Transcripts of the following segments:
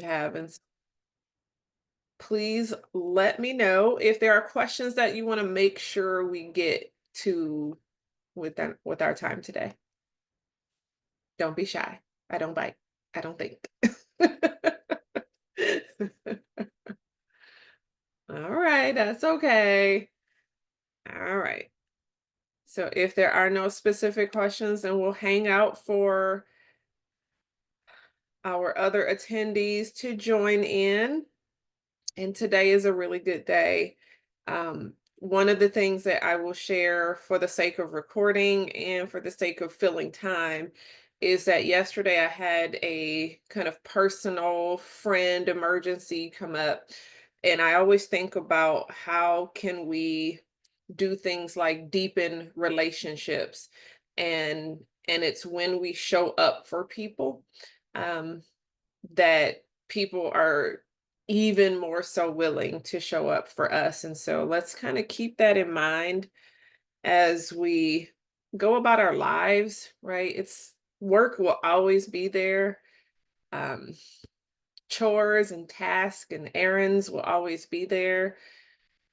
have. And please let me know if there are questions that you want to make sure we get to with our time today. Don't be shy. I don't bite. I don't think. All right, that's okay. All right. So if there are no specific questions, then we'll hang out for our other attendees to join in. And today is a really good day. One of the things that I will share for the sake of recording and for the sake of filling time is that yesterday I had a kind of personal friend emergency come up. And I always think about how can we do things like deepen relationships, and it's when we show up for people, um, that people are even more so willing to show up for us. And so let's kind of keep that in mind as we go about our lives, right? It's work will always be there. Um, Chores and tasks and errands will always be there.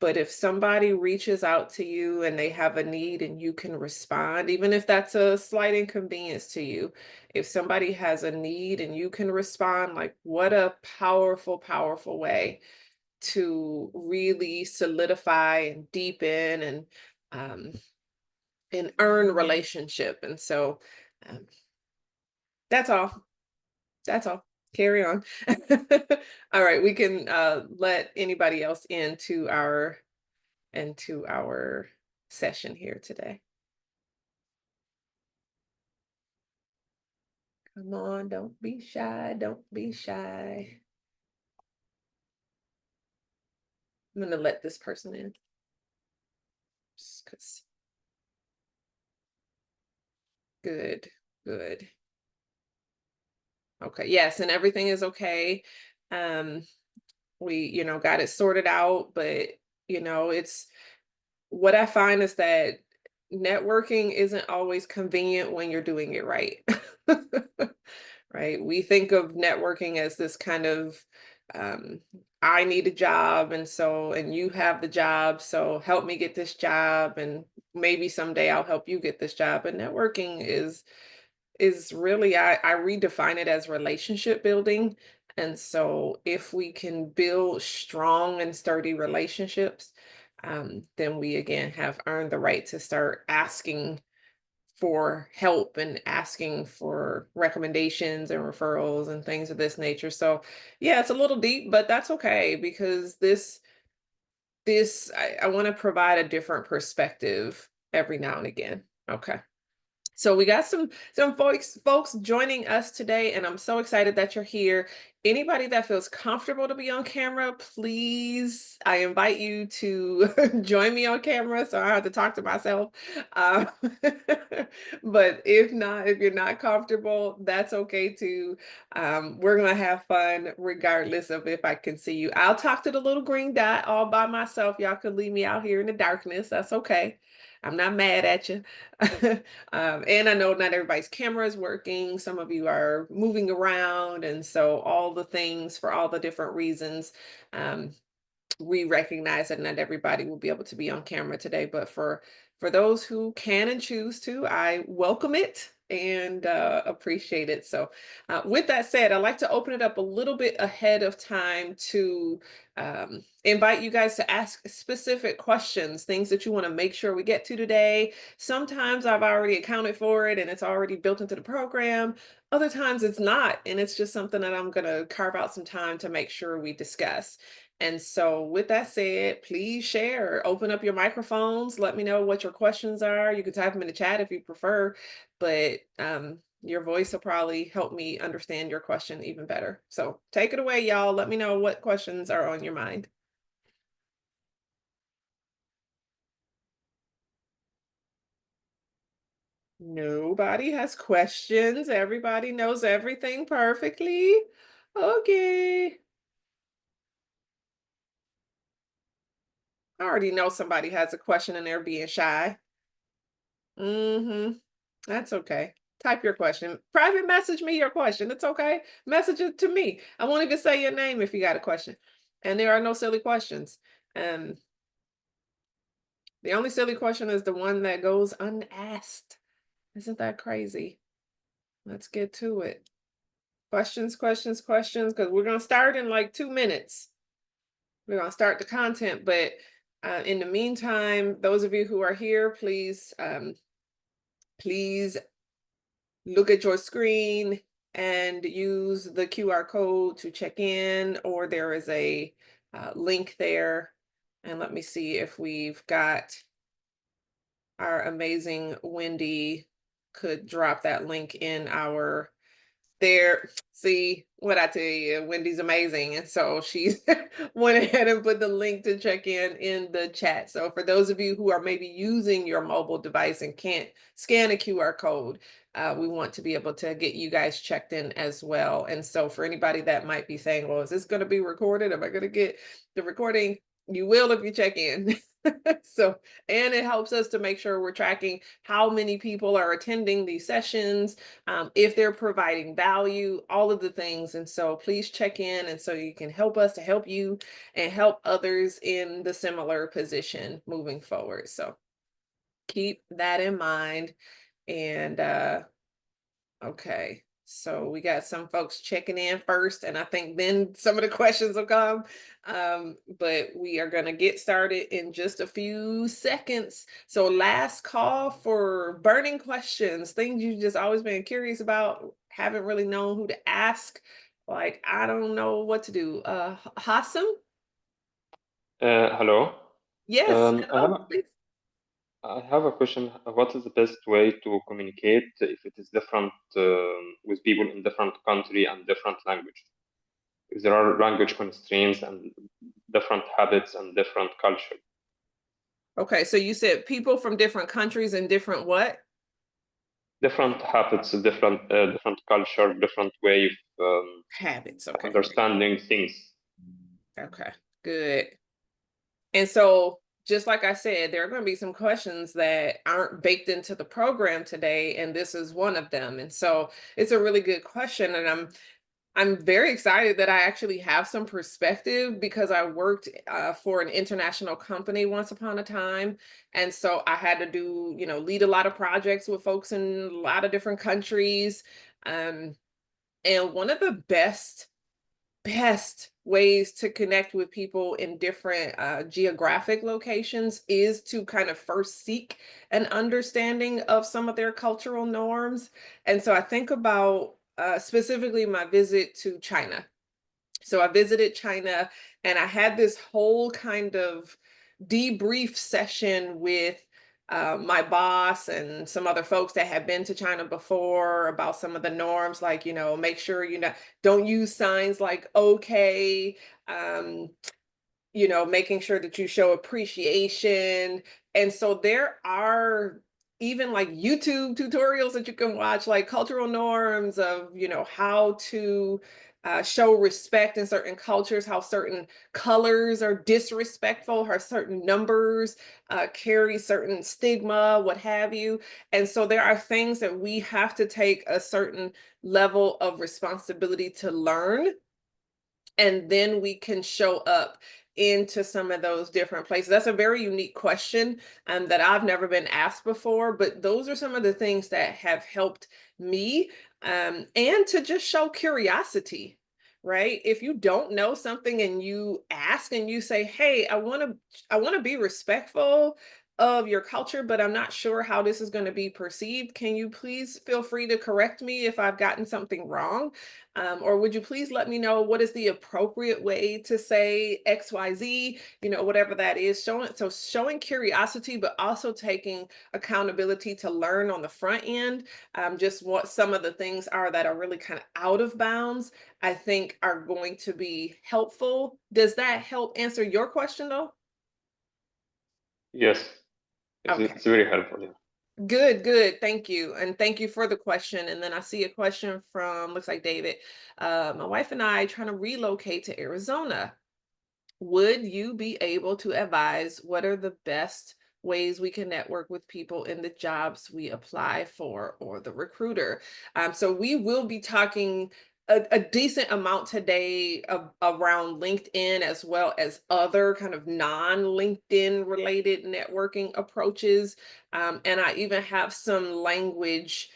But if somebody reaches out to you and they have a need and you can respond, even if that's a slight inconvenience to you, if somebody has a need and you can respond, like what a powerful, powerful way to really solidify and deepen um, and earn relationship. And so um, that's all. That's all. Carry on. All right, we can let anybody else into our session here today. Come on, don't be shy. Don't be shy. I'm going to let this person in just 'cause. Good, good. Okay, yes, and everything is okay. Um, we got it sorted out, but it's what I find is that networking isn't always convenient when you're doing it right. Right? We think of networking as this kind of um, I need a job, and you have the job, so help me get this job, and maybe someday I'll help you get this job. But networking is really I redefine it as relationship building. And so if we can build strong and sturdy relationships, then we again have earned the right to start asking for help and asking for recommendations and referrals and things of this nature. So yeah, it's a little deep, but that's okay because I want to provide a different perspective every now and again. Okay. So we got some folks joining us today, and I'm so excited that you're here. Anybody that feels comfortable to be on camera, please, I invite you to join me on camera so I have to talk to myself. Um, but if not, if you're not comfortable, that's okay too. We're gonna have fun regardless of if I can see you. I'll talk to the little green dot all by myself. Y'all can leave me out here in the darkness. That's okay. I'm not mad at you. And I know not everybody's camera is working. Some of you are moving around. And so all the things for all the different reasons, um, we recognize that not everybody will be able to be on camera today, but for those who can and choose to, I welcome it and appreciate it. So, with that said, I'd like to open it up a little bit ahead of time to invite you guys to ask specific questions, things that you want to make sure we get to today. Sometimes I've already accounted for it and it's already built into the program. Other times it's not, and it's just something that I'm going to carve out some time to make sure we discuss. And so, with that said, please share, open up your microphones, let me know what your questions are. You can type them in the chat if you prefer, but your voice will probably help me understand your question even better. So, take it away, y'all. Let me know what questions are on your mind. Nobody has questions. Everybody knows everything perfectly. Okay. I already know somebody has a question and they're being shy. Mm-hmm. That's okay. Type your question. Private message me your question. It's okay. Message it to me. I won't even say your name if you got a question. And there are no silly questions. And the only silly question is the one that goes unasked. Isn't that crazy? Let's get to it. Questions, questions, questions, because we're going to start in like 2 minutes. We're going to start the content, but in the meantime, those of you who are here, please look at your screen and use the QR code to check in, or there is a link there. And let me see if we've got our amazing Wendy could drop that link in our there. See what I tell you, Wendy's amazing. And so she went ahead and put the link to check in the chat. So for those of you who are maybe using your mobile device and can't scan a QR code, we want to be able to get you guys checked in as well. And so for anybody that might be saying, well, is this going to be recorded? Am I going to get the recording? You will if you check in. So, and it helps us to make sure we're tracking how many people are attending these sessions, if they're providing value, all of the things. And so please check in, and so you can help us to help you and help others in the similar position moving forward. So keep that in mind. And okay, so we got some folks checking in first, and I think then some of the questions will come. But we are going to get started in just a few seconds. So last call for burning questions, things you've just always been curious about, haven't really known who to ask. Like, I don't know what to do. Hassam? Hello. Yes, Um, I have hello, a, please. I have a question. What is the best way to communicate if it is different with people in different country and different language? If there are language constraints and different habits and different culture, Okay, so you said people from different countries and different what? different habits, different culture, different way of Habits. Okay, great. understanding things. Okay, good. And so, just like I said, there are going to be some questions that aren't baked into the program today, and this is one of them. And so, it's a really good question, and I'm very excited that I actually have some perspective because I worked for an international company once upon a time, and so I had to do, lead a lot of projects with folks in a lot of different countries. Um, and one of the best ways to connect with people in different geographic locations is to kind of first seek an understanding of some of their cultural norms. And so I think about specifically my visit to China. So I visited China, and I had this whole kind of debrief session with my boss and some other folks that had been to China before about some of the norms, like, make sure don't use signs like okay, um, making sure that you show appreciation. And so there are even like YouTube tutorials that you can watch, like cultural norms of, how to show respect in certain cultures, how certain colors are disrespectful, how certain numbers carry certain stigma, what have you. And so there are things that we have to take a certain level of responsibility to learn, and then we can show up into some of those different places. That's a very unique question that I've never been asked before, but those are some of the things that have helped me, and to just show curiosity. Right? If you don't know something and you ask and you say, "Hey, I want to be respectful of your culture, but I'm not sure how this is going to be perceived. Can you please feel free to correct me if I've gotten something wrong? Or would you please let me know what is the appropriate way to say XYZ, whatever that is." Showing curiosity, but also taking accountability to learn on the front end. Just what some of the things are that are really kind of out of bounds, I think are going to be helpful. Does that help answer your question though? Yes, Okay. it's very helpful. Yeah. Good, good. Thank you. And thank you for the question. And then I see a question from, looks like David. My wife and I trying to relocate to Arizona. Would you be able to advise what are the best ways we can network with people in the jobs we apply for or the recruiter. So we will be talking a decent amount today around LinkedIn as well as other kind of non-LinkedIn related networking approaches. And I even have some language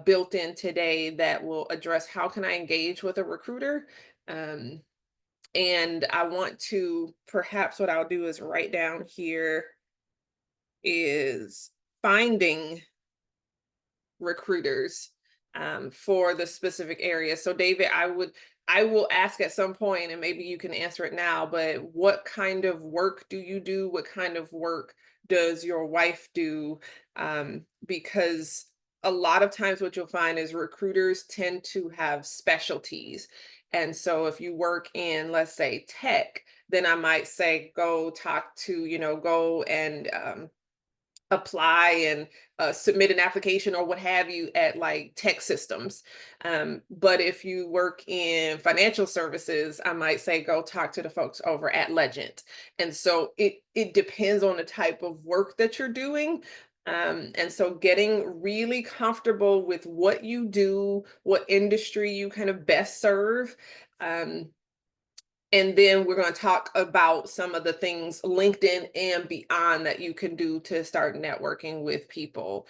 built in today that will address how can I engage with a recruiter. Um, and I want to perhaps what I'll do is write down here is finding recruiters for the specific area. So David, I will ask at some point, and maybe you can answer it now, but what kind of work do you do? What kind of work does your wife do? Because a lot of times what you'll find is recruiters tend to have specialties. And so if you work in, let's say, tech, then I might say, go talk to, go and apply and submit an application or what have you at like tech systems. But if you work in financial services, I might say go talk to the folks over at Legend. And so it depends on the type of work that you're doing. And so getting really comfortable with what you do, what industry you kind of best serve. Um, and then we're going to talk about some of the things LinkedIn and beyond that you can do to start networking with people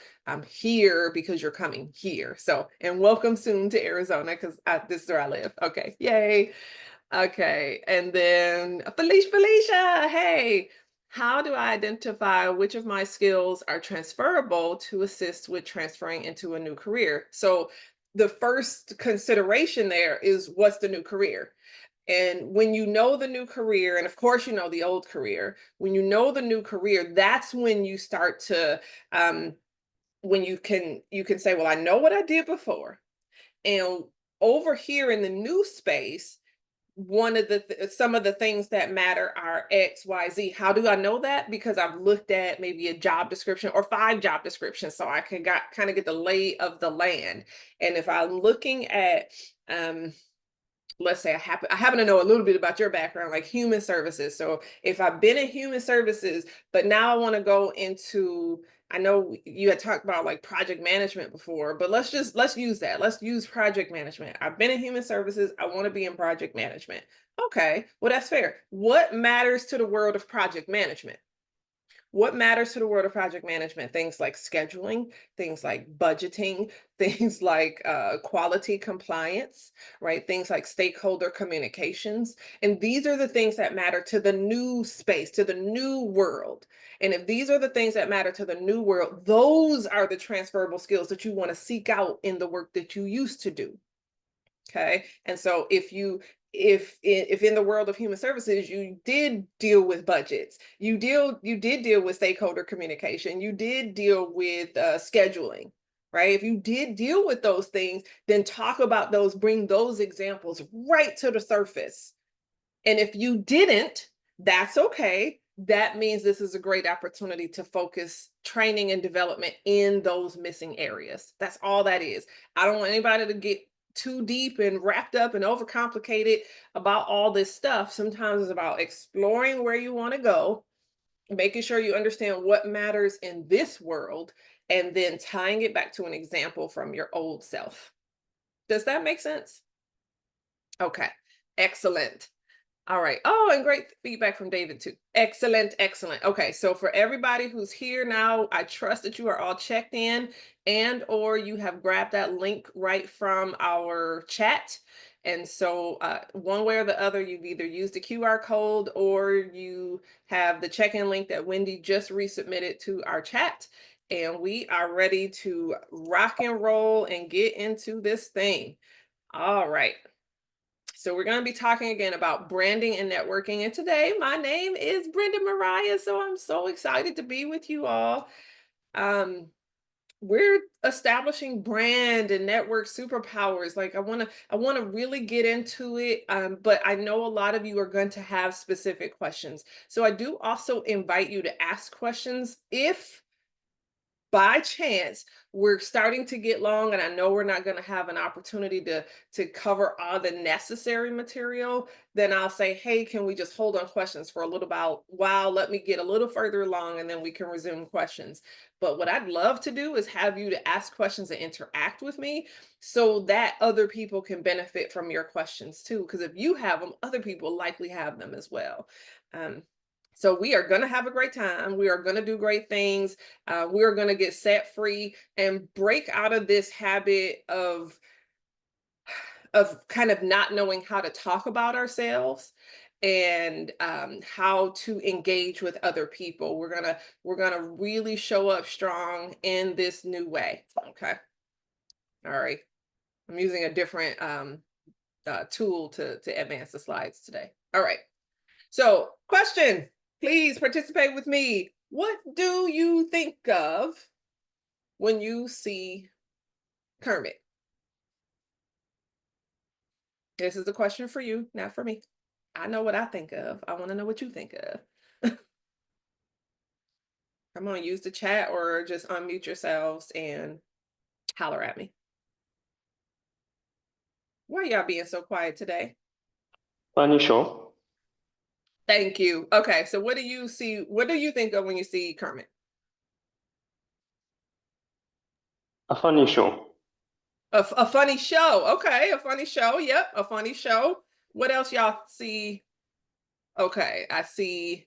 here because you're coming here. So, and welcome soon to Arizona because this is where I live. Okay. Yay. Okay. And then Felicia, hey, how do I identify which of my skills are transferable to assist with transferring into a new career? So, the first consideration there is what's the new career? And when you know the new career, and of course you know the old career, when you know the new career, that's when you start to when you can say, well, I know what I did before. And over here in the new space, one of the some of the things that matter are X, Y, Z. How do I know that? Because I've looked at maybe a job description or 5 job descriptions, so I can got kind of get the lay of the land. And if I'm looking at let's say I happen to know a little bit about your background, like human services. So if I've been in human services, but now I want to go into, I know you had talked about like project management before, but let's use that. Let's use project management. I've been in human services. I want to be in project management. Okay, well, that's fair. What matters to the world of project management? What matters to the world of project management? Things like scheduling, things like budgeting, things like quality compliance, right? Things like stakeholder communications. And these are the things that matter to the new space, to the new world. And if these are the things that matter to the new world, those are the transferable skills that you want to seek out in the work that you used to do. Okay. And so if in the world of human services you did deal with budgets, you did deal with stakeholder communication, you did deal with scheduling, right? If you did deal with those things, then talk about those, bring those examples right to the surface. And if you didn't, that's okay. That means this is a great opportunity to focus training and development in those missing areas. That's all that is. I don't want anybody to get too deep and wrapped up and overcomplicated about all this stuff. Sometimes it's about exploring where you want to go, making sure you understand what matters in this world, and then tying it back to an example from your old self. Does that make sense? Okay, excellent. All right. Oh, and great feedback from David too. Excellent, excellent. Okay, so for everybody who's here now, I trust that you are all checked in and or you have grabbed that link right from our chat. And so one way or the other, you've either used the QR code or you have the check-in link that Wendy just resubmitted to our chat. And we are ready to rock and roll and get into this thing. All right. So we're going to be talking again about branding and networking. And today my name is Brenda Mariah. So I'm so excited to be with you all. We're establishing brand and network superpowers. Like I want to really get into it. But I know a lot of you are going to have specific questions. So I do also invite you to ask questions if by chance we're starting to get long and I know we're not going to have an opportunity to cover all the necessary material, then I'll say, hey, can we just hold on questions for a little while? Let me get a little further along and then we can resume questions. But what I'd love to do is have you to ask questions and interact with me so that other people can benefit from your questions too. Because if you have them, other people likely have them as well. Um, so we are going to have a great time. We are going to do great things. We are going to get set free and break out of this habit of kind of not knowing how to talk about ourselves and how to engage with other people. We're gonna really show up strong in this new way. Okay. All right. I'm using a different tool to advance the slides today. All right. So, question. Please participate with me. What do you think of when you see Kermit? This is a question for you, not for me. I know what I think of. I want to know what you think of. Come on, use the chat or just unmute yourselves and holler at me. Why y'all being so quiet today? Funny show. Thank you. Okay, so what do you see? What do you think of when you see Kermit? A funny show. A funny show. Okay, a funny show. Yep, a funny show. What else y'all see? Okay, I see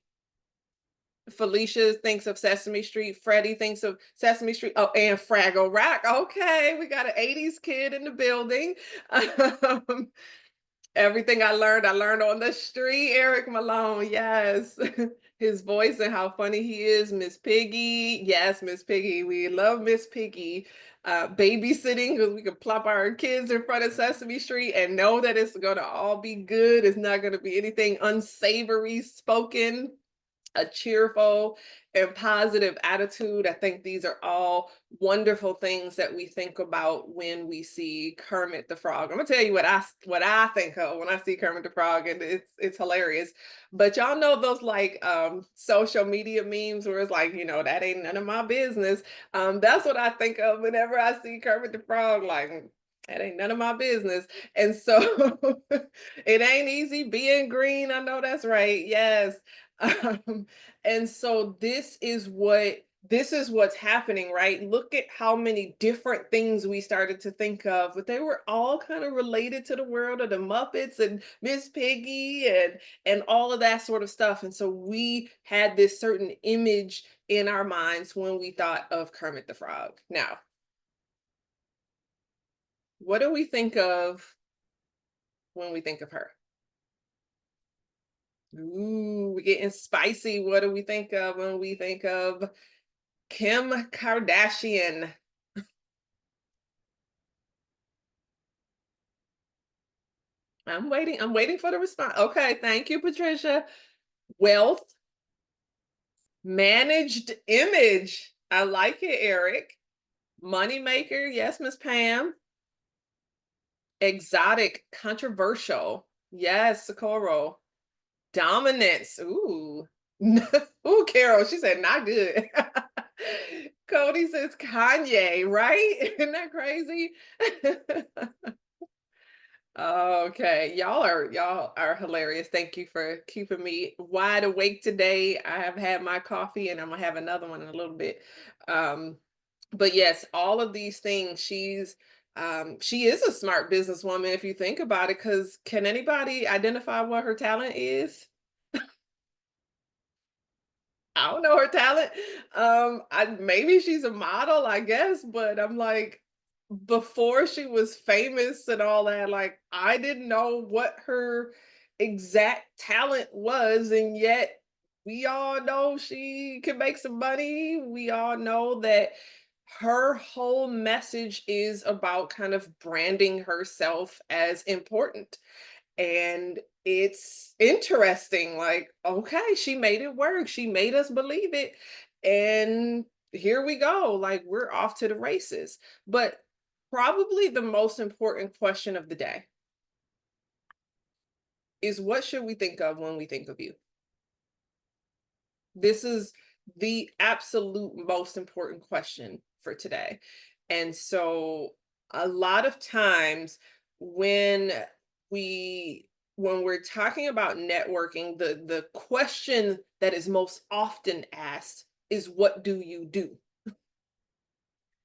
Felicia thinks of Sesame Street. Freddie thinks of Sesame Street. Oh, and Fraggle Rock. Okay, we got an 80s kid in the building. Um, everything I learned on the street. Eric Malone, yes. His voice and how funny he is. Miss Piggy. Yes, Miss Piggy. We love Miss Piggy. Babysitting, because we can plop our kids in front of Sesame Street and know that it's going to all be good. It's not going to be anything unsavory spoken, a cheerful and positive attitude. I think these are all wonderful things that we think about when we see Kermit the Frog. I'm gonna tell you what I think of when I see Kermit the Frog, and it's hilarious. But y'all know those like social media memes where it's like, that ain't none of my business. That's what I think of whenever I see Kermit the Frog, like that ain't none of my business. And so it ain't easy being green. I know that's right. Yes. Um, and so this is what's happening, right? Look at how many different things we started to think of, but they were all kind of related to the world of the Muppets and Miss Piggy and all of that sort of stuff. And so we had this certain image in our minds when we thought of Kermit the Frog. Now, what do we think of when we think of her? Ooh, we're getting spicy. What do we think of when we think of Kim Kardashian? I'm waiting for the response. Okay, thank you, Patricia. Wealth, managed image. I like it, Eric. Moneymaker, yes, Miss Pam. Exotic, controversial. Yes, Socorro. Dominance. Ooh. Ooh, Carol, she said not good. Cody says Kanye, right? Isn't that crazy? Okay, y'all are hilarious. Thank you for keeping me wide awake today. I have had my coffee and I'm gonna have another one in a little bit. Um, but yes, all of these things, she is a smart businesswoman if you think about it, because can anybody identify what her talent is? I don't know her talent. I maybe she's a model, I guess, but I'm like, before she was famous and all that, like I didn't know what her exact talent was, and yet we all know she can make some money. We all know that her whole message is about kind of branding herself as important, and it's interesting, like, okay, she made it work. She made us believe it. And here we go. Like, we're off to the races. But probably the most important question of the day is, what should we think of when we think of you? This is the absolute most important question for today. And so a lot of times when we when we're talking about networking, the question that is most often asked is what do you do?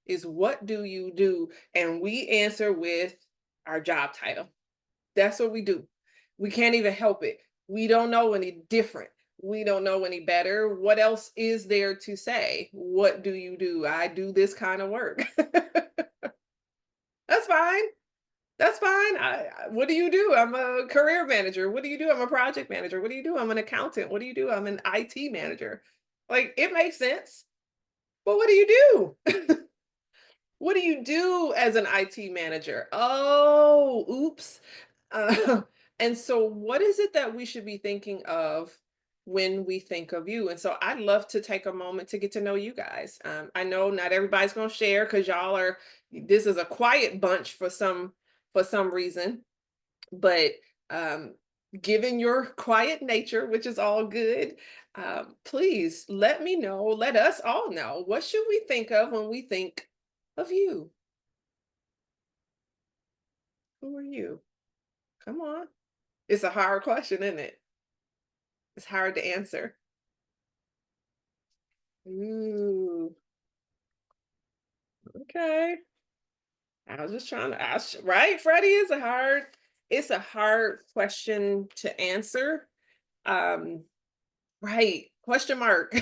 Is what do you do? And we answer with our job title. That's what we do. We can't even help it. We don't know any different. We don't know any better. What else is there to say? What do you do? I do this kind of work. That's fine. That's fine. What do you do? I'm a career manager. What do you do? I'm a project manager. What do you do? I'm an accountant. What do you do? I'm an IT manager. Like it makes sense. But what do you do? What do you do as an IT manager? Oh, oops. Uh, and so, what is it that we should be thinking of when we think of you? And so, I'd love to take a moment to get to know you guys. I know not everybody's going to share because y'all are. This is a quiet bunch for some reason, but um, given your quiet nature, which is all good, please let me know. Let us all know what should we think of when we think of you. Who are you? Come on. It's a hard question, isn't it? It's hard to answer. Ooh, okay. I was just trying to ask, right? Freddie is it's a hard question to answer. Um, right. Question mark.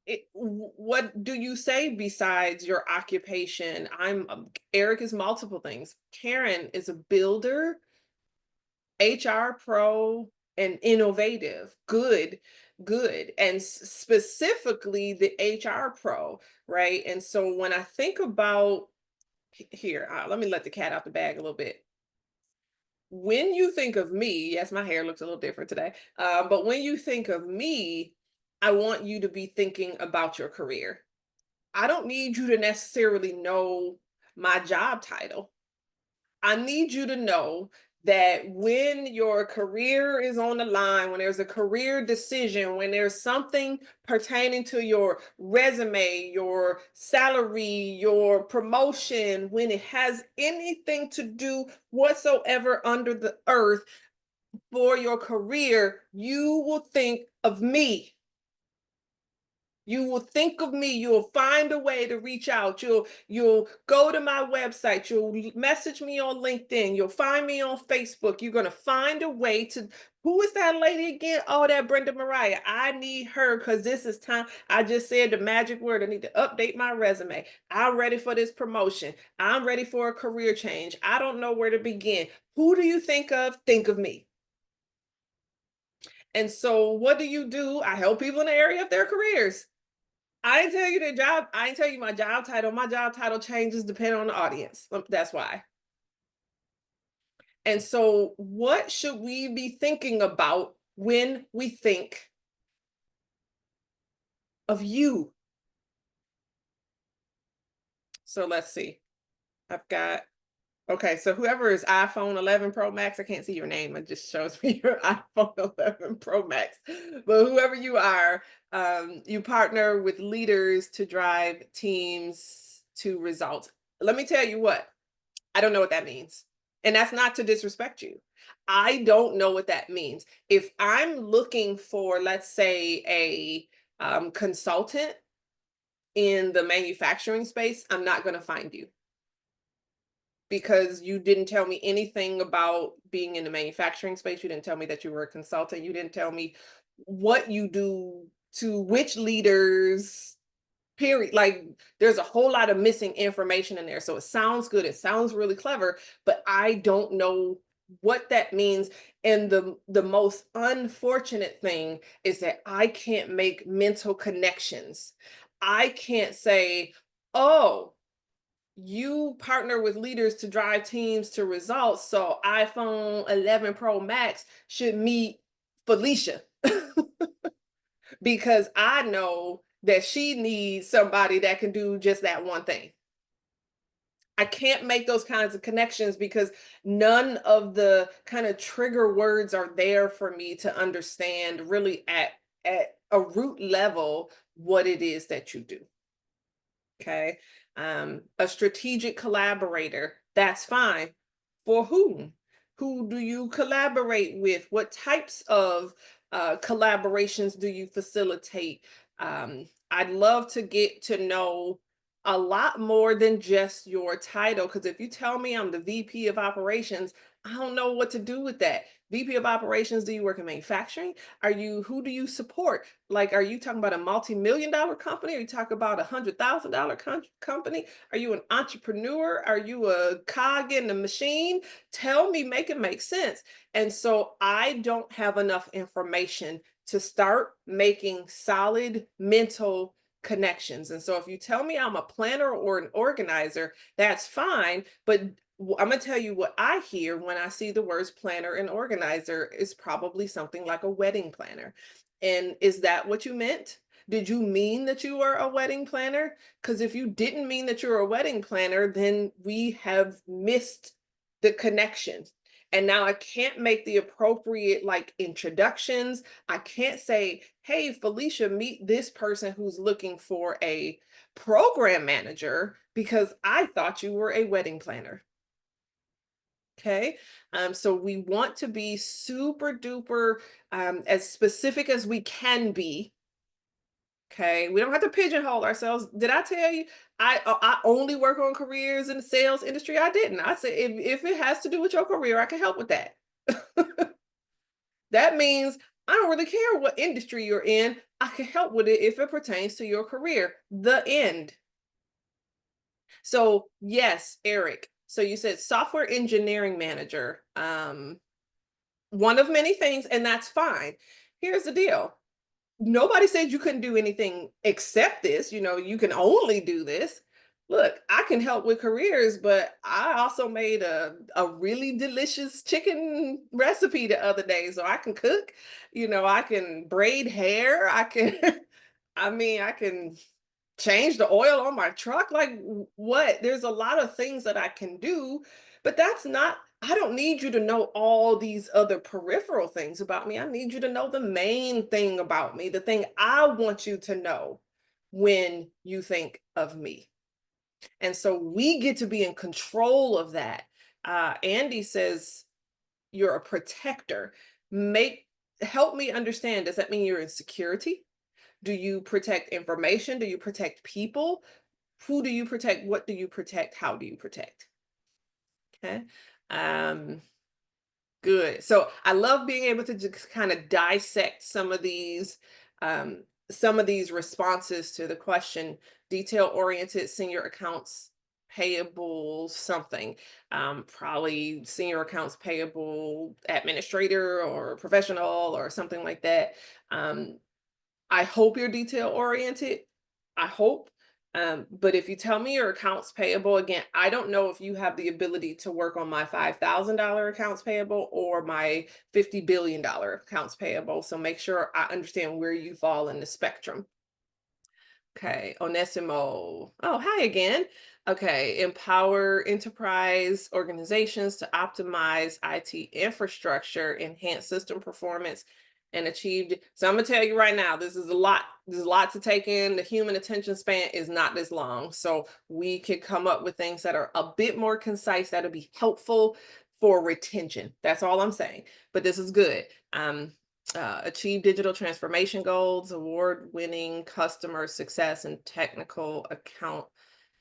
it, what do you say besides your occupation? Eric is multiple things. Karen is a builder, HR pro, and innovative. Good, good. And specifically the HR pro, right? And so when I think about here, let me let the cat out the bag a little bit. When you think of me, yes, my hair looks a little different today, but when you think of me, I want you to be thinking about your career. I don't need you to necessarily know my job title. I need you to know that when your career is on the line, when there's a career decision, when there's something pertaining to your resume, your salary, your promotion, when it has anything to do whatsoever under the earth for your career, you will think of me. You will think of me. You'll find a way to reach out. You'll go to my website. You'll message me on LinkedIn. You'll find me on Facebook. You're gonna find a way to. Who is that lady again? Oh, that Brenda Mariah. I need her because this is time. I just said the magic word. I need to update my resume. I'm ready for this promotion. I'm ready for a career change. I don't know where to begin. Who do you think of? Think of me. And so, what do? I help people in the area of their careers. I didn't tell you the job. I didn't tell you my job title. My job title changes depending on the audience. That's why. And so, what should we be thinking about when we think of you? So let's see. I've got okay. So whoever is iPhone 11 Pro Max, I can't see your name. It just shows me your iPhone 11 Pro Max. But whoever you are, you partner with leaders to drive teams to results. Let me tell you what. I don't know what that means. And that's not to disrespect you. I don't know what that means. If I'm looking for, let's say, a consultant in the manufacturing space, I'm not going to find you because you didn't tell me anything about being in the manufacturing space. You didn't tell me that you were a consultant. You didn't tell me what you do to which leaders period. Like there's a whole lot of missing information in there. So it sounds good. It sounds really clever, but I don't know what that means. And the most unfortunate thing is that I can't make mental connections. I can't say, oh, you partner with leaders to drive teams to results. So iPhone 11 Pro Max should meet Felicia because I know that she needs somebody that can do just that one thing. I can't make those kinds of connections because none of the kind of trigger words are there for me to understand really at a root level what it is that you do. Okay. A strategic collaborator, that's fine. For whom? Who do you collaborate with? What types of collaborations do you facilitate? I'd love to get to know a lot more than just your title. Because if you tell me I'm the VP of operations, I don't know what to do with that. VP of operations, do you work in manufacturing? Who do you support? Like, are you talking about a multi-million dollar company? Are you talking about $100,000 company? Are you an entrepreneur? Are you a cog in the machine? Tell me, make it make sense. And so I don't have enough information to start making solid mental connections. And so if you tell me I'm a planner or an organizer, that's fine. But I'm going to tell you what I hear when I see the words planner and organizer is probably something like a wedding planner. And is that what you meant? Did you mean that you were a wedding planner? Because if you didn't mean that you're a wedding planner, then we have missed the connection. And now I can't make the appropriate like introductions. I can't say, hey, Felicia, meet this person who's looking for a program manager because I thought you were a wedding planner. Okay. So we want to be super duper as specific as we can be. Okay. We don't have to pigeonhole ourselves. Did I tell you I only work on careers in the sales industry? I didn't. I said if it has to do with your career, I can help with that. That means I don't really care what industry you're in. I can help with it if it pertains to your career. The end. So yes, Eric. So you said software engineering manager. One of many things, and that's fine. Here's the deal. Nobody said you couldn't do anything except this. You can only do this. Look, I can help with careers, but I also made a really delicious chicken recipe the other day. So I can cook, I can braid hair. I can, I can change the oil on my truck. Like what? There's a lot of things that I can do, but I don't need you to know all these other peripheral things about me. I need you to know the main thing about me, the thing I want you to know when you think of me. And so we get to be in control of that. Andy says, you're a protector. Help me understand. Does that mean you're in security? Do you protect information? Do you protect people? Who do you protect? What do you protect? How do you protect? Okay. Um, Good. So I love being able to just kind of dissect um, some of these responses to the question, detail oriented senior accounts payable something, probably senior accounts payable administrator or professional or something like that. Um, I hope you're detail oriented. I hope. But if you tell me your accounts payable, again, I don't know if you have the ability to work on my $5,000 accounts payable or my $50 billion accounts payable. So make sure I understand where you fall in the spectrum. Okay, Onesimo. Oh, hi again. Okay, empower enterprise organizations to optimize IT infrastructure, enhance system performance, and achieve. So I'm gonna tell you right now, this is a lot. There's a lot to take in. The human attention span is not this long, so we could come up with things that are a bit more concise that'll be helpful for retention. That's all I'm saying. But this is good. Achieve digital transformation goals, award-winning customer success, and technical account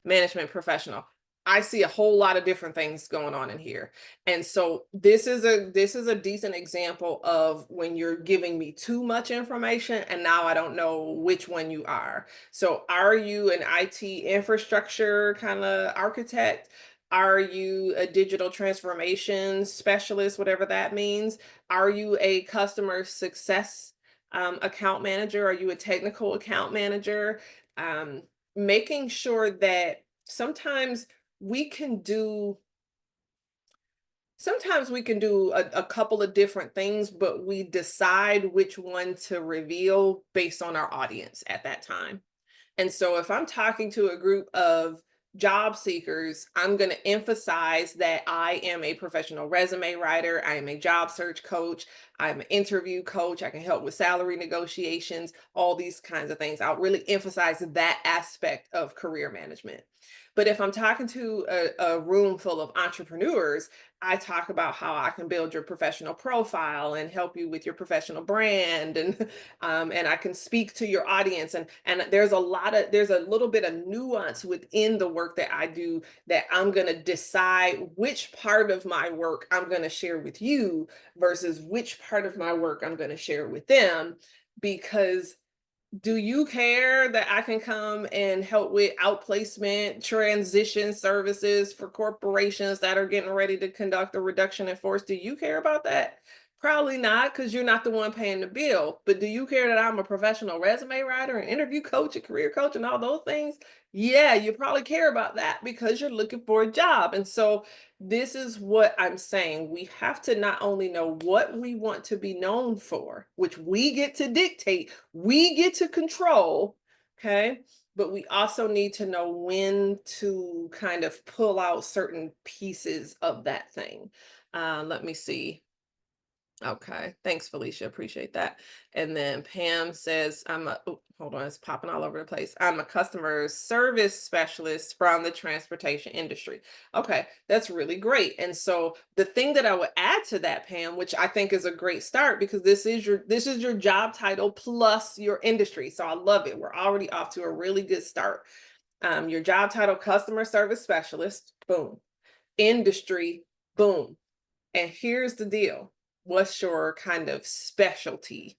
management professional. I see a whole lot of different things going on in here. And so this is a decent example of when you're giving me too much information and now I don't know which one you are. So are you an IT infrastructure kind of architect? Are you a digital transformation specialist, whatever that means? Are you a customer success account manager? Are you a technical account manager? Um, Making sure that sometimes we can do a couple of different things, but we decide which one to reveal based on our audience at that time. And so if I'm talking to a group of job seekers, I'm going to emphasize that I am a professional resume writer. I am a job search coach. I'm an interview coach. I can help with salary negotiations, all these kinds of things. I'll really emphasize that aspect of career management. But if I'm talking to a room full of entrepreneurs, I talk about how I can build your professional profile and help you with your professional brand, and I can speak to your audience. And there's a little bit of nuance within the work that I do that I'm going to decide which part of my work I'm going to share with you versus which part of my work I'm going to share with them, because do you care that I can come and help with outplacement transition services for corporations that are getting ready to conduct a reduction in force? Do you care about that? Probably not, because you're not the one paying the bill. But do you care that I'm a professional resume writer, an interview coach, a career coach, and all those things? Yeah, you probably care about that because you're looking for a job. And so this is what I'm saying. We have to not only know what we want to be known for, which we get to dictate, we get to control, okay? But we also need to know when to kind of pull out certain pieces of that thing. Let me see. Okay. Thanks, Felicia. Appreciate that. And then Pam says, hold on, it's popping all over the place. I'm a customer service specialist from the transportation industry. Okay, that's really great. And so the thing that I would add to that, Pam, which I think is a great start, because this is your job title plus your industry. So I love it. We're already off to a really good start. Your job title, customer service specialist, boom. Industry, boom. And here's the deal. What's your kind of specialty?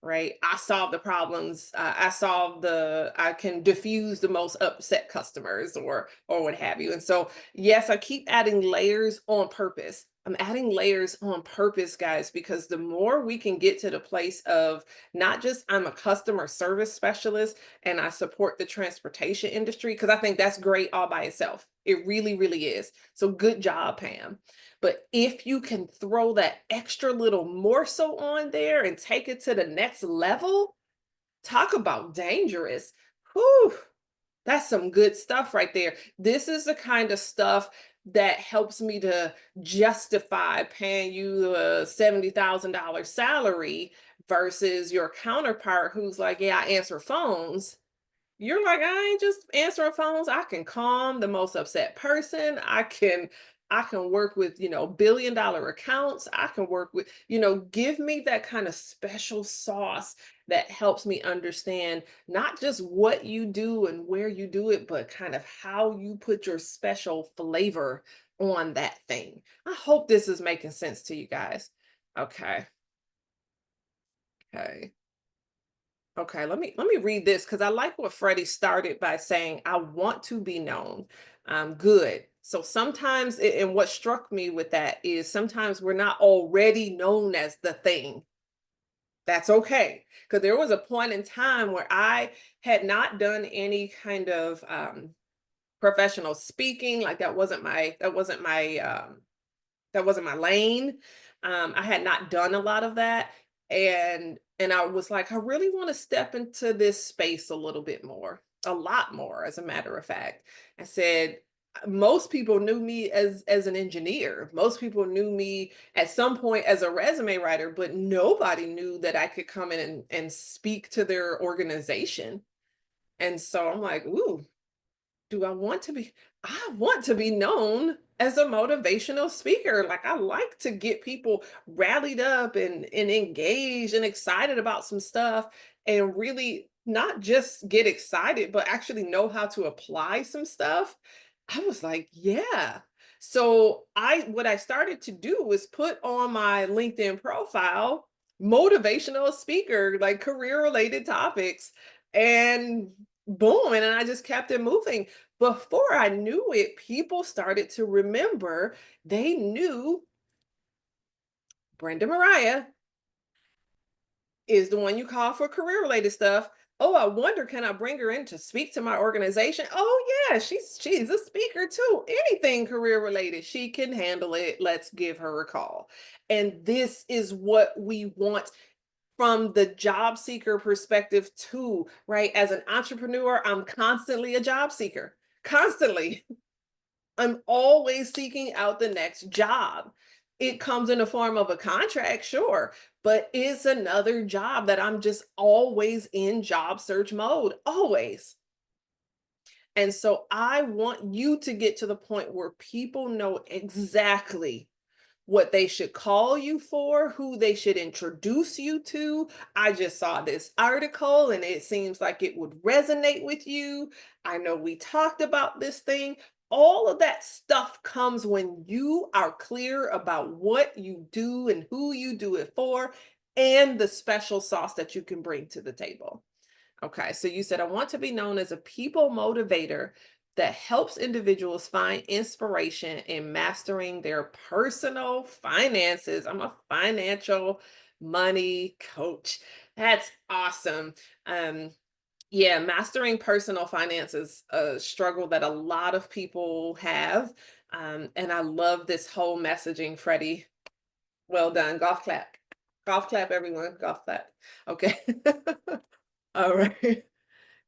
Right? I solve the problems. I can diffuse the most upset customers or what have you. And so, yes, I keep adding layers on purpose. I'm adding layers on purpose, guys, because the more we can get to the place of not just I'm a customer service specialist and I support the transportation industry, because I think that's great all by itself. It really, really is. So good job, Pam. But if you can throw that extra little morsel on there and take it to the next level, talk about dangerous. Whew, that's some good stuff right there. This is the kind of stuff that helps me to justify paying you a $70,000 salary versus your counterpart who's like, yeah, I answer phones. You're like, I ain't just answering phones. I can calm the most upset person. I can work with, billion-dollar accounts. I can work with, give me that kind of special sauce that helps me understand not just what you do and where you do it, but kind of how you put your special flavor on that thing. I hope this is making sense to you guys. Okay. Okay. Okay, let me read this because I like what Freddie started by saying, I want to be known. Good. So sometimes, and what struck me with that is sometimes we're not already known as the thing. That's okay. Because there was a point in time where I had not done any kind of professional speaking. Like that wasn't my lane. I had not done a lot of that, and I was like, I really want to step into this space a little bit more, a lot more, as a matter of fact. I said, most people knew me as an engineer. Most people knew me at some point as a resume writer, but nobody knew that I could come in and speak to their organization. And so I'm like, ooh, do I want to be I want to be known as a motivational speaker. Like, I like to get people rallied up and engaged and excited about some stuff, and really not just get excited, but actually know how to apply some stuff. I was like, yeah. So what I started to do was put on my LinkedIn profile motivational speaker, like career related topics, and boom, and then I just kept it moving. Before I knew it, people started to remember. They knew Brenda Mariah is the one you call for career related stuff. Oh, I wonder, can I bring her in to speak to my organization? Oh yeah, she's a speaker too. Anything career related, she can handle it. Let's give her a call. And this is what we want from the job seeker perspective too, right? As an entrepreneur, I'm constantly a job seeker. constantly. I'm always seeking out the next job. It comes in the form of a contract, sure, but it's another job that I'm just always in job search mode, always. And so I want you to get to the point where people know exactly what they should call you for, who they should introduce you to. I just saw this article and it seems like it would resonate with you. I know we talked about this thing. All of that stuff comes when you are clear about what you do and who you do it for and the special sauce that you can bring to the table. Okay, so you said, I want to be known as a people motivator that helps individuals find inspiration in mastering their personal finances. I'm a financial money coach. That's awesome. Um, yeah, mastering personal finance is a struggle that a lot of people have. And I love this whole messaging, Freddie. Well done. Golf clap. Golf clap, everyone. Golf clap. Okay. All right.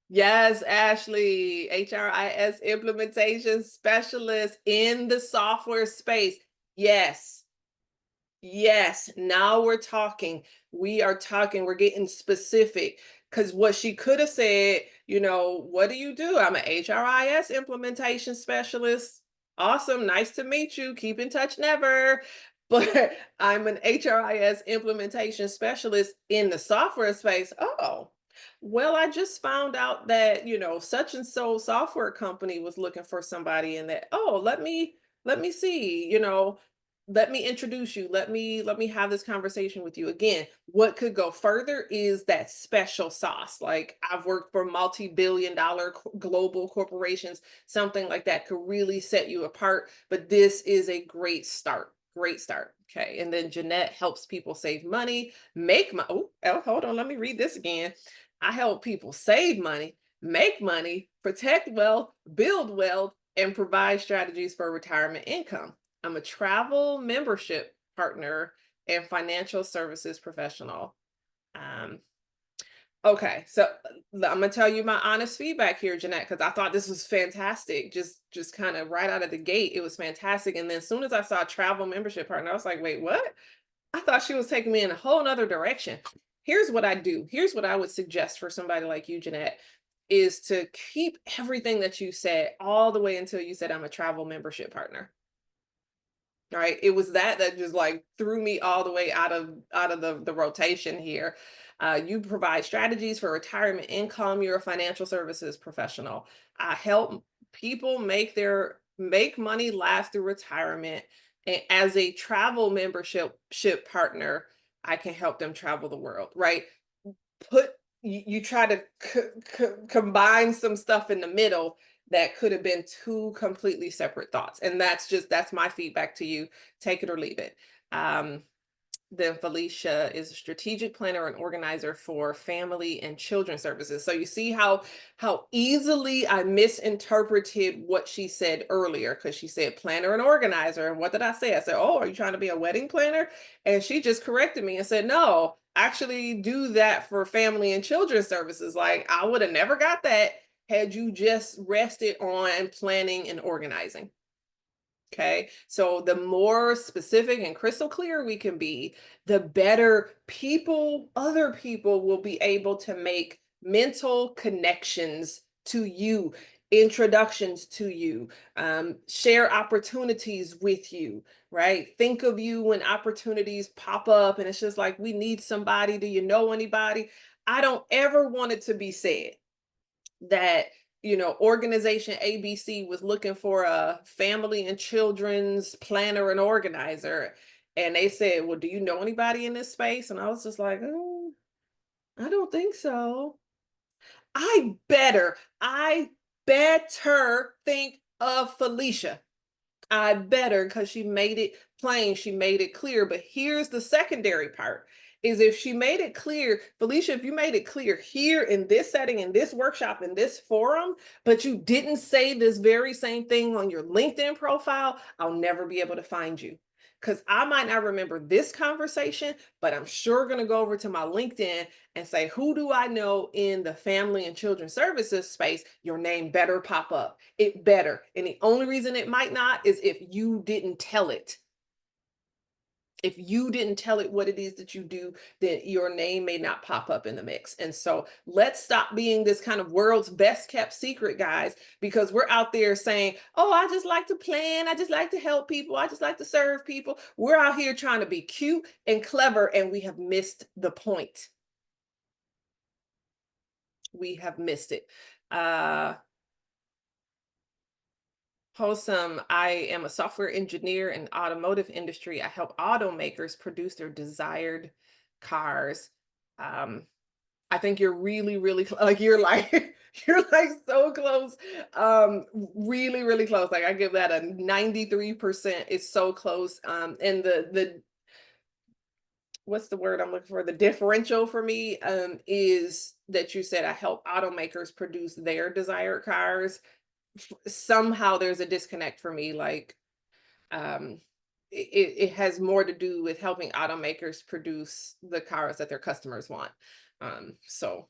Yes, Ashley, HRIS implementation specialist in the software space. Yes. Yes, now we're talking. We are talking. We're getting specific. Because what she could have said, what do you do? I'm an HRIS implementation specialist. Awesome. Nice to meet you. Keep in touch never. But I'm an HRIS implementation specialist in the software space. Oh, well, I just found out that, such and so software company was looking for somebody and that, oh, let me see, let me introduce you, let me have this conversation with you. Again, what could go further is that special sauce. Like, I've worked for multi-billion dollar global corporations. Something like that could really set you apart, but this is a great start. Okay, and then Jeanette helps people save money, make money. Oh, hold on, let me read this again. I help people save money, make money, protect wealth, build wealth, and provide strategies for retirement income. I'm a travel membership partner and financial services professional. Um, okay, so I'm gonna tell you my honest feedback here, Jeanette, because I thought this was fantastic. Just kind of right out of the gate, it was fantastic. And then as soon as I saw travel membership partner, I was like, wait, what? I thought she was taking me in a whole nother direction. Here's what I do. Here's what I would suggest for somebody like you, Jeanette, is to keep everything that you said all the way until you said I'm a travel membership partner. All right. It was that just like threw me all the way out of the rotation here. You provide strategies for retirement income. You're a financial services professional. I help people make money last through retirement. And as a travel membership ship partner, I can help them travel the world, right? Put you try to combine some stuff in the middle that could have been two completely separate thoughts, and that's my feedback to you. Take it or leave it. um then Felicia is a strategic planner and organizer for family and children services. So you see how easily I misinterpreted what she said earlier, because she said planner and organizer. And what did I say? I said, "Oh, are you trying to be a wedding planner?" And she just corrected me and said, "No, actually do that for family and children services." Like, I would have never got that had you just rested on planning and organizing. Okay. So the more specific and crystal clear we can be, the better other people will be able to make mental connections to you, introductions to you, share opportunities with you, right? Think of you when opportunities pop up and it's just like, we need somebody. Do you know anybody? I don't ever want it to be said that organization ABC was looking for a family and children's planner and organizer, and they said, well, do you know anybody in this space? And I was just like, oh, I don't think so. I better think of Felicia. I better, because she made it plain, she made it clear. But here's the secondary part, is if she made it clear, Felicia, if you made it clear here in this setting, in this workshop, in this forum, but you didn't say this very same thing on your LinkedIn profile, I'll never be able to find you. Because I might not remember this conversation, but I'm sure going to go over to my LinkedIn and say, who do I know in the family and children services space? Your name better pop up. It better. And the only reason it might not is if you didn't tell it. If you didn't tell it what it is that you do, then your name may not pop up in the mix. And so let's stop being this kind of world's best kept secret, guys, because we're out there saying, oh, I just like to plan. I just like to help people. I just like to serve people. We're out here trying to be cute and clever, and we have missed the point. We have missed it. Uh, Wholesome. I am a software engineer in automotive industry. I help automakers produce their desired cars. Um, I think you're really, really like you're like you're like so close. Really, really close. Like I give that a 93%. It's so close. And the what's the word I'm looking for? The differential for me is that you said I help automakers produce their desired cars. Somehow there's a disconnect for me. Like um it has more to do with helping automakers produce the cars that their customers want. So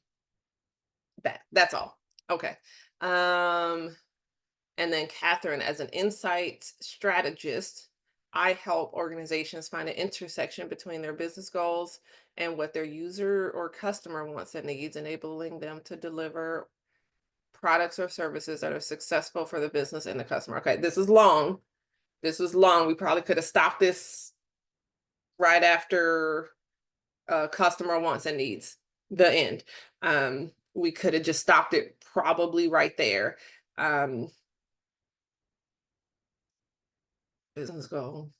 that's all. Okay. Um, and then Catherine, as an insight strategist, I help organizations find an intersection between their business goals and what their user or customer wants and needs, enabling them to deliver products or services that are successful for the business and the customer. Okay, this is long. This was long. We probably could have stopped this right after customer wants and needs, the end. We could have just stopped it probably right there. Um, business goal.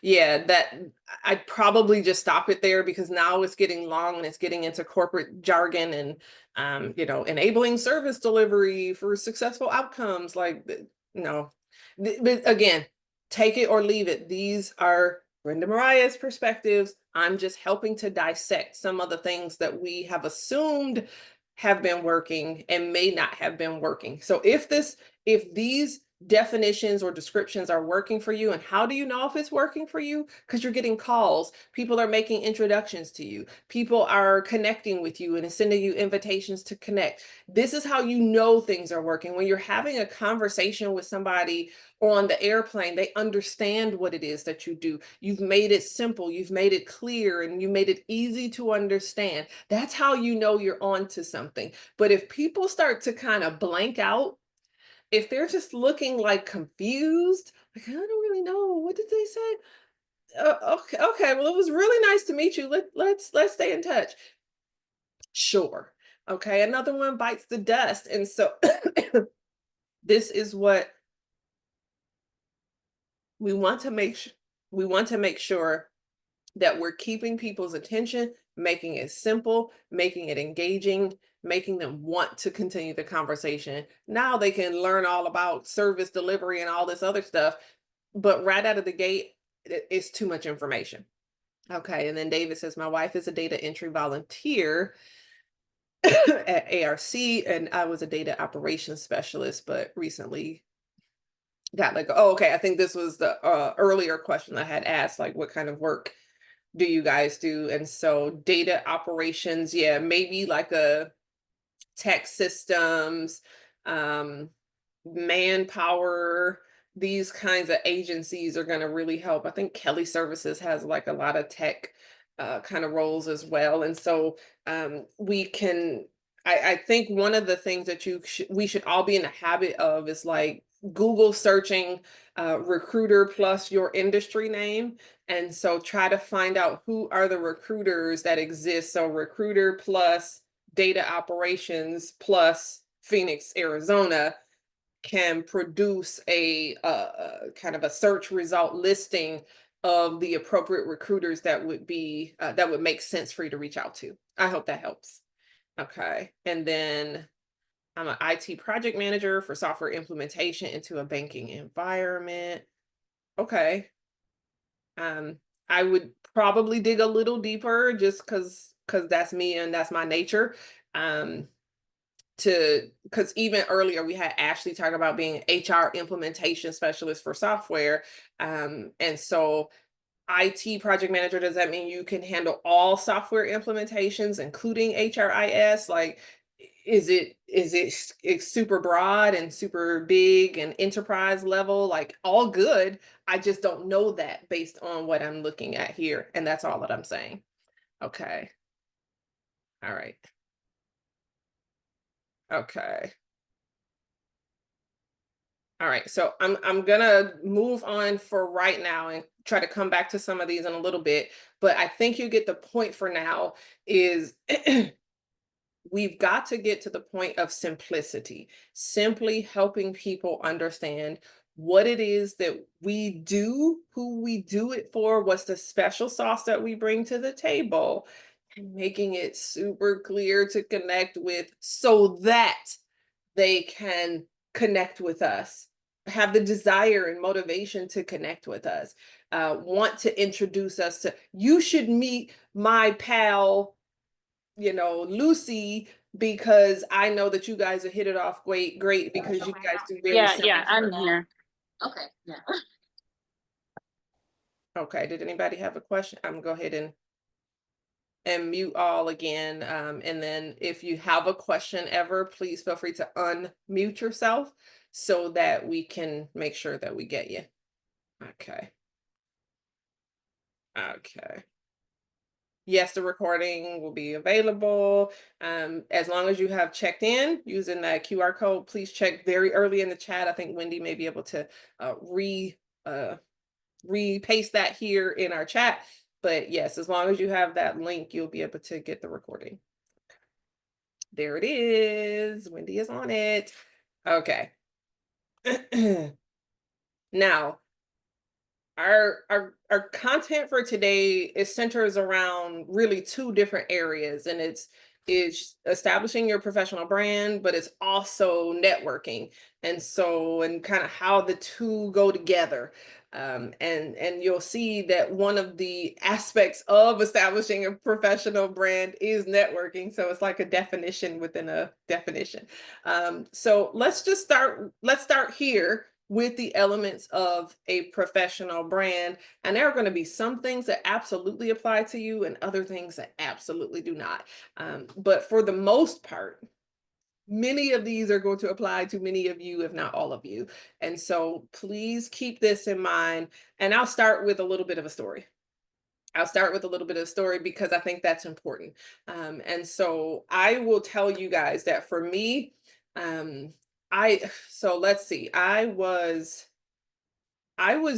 Yeah, that I'd probably just stop it there because now it's getting long and it's getting into corporate jargon and enabling service delivery for successful outcomes. Like no, but again, take it or leave it. These are Brenda Mariah's perspectives. I'm just helping to dissect some of the things that we have assumed have been working and may not have been working. So if these definitions or descriptions are working for you, and how do you know if it's working for you? Because you're getting calls, people are making introductions to you, people are connecting with you and sending you invitations to connect. This is how you know things are working. When you're having a conversation with somebody on the airplane, they understand what it is that you do. You've made it simple, you've made it clear, and you made it easy to understand. That's how you know you're on to something. But if people start to kind of blank out, if they're just looking like confused, like I don't really know what did they say. Okay, okay. Well, it was really nice to meet you. Let's stay in touch. Sure. Okay. Another one bites the dust, and so this is what we want to make. We want to make sure that we're keeping people's attention, making it simple, making it engaging, making them want to continue the conversation. Now they can learn all about service delivery and all this other stuff, but right out of the gate, it's too much information. Okay, and then David says, my wife is a data entry volunteer at ARC, and I was a data operations specialist, but recently got like, oh, okay, I think this was the earlier question I had asked, like, what kind of work do you guys do? And so data operations, yeah, maybe like a tech systems, um, manpower, these kinds of agencies are going to really help. I think Kelly Services has like a lot of tech kind of roles as well. And so we can, I think one of the things that we should all be in the habit of is like Google searching recruiter plus your industry name. And so try to find out who are the recruiters that exist. So recruiter plus data operations plus Phoenix, Arizona can produce a kind of a search result listing of the appropriate recruiters that would be that would make sense for you to reach out to. I hope that helps. Okay. And then I'm an IT project manager for software implementation into a banking environment. Okay. Um, I would probably dig a little deeper just because that's me and that's my nature. Um, because even earlier we had Ashley talk about being HR implementation specialist for software. And so IT project manager, does that mean you can handle all software implementations, including HRIS? Like, it's super broad and super big and enterprise level, like all good. I just don't know that based on what I'm looking at here. And that's all that I'm saying. Okay. All right. Okay. All right, so I'm gonna move on for right now and try to come back to some of these in a little bit, but I think you get the point for now is we've got to get to the point of simplicity, simply helping people understand what it is that we do, who we do it for, what's the special sauce that we bring to the table, and making it super clear to connect with so that they can connect with us, have the desire and motivation to connect with us, want to introduce us to, you should meet my pal, Lucy, because I know that you guys will hit it off great because you guys do very Yeah, similar. yeah, I'm here. Okay, yeah. Okay, did anybody have a question? I'm gonna go ahead and mute all again. And then if you have a question ever, please feel free to unmute yourself so that we can make sure that we get you. Okay. Okay. Yes, the recording will be available. As long as you have checked in using that QR code, please check very early in the chat. I think Wendy may be able to re-paste that here in our chat. But yes, as long as you have that link, you'll be able to get the recording. There it is. Wendy is on it. Okay. Now, our content for today is centers around really two different areas, and it's establishing your professional brand, but it's also networking, and kind of how the two go together. And you'll see that one of the aspects of establishing a professional brand is networking, so it's like a definition within a definition. So let's start here with the elements of a professional brand. And there are going to be some things that absolutely apply to you and other things that absolutely do not. But for the most part, many of these are going to apply to many of you, if not all of you. And so please keep this in mind. And I'll start with a little bit of a story. Because I think that's important. And so I will tell you guys that for me, so let's see, I was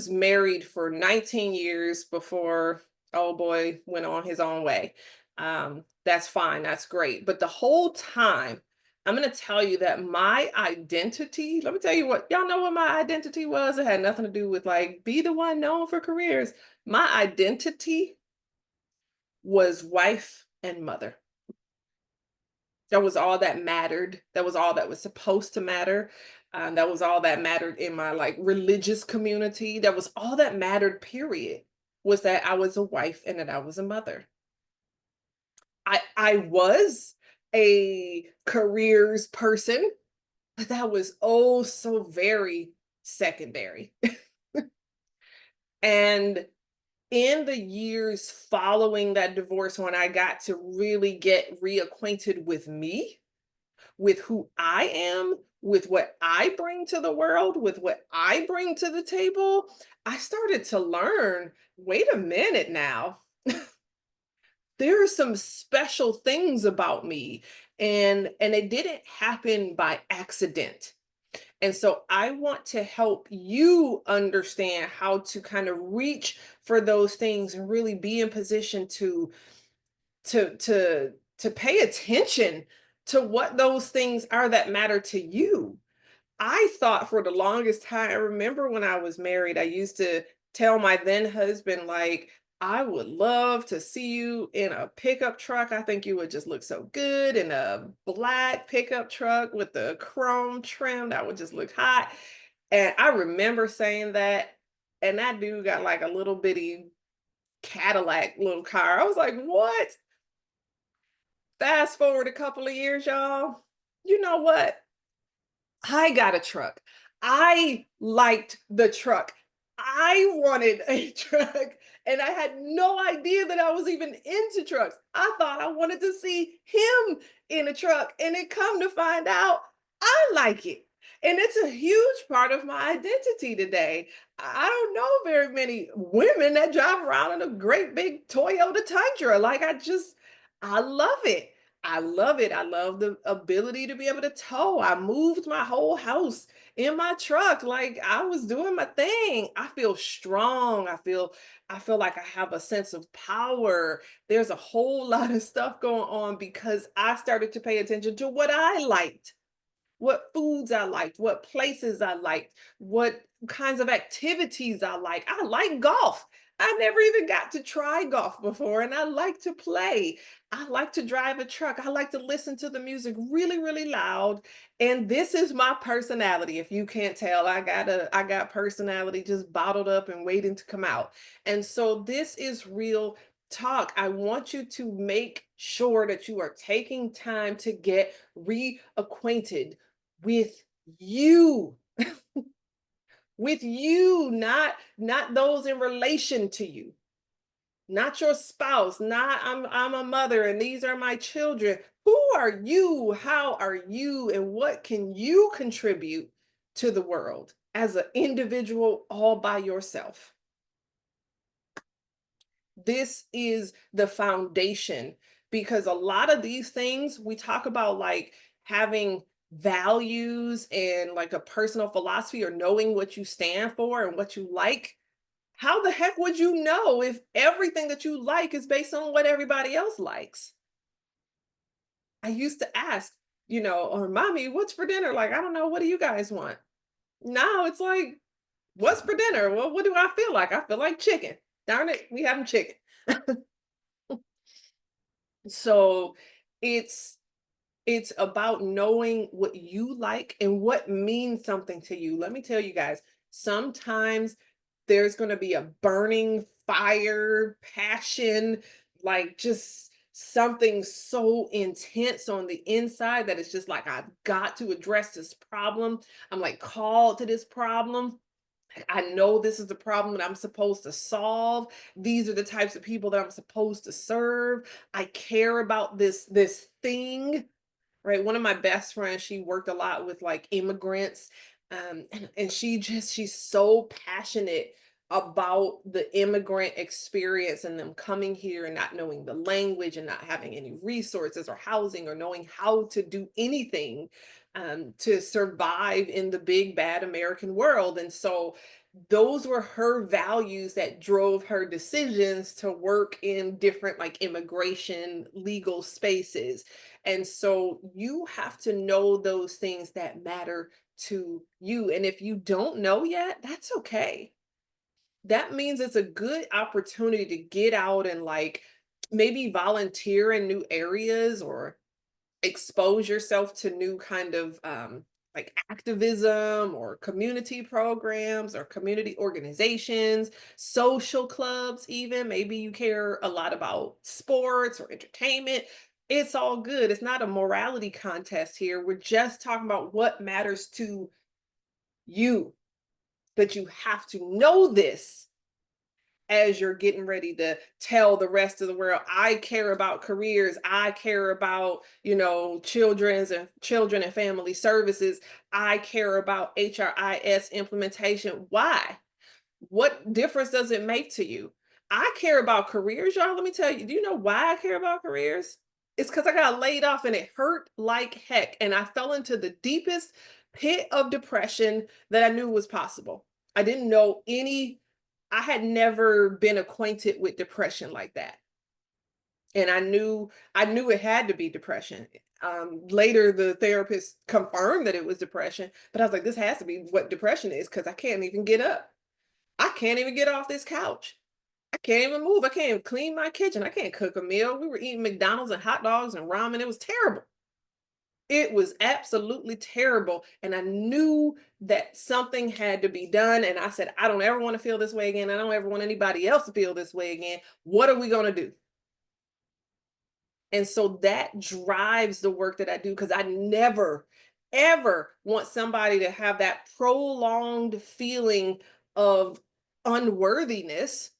married for 19 years before old boy went on his own way. That's fine, that's great. But the whole time, I'm going to tell you that my identity, let me tell you what, y'all know what my identity was? It had nothing to do with like, be the one known for careers. My identity was wife and mother. That was all that mattered. That was all that was supposed to matter. That was all that mattered in my like religious community. That was all that mattered, period, was that I was a wife and that I was a mother. I was a careers person, but that was oh so very secondary. And in the years following that divorce, when I got to really get reacquainted with me, with who I am, with what I bring to the world, with what I bring to the table, I started to learn, wait a minute now. There are some special things about me, and it didn't happen by accident. And so I want to help you understand how to kind of reach for those things and really be in position to pay attention to what those things are that matter to you. I thought for the longest time, I remember when I was married, I used to tell my then husband, like, I would love to see you in a pickup truck. I think you would just look so good in a black pickup truck with the chrome trim. That would just look hot. And I remember saying that, and that dude got like a little bitty Cadillac little car. I was like, what? Fast forward a couple of years, y'all. You know what? I got a truck. I liked the truck. I wanted a truck, and I had no idea that I was even into trucks. I thought I wanted to see him in a truck, and it come to find out I like it. And it's a huge part of my identity today. I don't know very many women that drive around in a great big Toyota Tundra. Like I love it. I love it. I love the ability to be able to tow. I moved my whole house in my truck. Like I was doing my thing. I feel strong. I feel like I have a sense of power. There's a whole lot of stuff going on because I started to pay attention to what I liked, what foods I liked, what places I liked, what kinds of activities I like. I like golf. I never even got to try golf before, and I like to play. I like to drive a truck. I like to listen to the music really, really loud. And this is my personality. If you can't tell, I got personality just bottled up and waiting to come out. And so this is real talk. I want you to make sure that you are taking time to get reacquainted with you, with you, not those in relation to you, not your spouse, not I'm a mother and these are my children. Who are you? How are you? And what can you contribute to the world as an individual all by yourself? This is the foundation because a lot of these things we talk about, like having values and like a personal philosophy or knowing what you stand for and what you like. How the heck would you know if everything that you like is based on what everybody else likes? I used to ask, or mommy, what's for dinner? Like, I don't know. What do you guys want? Now it's like, what's for dinner? Well, what do I feel like? I feel like chicken. Darn it, we having chicken. So it's it's about knowing what you like and what means something to you. Let me tell you guys, sometimes there's going to be a burning fire, passion, like just something so intense on the inside that it's just like, I've got to address this problem. I'm like called to this problem. I know this is the problem that I'm supposed to solve. These are the types of people that I'm supposed to serve. I care about this thing, right? One of my best friends, she worked a lot with like immigrants, and she's so passionate about the immigrant experience and them coming here and not knowing the language and not having any resources or housing or knowing how to do anything to survive in the big bad American world. And so those were her values that drove her decisions to work in different like immigration legal spaces. And so you have to know those things that matter to you. And if you don't know yet, that's okay. That means it's a good opportunity to get out and like maybe volunteer in new areas or expose yourself to new kind of like activism or community programs or community organizations, social clubs, even maybe you care a lot about sports or entertainment. It's all good. It's not a morality contest here. We're just talking about what matters to you, but you have to know this as you're getting ready to tell the rest of the world, I care about careers, I care about, children and family services, I care about HRIS implementation. Why? What difference does it make to you? I care about careers, y'all. Let me tell you, do you know why I care about careers? It's because I got laid off and it hurt like heck. And I fell into the deepest pit of depression that I knew was possible. I didn't know any, I had never been acquainted with depression like that. And I knew it had to be depression. Later the therapist confirmed that it was depression, but I was like, this has to be what depression is because I can't even get up. I can't even get off this couch. I can't even move. I can't even clean my kitchen. I can't cook a meal. We were eating McDonald's and hot dogs and ramen. It was terrible. It was absolutely terrible. And I knew that something had to be done. And I said, I don't ever want to feel this way again. I don't ever want anybody else to feel this way again. What are we going to do? And so that drives the work that I do because I never, ever want somebody to have that prolonged feeling of unworthiness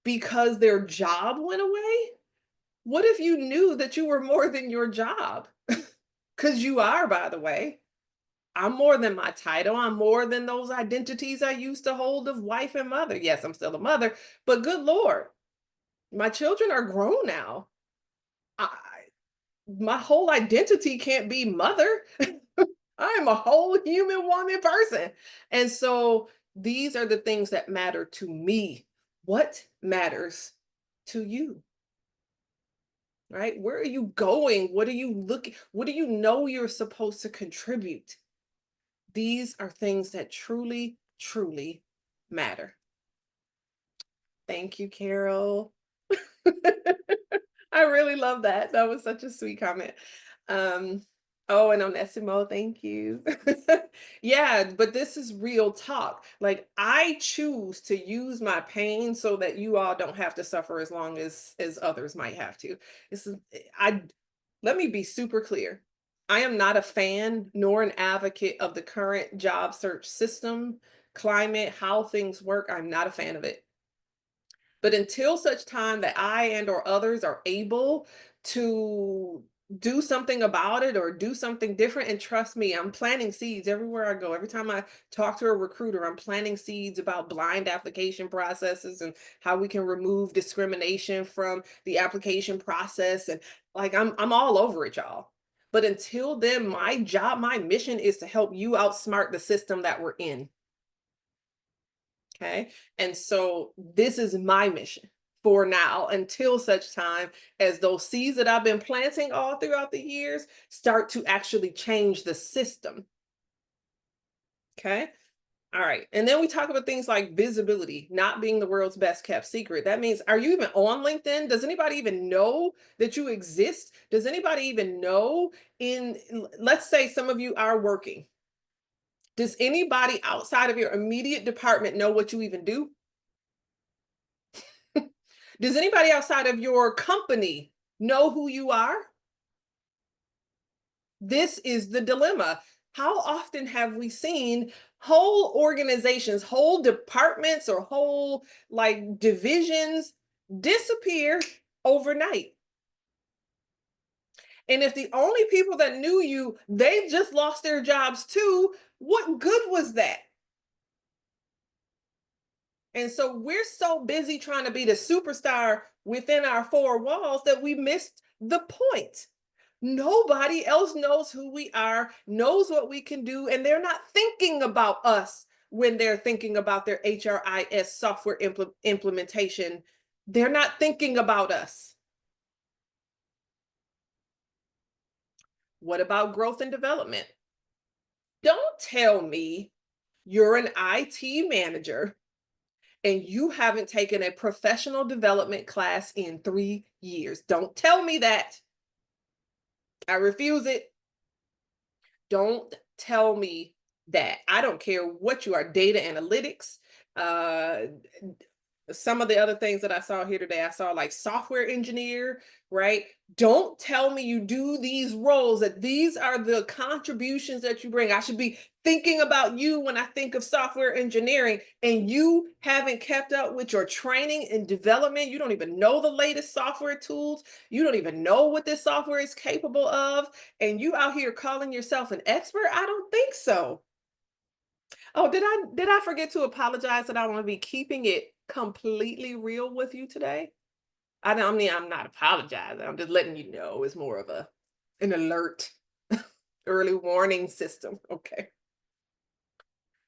because their job went away. What if you knew that you were more than your job? Because you are, by the way. I'm more than my title. I'm more than those identities I used to hold of wife and mother. Yes, I'm still a mother, but good Lord, my children are grown now. I, my whole identity can't be mother. I am a whole human woman person. And so these are the things that matter to me. What matters to you? Right? Where are you going? What are you looking? What do you know you're supposed to contribute? These are things that truly, truly matter. Thank you, Carol. I really love that. That was such a sweet comment. Um, oh, and Onessimo, thank you. Yeah, but this is real talk. Like I choose to use my pain so that you all don't have to suffer as long as others might have to. This is I let me be super clear. I am not a fan nor an advocate of the current job search system, climate, how things work. I'm not a fan of it. But until such time that I and or others are able to do something about it or do something different, and trust me, I'm planting seeds everywhere I go. Every time I talk to a recruiter, I'm planting seeds about blind application processes and how we can remove discrimination from the application process. And like I'm all over it, y'all. But until then, my job, my mission is to help you outsmart the system that we're in. Okay. And so this is my mission for now until such time as those seeds that I've been planting all throughout the years start to actually change the system. Okay. All right. And then we talk about things like visibility, not being the world's best kept secret. That means, are you even on LinkedIn? Does anybody even know that you exist? Does anybody even know let's say some of you are working. Does anybody outside of your immediate department know what you even do? Does anybody outside of your company know who you are? This is the dilemma. How often have we seen whole organizations, whole departments, or whole like divisions disappear overnight? And if the only people that knew you, they just lost their jobs too, what good was that? And so we're so busy trying to be the superstar within our four walls that we missed the point. Nobody else knows who we are, knows what we can do, and they're not thinking about us when they're thinking about their HRIS software implementation. They're not thinking about us. What about growth and development? Don't tell me you're an IT manager and you haven't taken a professional development class in 3 years. Don't tell me that. I refuse it. Don't tell me that. I don't care what you are, data analytics, uh, some of the other things that I saw here today, I saw like software engineer, right? Don't tell me you do these roles, that these are the contributions that you bring. I should be thinking about you when I think of software engineering, and you haven't kept up with your training and development. You don't even know the latest software tools. You don't even know what this software is capable of. And you out here calling yourself an expert? I don't think so. Oh, did I forget to apologize that I want to be keeping it completely real with you today? I mean, I'm not apologizing. I'm just letting you know it's more of an alert, early warning system. Okay.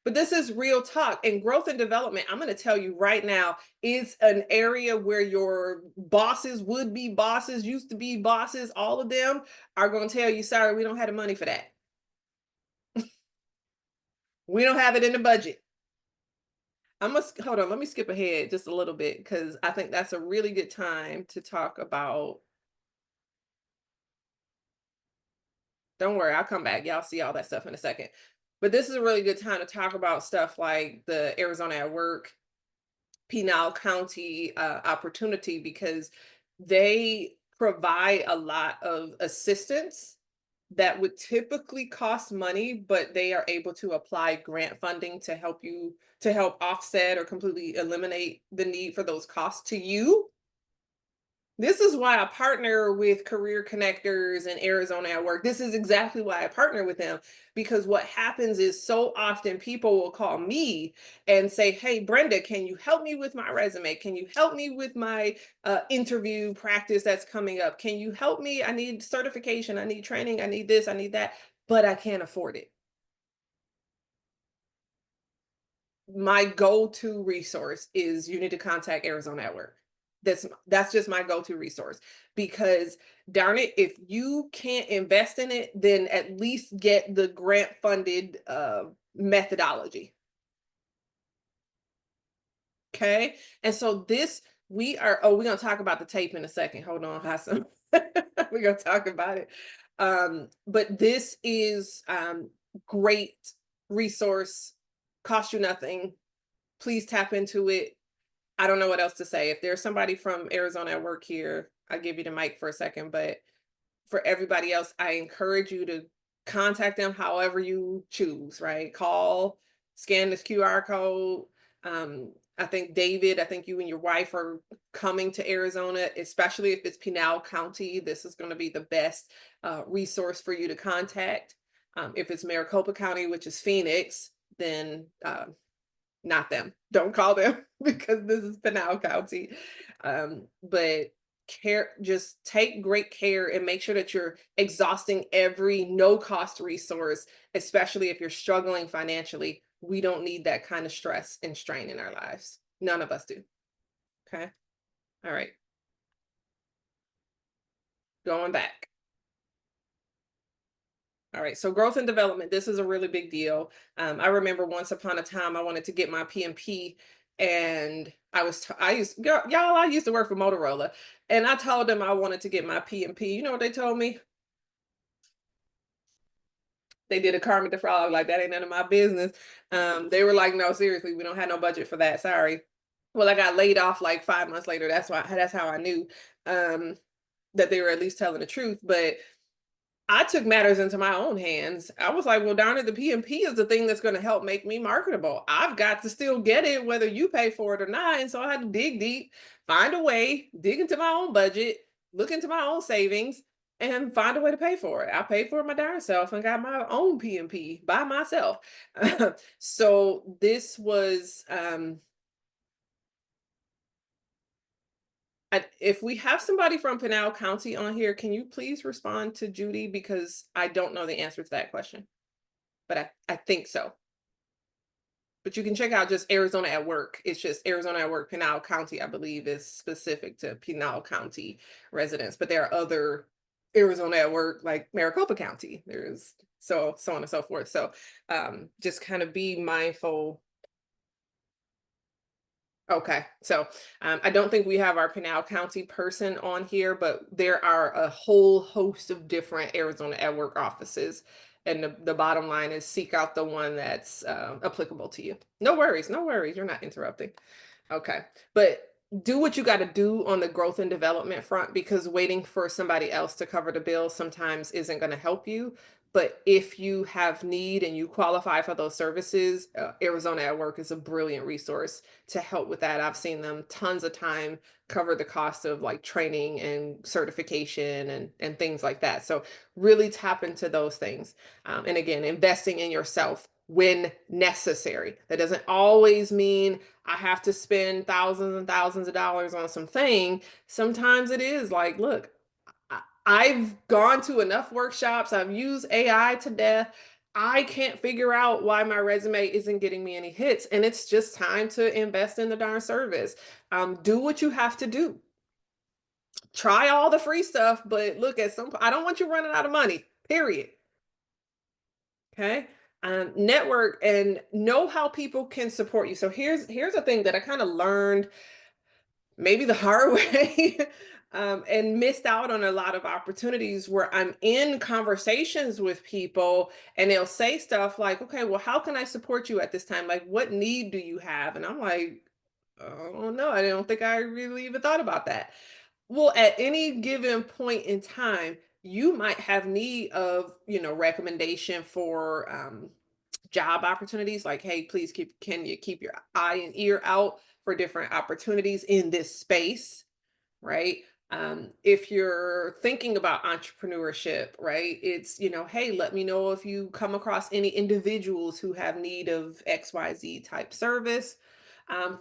But this is real talk, and growth and development. I'm going to tell you right now is an area where your bosses, would be bosses, used to be bosses, all of them are going to tell you, sorry, we don't have the money for that. We don't have it in the budget. I must hold on. Let me skip ahead just a little bit because I think that's a really good time to talk about. Don't worry, I'll come back. Y'all see all that stuff in a second. But this is a really good time to talk about stuff like the Arizona at Work, Pinal County opportunity because they provide a lot of assistance that would typically cost money, but they are able to apply grant funding to help you to help offset or completely eliminate the need for those costs to you. This is why I partner with Career Connectors in Arizona at Work. This is exactly why I partner with them, because what happens is so often people will call me and say, "Hey, Brenda, can you help me with my resume? Can you help me with my interview practice that's coming up? Can you help me? I need certification, I need training, I need this, I need that, but I can't afford it." My go-to resource is you need to contact Arizona at Work. That's just my go-to resource, because darn it, if you can't invest in it, then at least get the grant funded methodology. Okay. And so this we're gonna talk about the tape in a second. Hold on, Hassan. We're gonna talk about it. But this is great resource, cost you nothing. Please tap into it. I don't know what else to say. If there's somebody from Arizona at Work here, I'll give you the mic for a second. But for everybody else, I encourage you to contact them however you choose, right? Call, scan this QR code. I think David, I think you and your wife are coming to Arizona, especially if it's Pinal County. This is going to be the best resource for you to contact. If it's Maricopa County, which is Phoenix, then not them. Don't call them because this is Pinal County. But just take great care and make sure that you're exhausting every no cost resource, especially if you're struggling financially. We don't need that kind of stress and strain in our lives. None of us do. Okay. All right. Going back. All right, so growth and development, this is a really big deal. I remember once upon a time I wanted to get my PMP, and I used to work for Motorola, and I told them I wanted to get my PMP. You know what they told me? They did a Kermit the Frog, like that ain't none of my business. They were like, "No, seriously, we don't have no budget for that. Sorry." Well, I got laid off like 5 months later. That's how I knew um, that they were at least telling the truth. But I took matters into my own hands. I was like, well, darn it, the PMP is the thing that's going to help make me marketable. I've got to still get it, whether you pay for it or not. And so I had to dig deep, find a way, dig into my own budget, look into my own savings, and find a way to pay for it. I paid for it my darn self and got my own PMP by myself. So this was if we have somebody from Pinal County on here, can you please respond to Judy? Because I don't know the answer to that question, but I think so. But you can check out just Arizona at Work. It's just Arizona at Work, Pinal County, I believe, is specific to Pinal County residents. But there are other Arizona at Work, like Maricopa County. There's so on and so forth. So just kind of be mindful. Okay, so I don't think we have our Pinal County person on here, but there are a whole host of different Arizona at Work offices. And the bottom line is seek out the one that's applicable to you. No worries, no worries. You're not interrupting. Okay. But do what you got to do on the growth and development front, because waiting for somebody else to cover the bill sometimes isn't going to help you. But if you have need and you qualify for those services, Arizona at Work is a brilliant resource to help with that. I've seen them tons of time cover the cost of like training and certification and things like that. So really tap into those things. And again, investing in yourself when necessary. That doesn't always mean I have to spend thousands and thousands of dollars on something. Sometimes it is like, look, I've gone to enough workshops, I've used AI to death. I can't figure out why my resume isn't getting me any hits. And it's just time to invest in the darn service. Do what you have to do. Try all the free stuff, but look, at some I don't want you running out of money, period. Okay. Network and know how people can support you. So here's a thing that I kind of learned maybe the hard way, and missed out on a lot of opportunities where I'm in conversations with people and they'll say stuff like, okay, well, how can I support you at this time? Like, what need do you have? And I'm like, oh no, I don't think I really even thought about that. Well, at any given point in time, you might have need of, recommendation for job opportunities. Like, hey, please can you keep your eye and ear out for different opportunities in this space, right? If you're thinking about entrepreneurship, right, it's, hey, let me know if you come across any individuals who have need of XYZ type service.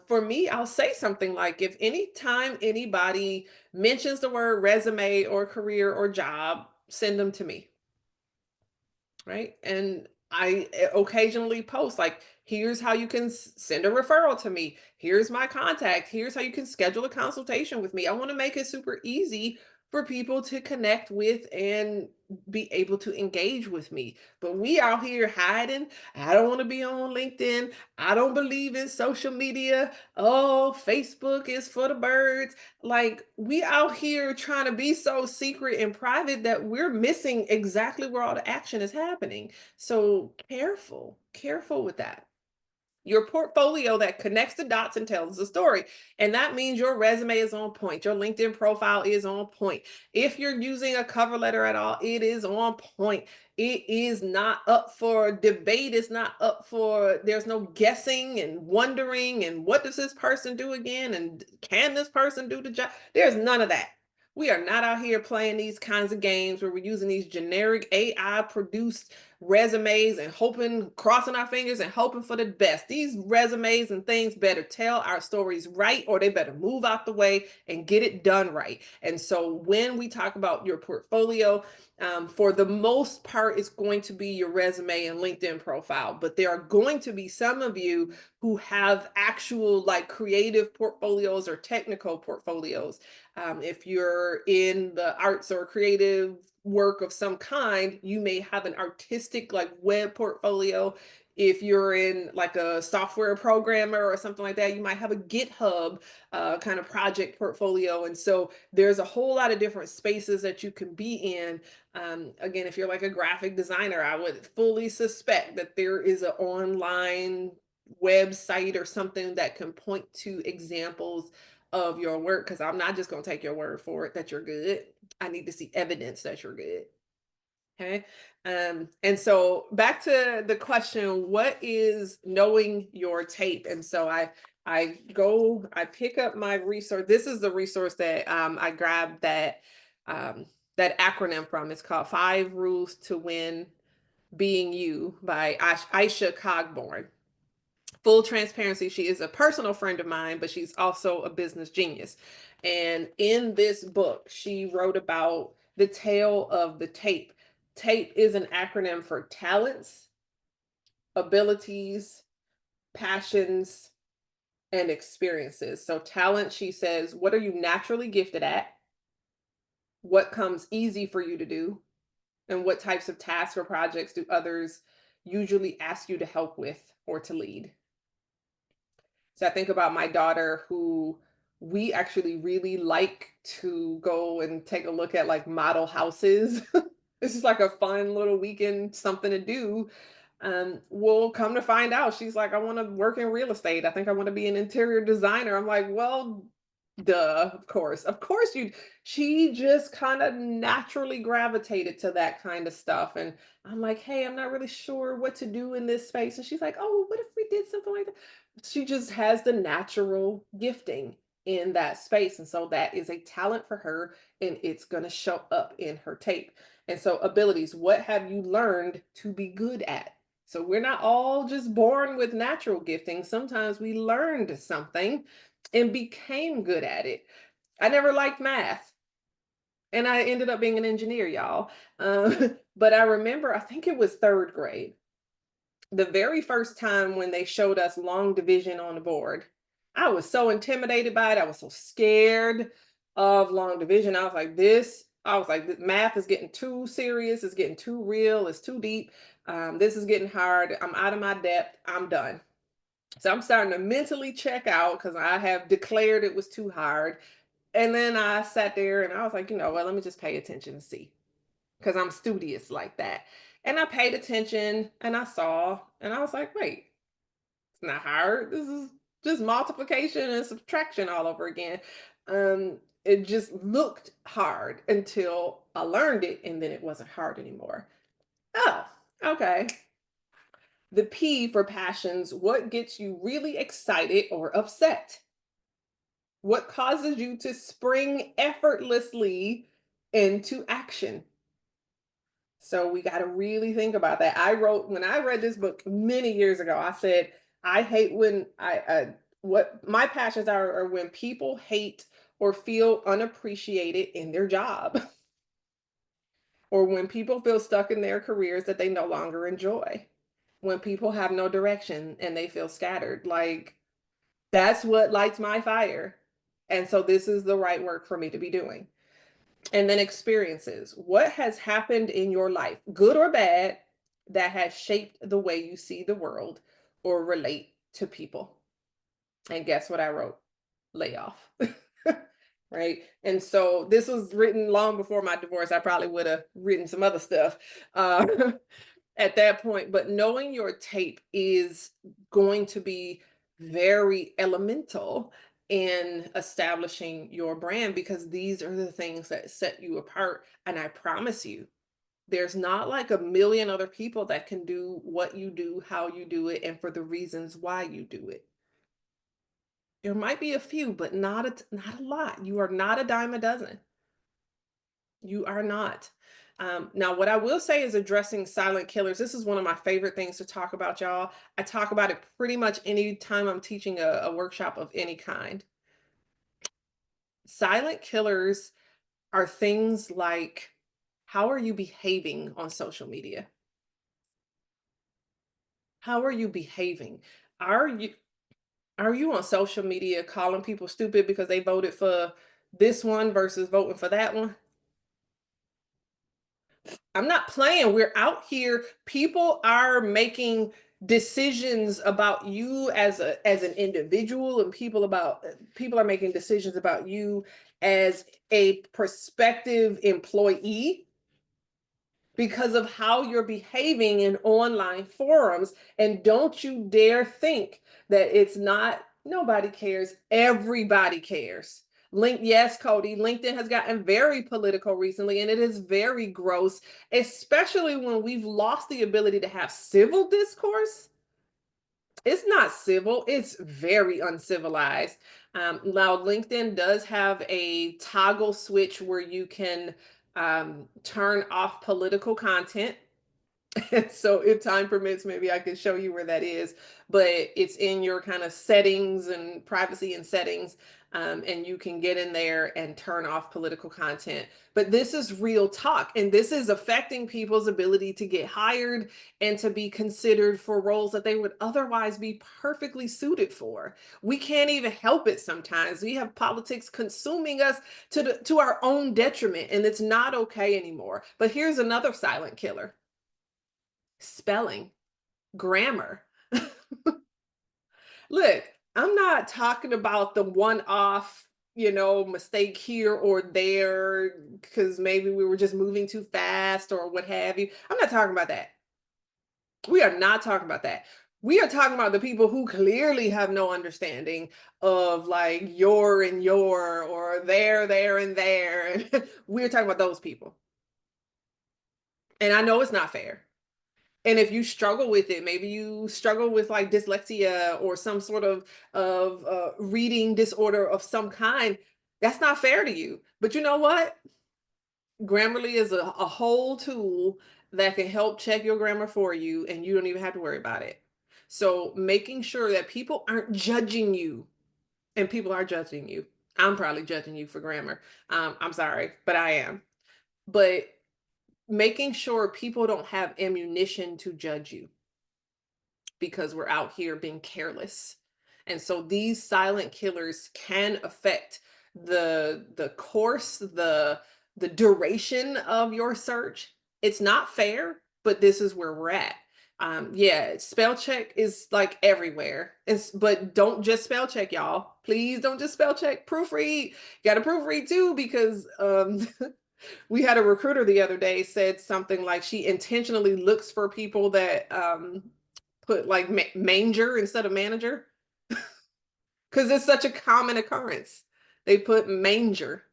For me, I'll say something like, if anytime anybody mentions the word resume or career or job, send them to me, right? And I occasionally post like, here's how you can send a referral to me. Here's my contact. Here's how you can schedule a consultation with me. I want to make it super easy for people to connect with and be able to engage with me. But we out here hiding. I don't want to be on LinkedIn. I don't believe in social media. Oh, Facebook is for the birds. Like, we out here trying to be so secret and private that we're missing exactly where all the action is happening. So careful with that. Your portfolio that connects the dots and tells the story. And that means your resume is on point. Your LinkedIn profile is on point. If you're using a cover letter at all, it is on point. It is not up for debate. It's not up for, there's no guessing and wondering and what does this person do again? And can this person do the job? There's none of that. We are not out here playing these kinds of games where we're using these generic AI produced resumes and hoping, crossing our fingers and hoping for the best. These resumes and things better tell our stories right, or they better move out the way and get it done right. And so when we talk about your portfolio, for the most part, it's going to be your resume and LinkedIn profile. But there are going to be some of you who have actual like creative portfolios or technical portfolios. If you're in the arts or creative work of some kind, you may have an artistic like web portfolio. If you're in like a software programmer or something like that, you might have a GitHub kind of project portfolio. And so there's a whole lot of different spaces that you can be in. Again, if you're like a graphic designer, I would fully suspect that there is an online website or something that can point to examples of your work, because I'm not just going to take your word for it that you're good. I need to see evidence that you're good. Okay. And so back to the question, what is knowing your tape? And so I pick up my resource. This is the resource that I grabbed um, that acronym from. It's called Five Rules to Win Being You by Aisha Cogborn. Full transparency, she is a personal friend of mine, but she's also a business genius. And in this book, she wrote about the tale of the tape. TAPE is an acronym for talents, abilities, passions, and experiences. So, talent, she says, what are you naturally gifted at? What comes easy for you to do? And what types of tasks or projects do others usually ask you to help with or to lead? So I think about my daughter, who we actually really like to go and take a look at like model houses. This is like a fun little weekend something to do. We'll come to find out she's like, I want to work in real estate. I think I want to be an interior designer. I'm like, well, duh, of course. Of course you she just kind of naturally gravitated to that kind of stuff. And I'm like, hey, I'm not really sure what to do in this space. And she's like, oh, what if we did something like that? She just has the natural gifting in that space. And so that is a talent for her, and it's going to show up in her tape. And so, abilities, what have you learned to be good at? So, we're not all just born with natural gifting. Sometimes we learned something and became good at it. I never liked math, and I ended up being an engineer, y'all. But I remember, I think it was third grade, the very first time when they showed us long division on the board. I was so intimidated by it. I was so scared of long division. I was like, math is getting too serious. It's getting too real. It's too deep. This is getting hard. I'm out of my depth. I'm done. So I'm starting to mentally check out because I have declared it was too hard. And then I sat there and I was like, well, let me just pay attention and see, because I'm studious like that. And I paid attention and I saw, and I was like, wait, it's not hard. This is just multiplication and subtraction all over again. Um, It just looked hard until I learned it, and then it wasn't hard anymore. Oh, okay. The P for passions, what gets you really excited or upset? What causes you to spring effortlessly into action? So we got to really think about that. I wrote when I read this book many years ago, I said, I hate when what my passions are when people hate or feel unappreciated in their job, or when people feel stuck in their careers that they no longer enjoy, when people have no direction and they feel scattered. Like, that's what lights my fire. And so this is the right work for me to be doing. And then experiences. What has happened in your life, good or bad, that has shaped the way you see the world or relate to people? And guess what I wrote? Layoff. Right. And so this was written long before my divorce. I probably would have written some other stuff uh, at that point. But knowing your tape is going to be very elemental in establishing your brand, because these are the things that set you apart. And I promise you, there's not like a million other people that can do what you do, how you do it, and for the reasons why you do it. There might be a few, but not a lot. You are not a dime a dozen. You are not. Now, what I will say is addressing silent killers. This is one of my favorite things to talk about, y'all. I talk about it pretty much any time I'm teaching a workshop of any kind. Silent killers are things like, how are you behaving on social media? How are you behaving? Are you are you on social media calling people stupid because they voted for this one versus voting for that one? I'm not playing. We're out here. People are making decisions about you as an individual, and people are making decisions about you as a prospective employee because of how you're behaving in online forums. And don't you dare think that it's not, nobody cares. Everybody cares. Yes, Cody, LinkedIn has gotten very political recently, and it is very gross, especially when we've lost the ability to have civil discourse. It's not civil, it's very uncivilized. Now, LinkedIn does have a toggle switch where you can turn off political content. So if time permits, maybe I can show you where that is, but it's in your kind of settings and privacy and settings. And you can get in there and turn off political content. But this is real talk, and this is affecting people's ability to get hired and to be considered for roles that they would otherwise be perfectly suited for. We can't even help it sometimes. We have politics consuming us to our own detriment, and it's not okay anymore. But here's another silent killer: spelling, grammar. Look, I'm not talking about the one off, mistake here or there because maybe we were just moving too fast or what have you. I'm not talking about that. We are not talking about that. We are talking about the people who clearly have no understanding of like your and your, or there and there. We're talking about those people. And I know it's not fair. And if you struggle with it, maybe you struggle with like dyslexia or some sort of reading disorder of some kind, that's not fair to you. But you know what? Grammarly is a whole tool that can help check your grammar for you, and you don't even have to worry about it. So making sure that people aren't judging you, and people are judging you. I'm probably judging you for grammar. I'm sorry, but I am. But making sure people don't have ammunition to judge you because we're out here being careless. And so these silent killers can affect the course, the duration of your search. It's not fair, but this is where we're at. Yeah, spell check is like everywhere. But don't just spell check, y'all. Please don't just spell check. Proofread. Got to proofread too, because we had a recruiter the other day said something like she intentionally looks for people that put like manger instead of manager because it's such a common occurrence. They put manger.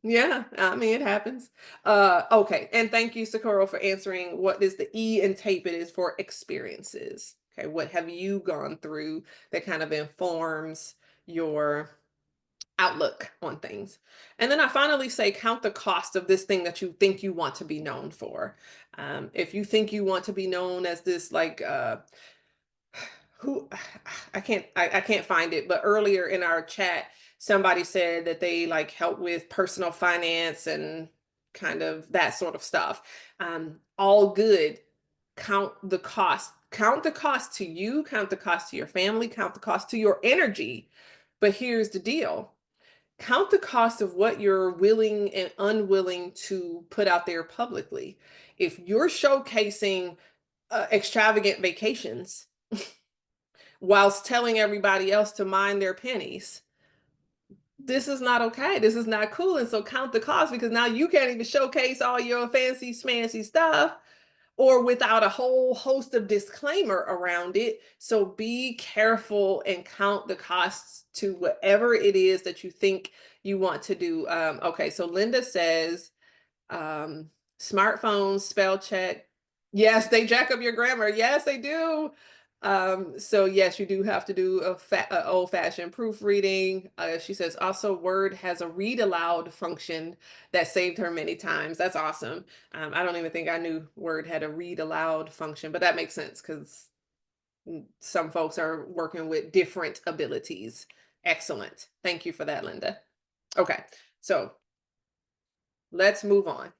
Yeah, I mean, it happens. Okay, and thank you, Socorro, for answering what is the E in tape it is for experiences. Okay, what have you gone through that kind of informs your outlook on things? And then I finally say, count the cost of this thing that you think you want to be known for. If you think you want to be known as this, like, who I can't find it, but earlier in our chat somebody said that they like help with personal finance and kind of that sort of stuff. All good. Count the cost to you, count the cost to your family, count the cost to your energy. But here's the deal: count the cost of what you're willing and unwilling to put out there publicly. If you're showcasing extravagant vacations whilst telling everybody else to mind their pennies, this is not okay. This is not cool. And so count the cost, because now you can't even showcase all your fancy smancy stuff or without a whole host of disclaimer around it. So be careful and count the costs to whatever it is that you think you want to do. Okay, so Linda says, um, smartphones, spell check. Yes, they jack up your grammar. Yes, they do. So yes, you do have to do a old-fashioned proofreading. She says also Word has a read aloud function that saved her many times. That's awesome. I don't even think I knew Word had a read aloud function, but that makes sense because some folks are working with different abilities. Excellent. Thank you for that, Linda. Okay, so let's move on.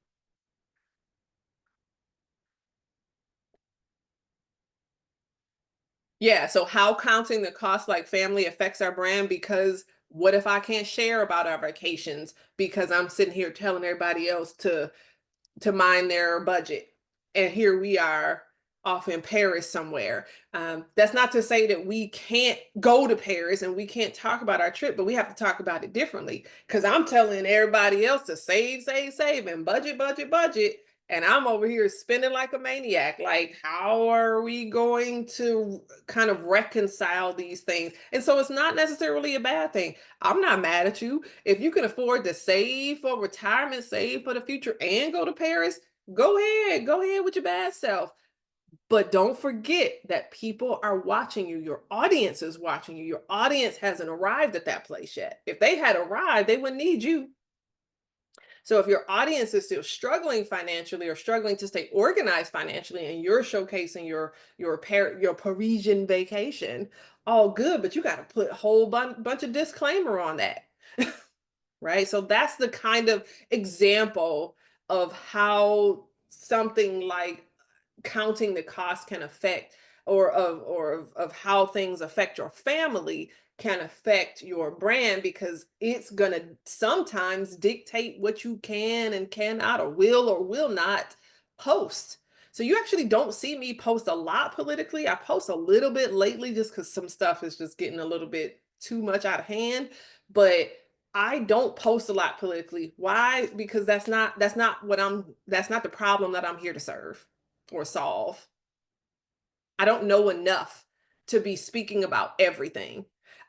Yeah, so how counting the cost like family affects our brand, because what if I can't share about our vacations because I'm sitting here telling everybody else to mind their budget. And here we are off in Paris somewhere. That's not to say that we can't go to Paris and we can't talk about our trip, but we have to talk about it differently. Because I'm telling everybody else to save, save, save, and budget, budget, budget. And I'm over here spending like a maniac. Like, how are we going to kind of reconcile these things? And so it's not necessarily a bad thing. I'm not mad at you. If you can afford to save for retirement, save for the future, and go to Paris, go ahead with your bad self. But don't forget that people are watching you. Your audience is watching you. Your audience hasn't arrived at that place yet. If they had arrived, they wouldn't need you. So if your audience is still struggling financially or struggling to stay organized financially, and you're showcasing your Parisian vacation, all good, but you got to put a whole bunch of disclaimer on that. Right? So that's the kind of example of how something like counting the cost can affect, or of how things affect your family can affect your brand, because it's going to sometimes dictate what you can and cannot or will not post. So you actually don't see me post a lot politically. I post a little bit lately just because some stuff is just getting a little bit too much out of hand. But I don't post a lot politically. Why? Because that's not the problem that I'm here to serve or solve. I don't know enough to be speaking about everything.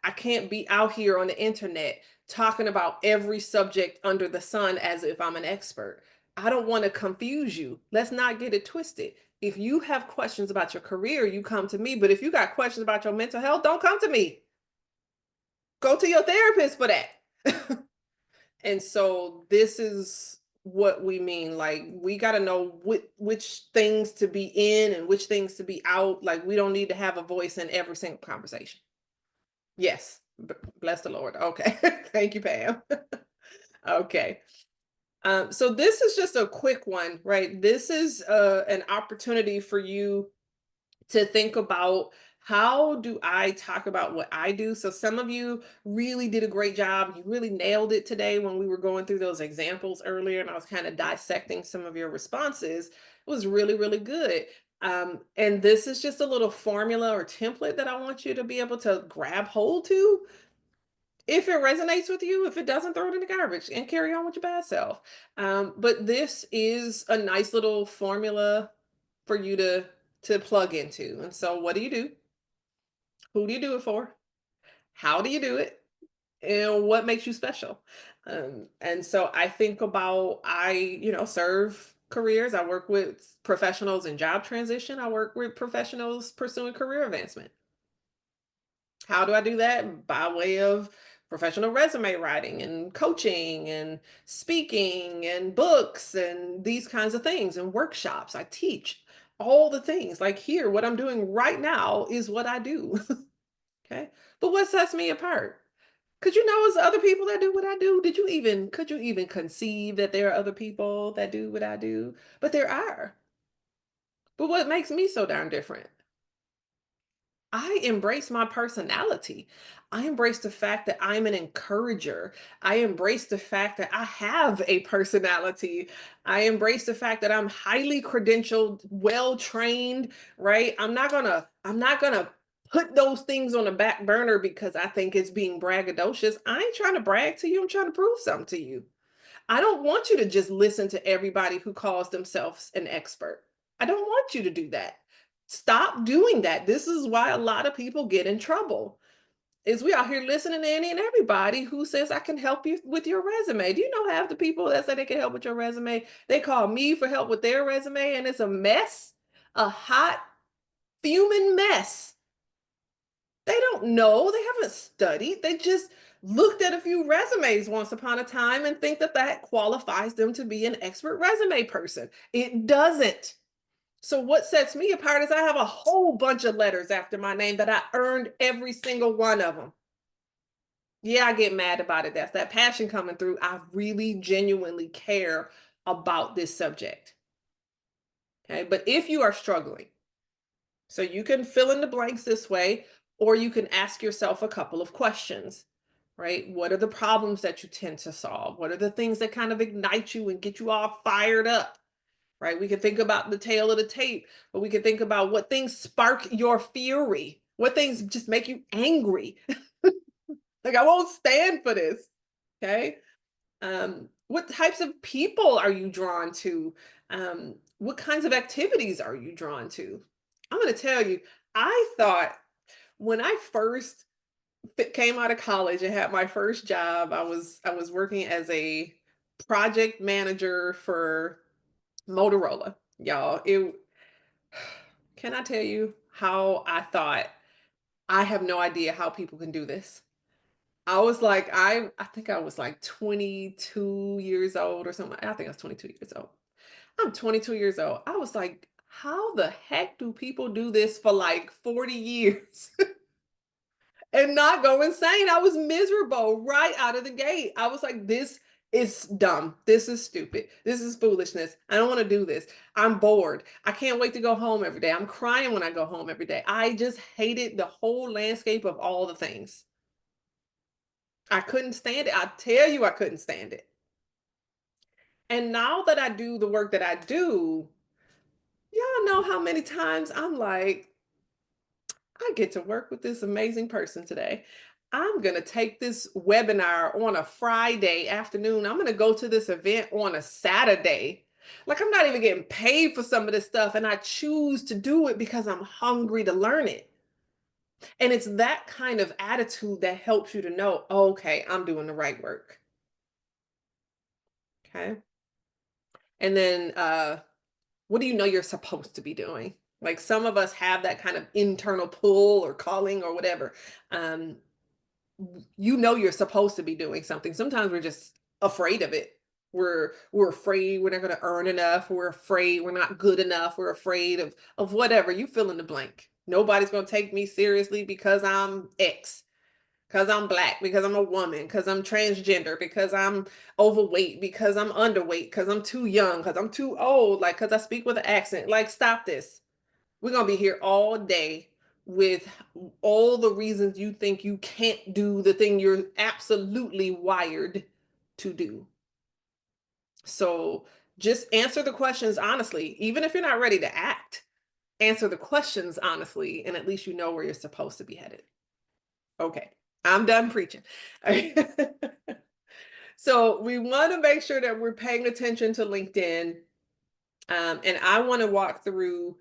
I can't be out here on the internet talking about every subject under the sun as if I'm an expert. I don't want to confuse you. Let's not get it twisted. If you have questions about your career, you come to me. But if you got questions about your mental health, don't come to me. Go to your therapist for that. And so this is what we mean. Like, we got to know which things to be in and which things to be out. Like, we don't need to have a voice in every single conversation. Yes. Bless the Lord. Okay. Thank you, Pam. Okay. So this is just a quick one, right? This is an opportunity for you to think about, how do I talk about what I do? So some of you really did a great job. You really nailed it today when we were going through those examples earlier and I was kind of dissecting some of your responses. It was really, really good. And this is just a little formula or template that I want you to be able to grab hold to. If it resonates with you, if it doesn't, throw it in the garbage and carry on with your bad self. But this is a nice little formula for you to plug into. And so what do you do? Who do you do it for? How do you do it? And what makes you special? And so I think about, serve careers. I work with professionals in job transition. I work with professionals pursuing career advancement. How do I do that? By way of professional resume writing and coaching and speaking and books and these kinds of things and workshops. I teach all the things. Like here, what I'm doing right now is what I do. Okay. But what sets me apart? Could you know there's other people that do what I do? Could you even conceive that there are other people that do what I do? But there are. But what makes me so darn different? I embrace my personality. I embrace the fact that I'm an encourager. I embrace the fact that I have a personality. I embrace the fact that I'm highly credentialed, well trained, right? I'm not going to put those things on the back burner because I think it's being braggadocious. I ain't trying to brag to you. I'm trying to prove something to you. I don't want you to just listen to everybody who calls themselves an expert. I don't want you to do that. Stop doing that. This is why a lot of people get in trouble. Is we out here listening to any and everybody who says I can help you with your resume. Do you know half the people that say they can help with your resume? They call me for help with their resume and it's a mess, a hot, fuming mess. They don't know. They haven't studied. They just looked at a few resumes once upon a time and think that that qualifies them to be an expert resume person. It doesn't. So what sets me apart is I have a whole bunch of letters after my name that I earned every single one of them. Yeah, I get mad about it. That's that passion coming through. I really genuinely care about this subject. Okay. But if you are struggling, so you can fill in the blanks this way, or you can ask yourself a couple of questions, right? What are the problems that you tend to solve? What are the things that kind of ignite you and get you all fired up, right? We can think about the tail of the tape, but we can think about what things spark your fury, what things just make you angry. Like, I won't stand for this. Okay. What types of people are you drawn to? What kinds of activities are you drawn to? I'm going to tell you, I thought when I first came out of college and had my first job, I was working as a project manager for Motorola. Y'all, it can I tell you how I thought I have no idea how people can do this. I was like, I think I was like 22 years old or something. I think I was 22 years old. I'm 22 years old. I was like, how the heck do people do this for like 40 years and not go insane? I was miserable right out of the gate. I was like, this is dumb. This is stupid. This is foolishness. I don't want to do this. I'm bored. I can't wait to go home every day. I'm crying when I go home every day. I just hated the whole landscape of all the things. I couldn't stand it. I tell you, I couldn't stand it. And now that I do the work that I do, y'all know how many times I'm like, I get to work with this amazing person today. I'm going to take this webinar on a Friday afternoon. I'm going to go to this event on a Saturday. Like, I'm not even getting paid for some of this stuff, and I choose to do it because I'm hungry to learn it. And it's that kind of attitude that helps you to know, okay, I'm doing the right work. Okay. And then what do you know you're supposed to be doing? Like, some of us have that kind of internal pull or calling or whatever. Um, you know you're supposed to be doing something. Sometimes we're just afraid of it. We're afraid we're not going to earn enough. We're afraid we're not good enough. We're afraid of whatever. You fill in the blank. Nobody's going to take me seriously because I'm X, because I'm black, because I'm a woman, because I'm transgender, because I'm overweight, because I'm underweight, because I'm too young, because I'm too old, like because I speak with an accent. Like, stop this. We're going to be here all day with all the reasons you think you can't do the thing you're absolutely wired to do. So just answer the questions honestly, even if you're not ready to act. Answer the questions honestly, and at least you know where you're supposed to be headed. Okay, I'm done preaching. So we want to make sure that we're paying attention to LinkedIn. And I want to walk through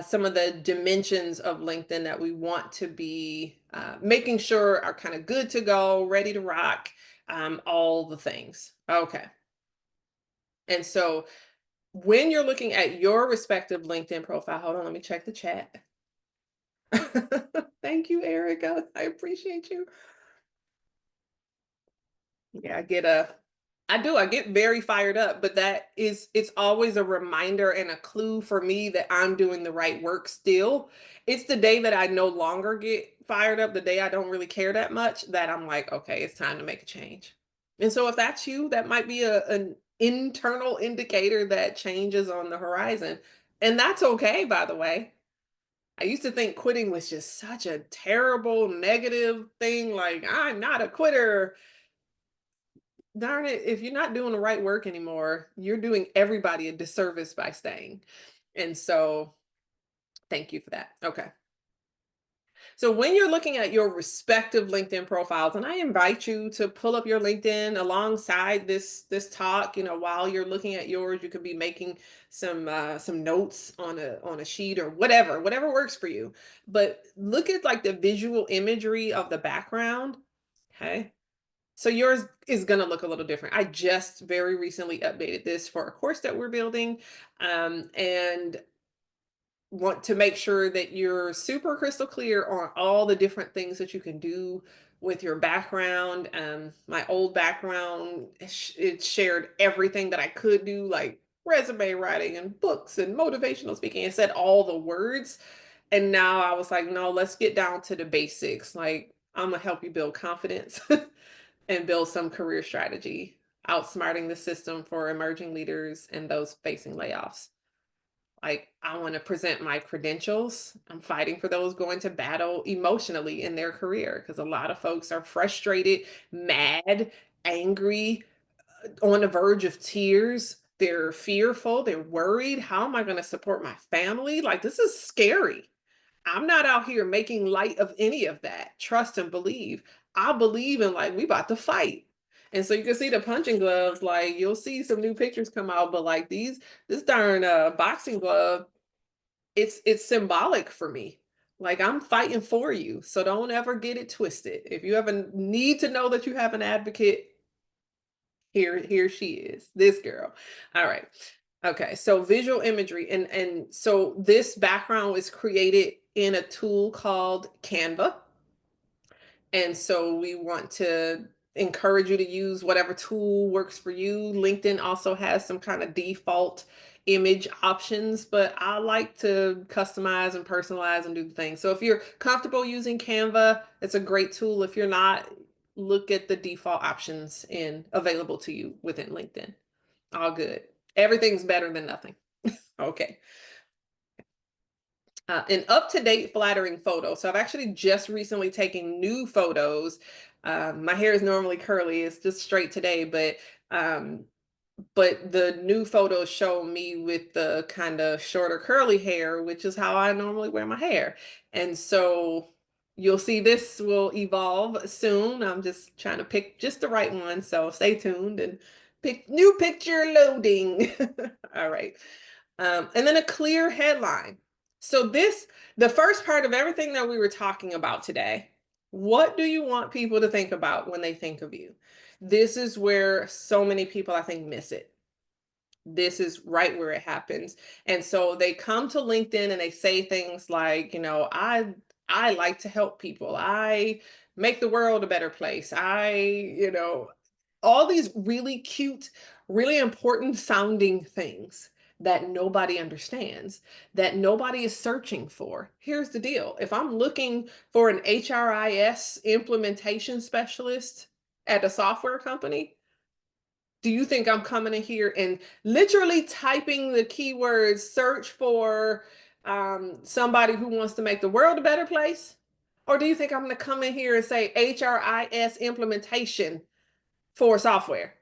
some of the dimensions of LinkedIn that we want to be making sure are kind of good to go, ready to rock. all the things. Okay. And so when you're looking at your respective LinkedIn profile, hold on, let me check the chat. Thank you, Erica. I appreciate you. Yeah, I get very fired up, but it's always a reminder and a clue for me that I'm doing the right work still. It's the day that I no longer get fired up, the day I don't really care that much, that I'm like, okay, it's time to make a change. And so if that's you, that might be an internal indicator that change is on the horizon. And that's okay, by the way. I used to think quitting was just such a terrible, negative thing. Like, I'm not a quitter. Darn it, if you're not doing the right work anymore, you're doing everybody a disservice by staying. And so, thank you for that. Okay. So, when you're looking at your respective LinkedIn profiles, and I invite you to pull up your LinkedIn alongside this talk, while you're looking at yours, you could be making some notes on a sheet or whatever works for you. But look at like the visual imagery of the background. Okay. So yours is going to look a little different. I just very recently updated this for a course that we're building, and want to make sure that you're super crystal clear on all the different things that you can do with your background. My old background, it shared everything that I could do, like resume writing and books and motivational speaking. It said all the words. And now I was like, no, let's get down to the basics. Like, I'm going to help you build confidence and build some career strategy, outsmarting the system for emerging leaders and those facing layoffs. Like, I want to present my credentials. I'm fighting for those going to battle emotionally in their career because a lot of folks are frustrated, mad, angry, on the verge of tears. They're fearful, they're worried. How am I going to support my family? Like, this is scary. I'm not out here making light of any of that. Trust and believe. I believe in, like, we about to fight. And so you can see the punching gloves, like you'll see some new pictures come out, but like this darn boxing glove, it's symbolic for me. Like, I'm fighting for you. So don't ever get it twisted. If you ever need to know that you have an advocate, here she is, this girl. All right. Okay, so visual imagery, and so this background was created in a tool called Canva. And so we want to encourage you to use whatever tool works for you. LinkedIn also has some kind of default image options, but I like to customize and personalize and do the thing. So if you're comfortable using Canva, it's a great tool. If you're not, look at the default options in available to you within LinkedIn. All good. Everything's better than nothing. Okay. An up-to-date flattering photo. So I've actually just recently taken new photos. My hair is normally curly, it's just straight today, um, but the new photos show me with the kind of shorter curly hair, which is how I normally wear my hair. And so you'll see this will evolve soon. I'm just trying to pick just the right one. So stay tuned and pick new picture loading. All right. And then a clear headline. So the first part of everything that we were talking about today, what do you want people to think about when they think of you? This is where so many people, I think, miss it. This is right where it happens. And so they come to LinkedIn and they say things like, I like to help people. I make the world a better place. All these really cute, really important sounding things that nobody understands, that nobody is searching for. Here's the deal. If I'm looking for an HRIS implementation specialist at a software company, do you think I'm coming in here and literally typing the keywords search for somebody who wants to make the world a better place? Or do you think I'm going to come in here and say HRIS implementation for software?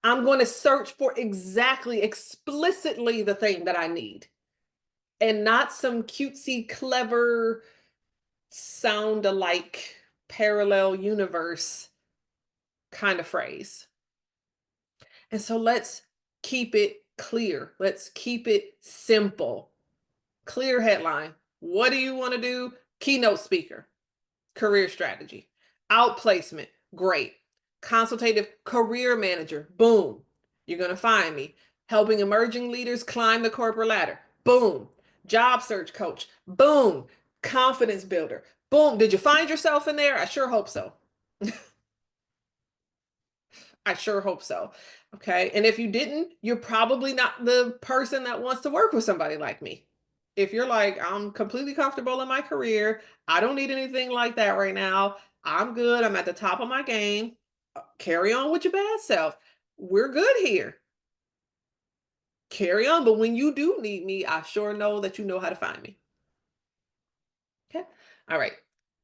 I'm going to search for exactly, explicitly the thing that I need, and not some cutesy, clever, sound alike parallel universe kind of phrase. And so let's keep it clear. Let's keep it simple. Clear headline. What do you want to do? Keynote speaker, career strategy, outplacement, Great. Consultative career manager. Boom. You're going to find me. Helping emerging leaders climb the corporate ladder. Boom. Job search coach. Boom. Confidence builder. Boom. Did you find yourself in there? I sure hope so. I sure hope so. Okay. And if you didn't, you're probably not the person that wants to work with somebody like me. If you're like, I'm completely comfortable in my career, I don't need anything like that right now. I'm good. I'm at the top of my game. Carry on with your bad self. We're good here. Carry on. But when you do need me, I sure know that you know how to find me. Okay. All right.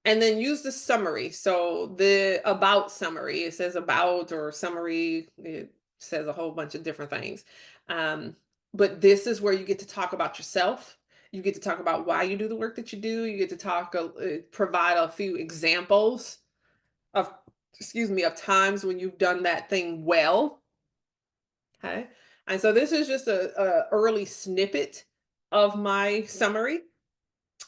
And then use the summary. So the about summary, it says about or summary, it says a whole bunch of different things. Um, but this is where you get to talk about yourself. You get to talk about why you do the work that you do. You get to provide a few examples of, excuse me, of times when you've done that thing well. Okay. And so this is just a early snippet of my summary.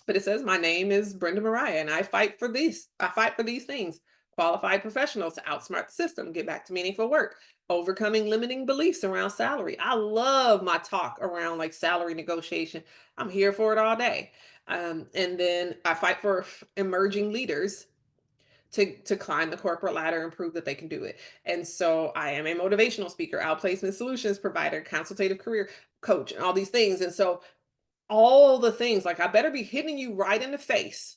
But it says, my name is Brenda Mariah, and I fight for these. I fight for these things. Qualified professionals to outsmart the system, get back to meaningful work, overcoming limiting beliefs around salary. I love my talk around like salary negotiation. I'm here for it all day. And then I fight for emerging leaders to climb the corporate ladder and prove that they can do it. And so I am a motivational speaker, outplacement solutions provider, consultative career coach, and all these things. And so all the things, like I better be hitting you right in the face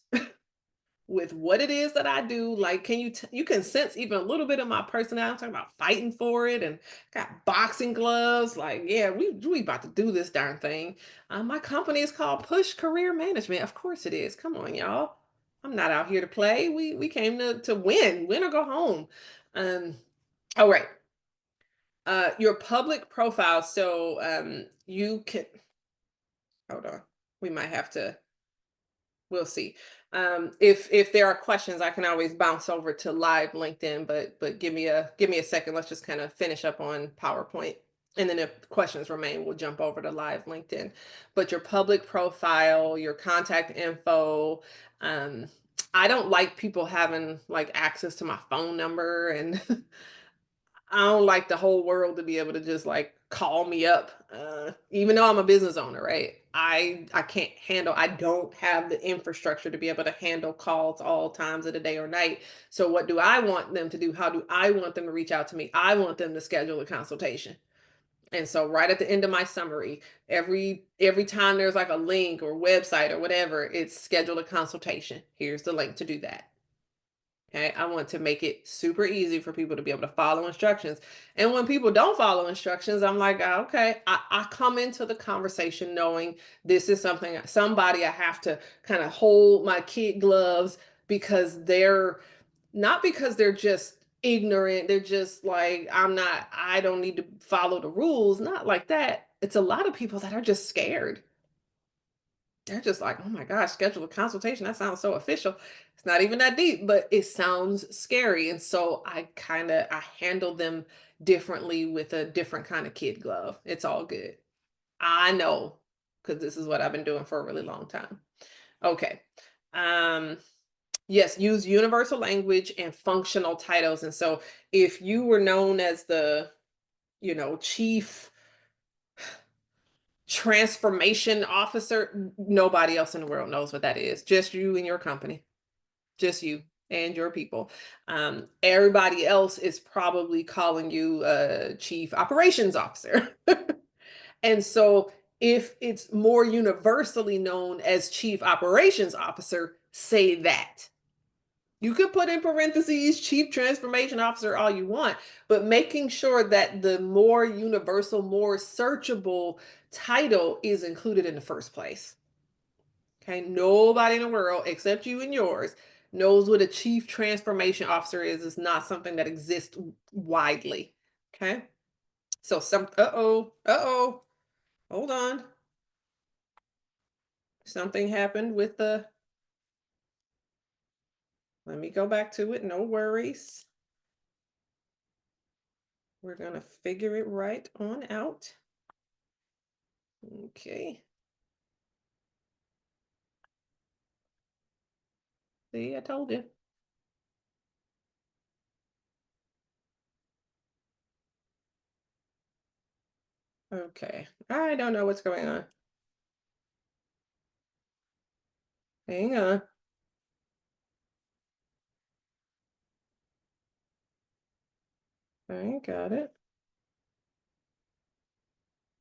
with what it is that I do. Like, you can sense even a little bit of my personality. I'm talking about fighting for it and got boxing gloves. Like, yeah, we about to do this darn thing. My company is called Push Career Management. Of course it is. Come on, y'all. I'm not out here to play. We came to win or go home. Um, all right. Your public profile. So you can hold on. We might have to we'll see. If there are questions, I can always bounce over to live LinkedIn, but give me a second. Let's just kind of finish up on PowerPoint. And then if questions remain, we'll jump over to live LinkedIn. But your public profile, your contact info, um, I don't like people having like access to my phone number and I don't like the whole world to be able to just like call me up, even though I'm a business owner, right? I can't handle. I don't have the infrastructure to be able to handle calls all times of the day or night. So what do I want them to do? How do I want them to reach out to me? I want them to schedule a consultation. And so right at the end of my summary, every time there's like a link or website or whatever, it's schedule a consultation. Here's the link to do that. Okay, I want to make it super easy for people to be able to follow instructions. And when people don't follow instructions, I'm like, okay, I come into the conversation knowing this is somebody I have to kind of hold my kid gloves because they're not because they're just ignorant. They're just like, I don't need to follow the rules. Not like that. It's a lot of people that are just scared. They're just like, "Oh my gosh, schedule a consultation. That sounds so official." It's not even that deep, but it sounds scary. And so I handle them differently with a different kind of kid glove. It's all good. I know because this is what I've been doing for a really long time. Okay. Um yes, use universal language and functional titles. And so if you were known as the, chief transformation officer, nobody else in the world knows what that is. Just you and your company, just you and your people. Everybody else is probably calling you a chief operations officer. And so if it's more universally known as chief operations officer, say that. You could put in parentheses chief transformation officer all you want, but making sure that the more universal, more searchable title is included in the first place. Okay. Nobody in the world except you and yours knows what a chief transformation officer is. It's not something that exists widely. Okay. So hold on. Something happened with let me go back to it. No worries. We're going to figure it right on out. Okay. See, I told you. Okay. I don't know what's going on. Hang on. I got it.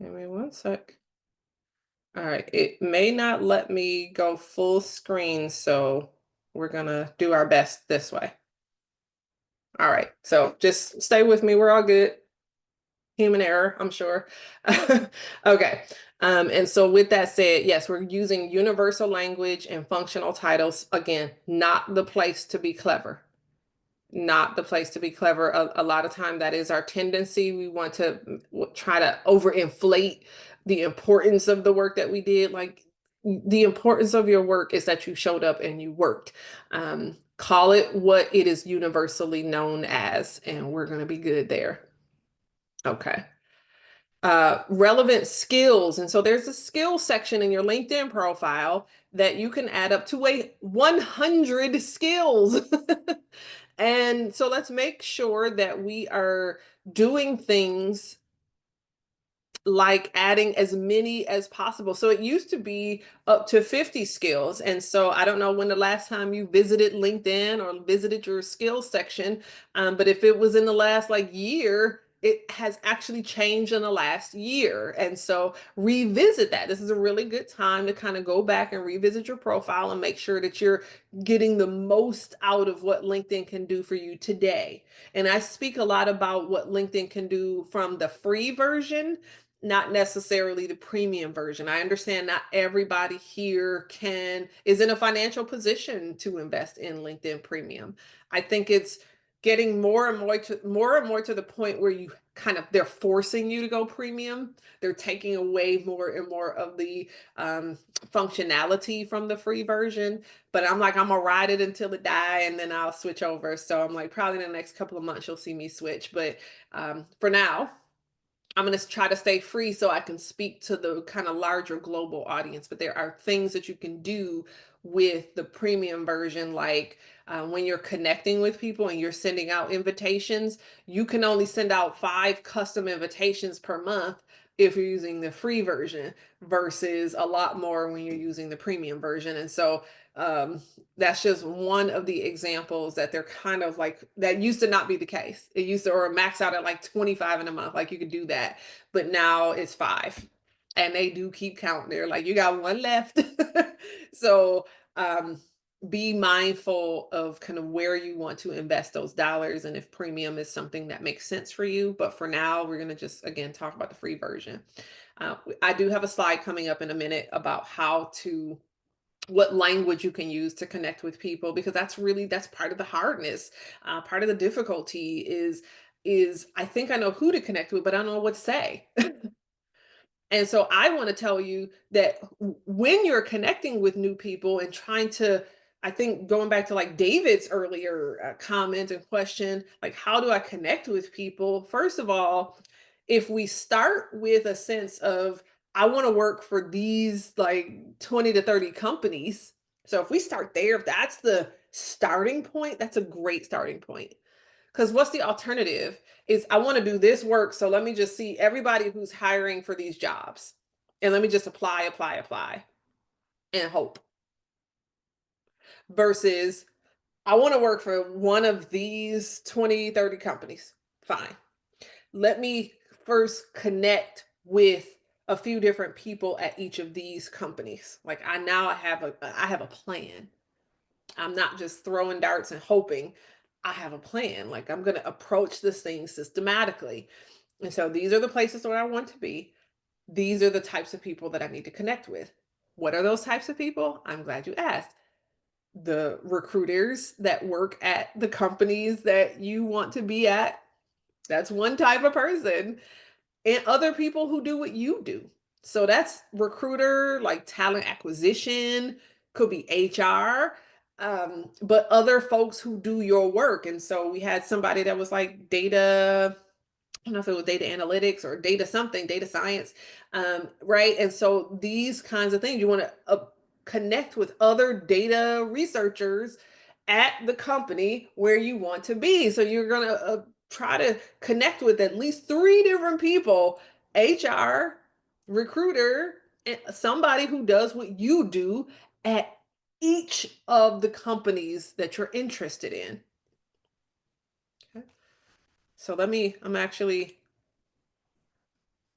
Give me one sec. All right. It may not let me go full screen, so we're gonna do our best this way. All right. So just stay with me. We're all good. Human error, I'm sure. Okay. And so with that said, yes, we're using universal language and functional titles. Again, not the place to be clever. Not the place to be clever. A lot of time that is our tendency. We want to try to overinflate the importance of the work that we did. Like the importance of your work is that you showed up and you worked. Call it what it is universally known as, and we're going to be good there. Okay. Relevant skills. And so there's a skill section in your LinkedIn profile that you can add up to a 100 skills. And so let's make sure that we are doing things like adding as many as possible. So it used to be up to 50 skills. And so I don't know when the last time you visited LinkedIn or visited your skills section, but if it was in the last like year, it has actually changed in the last year. And so revisit that. This is a really good time to kind of go back and revisit your profile and make sure that you're getting the most out of what LinkedIn can do for you today. And I speak a lot about what LinkedIn can do from the free version, not necessarily the premium version. I understand not everybody here is in a financial position to invest in LinkedIn Premium. I think it's getting more and more to the point where you kind of they're forcing you to go premium. They're taking away more and more of the functionality from the free version. But I'm like, I'm gonna ride it until it die, and then I'll switch over. So I'm like, probably in the next couple of months you'll see me switch. But for now, I'm going to try to stay free so I can speak to the kind of larger global audience. But there are things that you can do with the premium version, like when you're connecting with people and you're sending out invitations, you can only send out 5 custom invitations per month if you're using the free version versus a lot more when you're using the premium version. And so um, that's just one of the examples that they're kind of like that used to not be the case. It used to or max out at like 25 in a month, like you could do that, but now it's 5. And they do keep counting. They're like, you got one left. So um be mindful of kind of where you want to invest those dollars and if premium is something that makes sense for you. But for now, we're going to just again talk about the free version. I do have a slide coming up in a minute about how to what language you can use to connect with people because that's part of the hardness. Part of the difficulty is I think I know who to connect with, but I don't know what to say. And so I want to tell you that when you're connecting with new people and trying to, I think going back to like David's earlier comment and question, like, how do I connect with people? First of all, if we start with a sense of, I want to work for these like 20 to 30 companies. So if we start there, if that's the starting point, that's a great starting point. Because what's the alternative? Is I want to do this work, so let me just see everybody who's hiring for these jobs. And let me just apply, and hope. Versus I want to work for one of these 20, 30 companies. Fine. Let me first connect with a few different people at each of these companies. Like I have a plan. I'm not just throwing darts and hoping. I have a plan. Like I'm going to approach this thing systematically. And so these are the places where I want to be. These are the types of people that I need to connect with. What are those types of people? I'm glad you asked. The recruiters that work at the companies that you want to be at. That's one type of person. And other people who do what you do. So that's recruiter, like talent acquisition, could be HR, but other folks who do your work. And so we had somebody that was like data, I don't know if it was data analytics or data something, data science, right? And so these kinds of things, you want to connect with other data researchers at the company where you want to be. So you're going to try to connect with at least 3 different people HR, recruiter, and somebody who does what you do at each of the companies that you're interested in. Okay. So I'm actually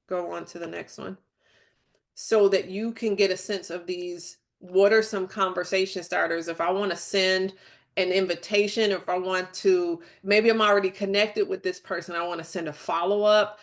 go on to the next one so that you can get a sense of these. What are some conversation starters? If I want to send an invitation, if I want to, maybe I'm already connected with this person, I want to send a follow up.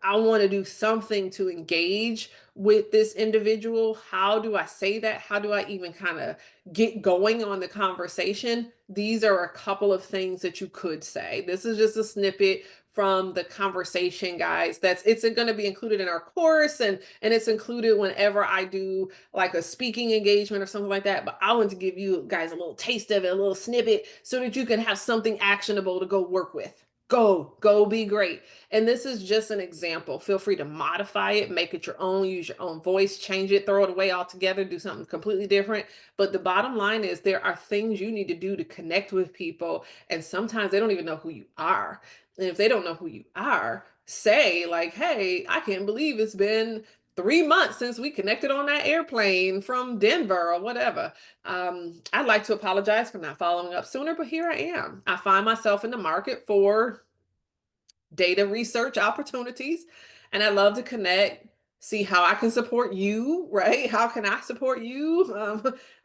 I want to do something to engage with this individual. How do I say that? How do I even kind of get going on the conversation? These are a couple of things that you could say. This is just a snippet from the conversation, guys. It's going to be included in our course, and it's included whenever I do like a speaking engagement or something like that. But I want to give you guys a little taste of it, a little snippet, so that you can have something actionable to go work with. Go be great. And this is just an example. Feel free to modify it, make it your own, use your own voice, change it, throw it away altogether, do something completely different. But the bottom line is there are things you need to do to connect with people. And sometimes they don't even know who you are. And if they don't know who you are, say like, hey, I can't believe it's been 3 months since we connected on that airplane from Denver or whatever. I'd like to apologize for not following up sooner, but here I am. I find myself in the market for data research opportunities, and I love to connect, see how I can support you, right? How can I support you?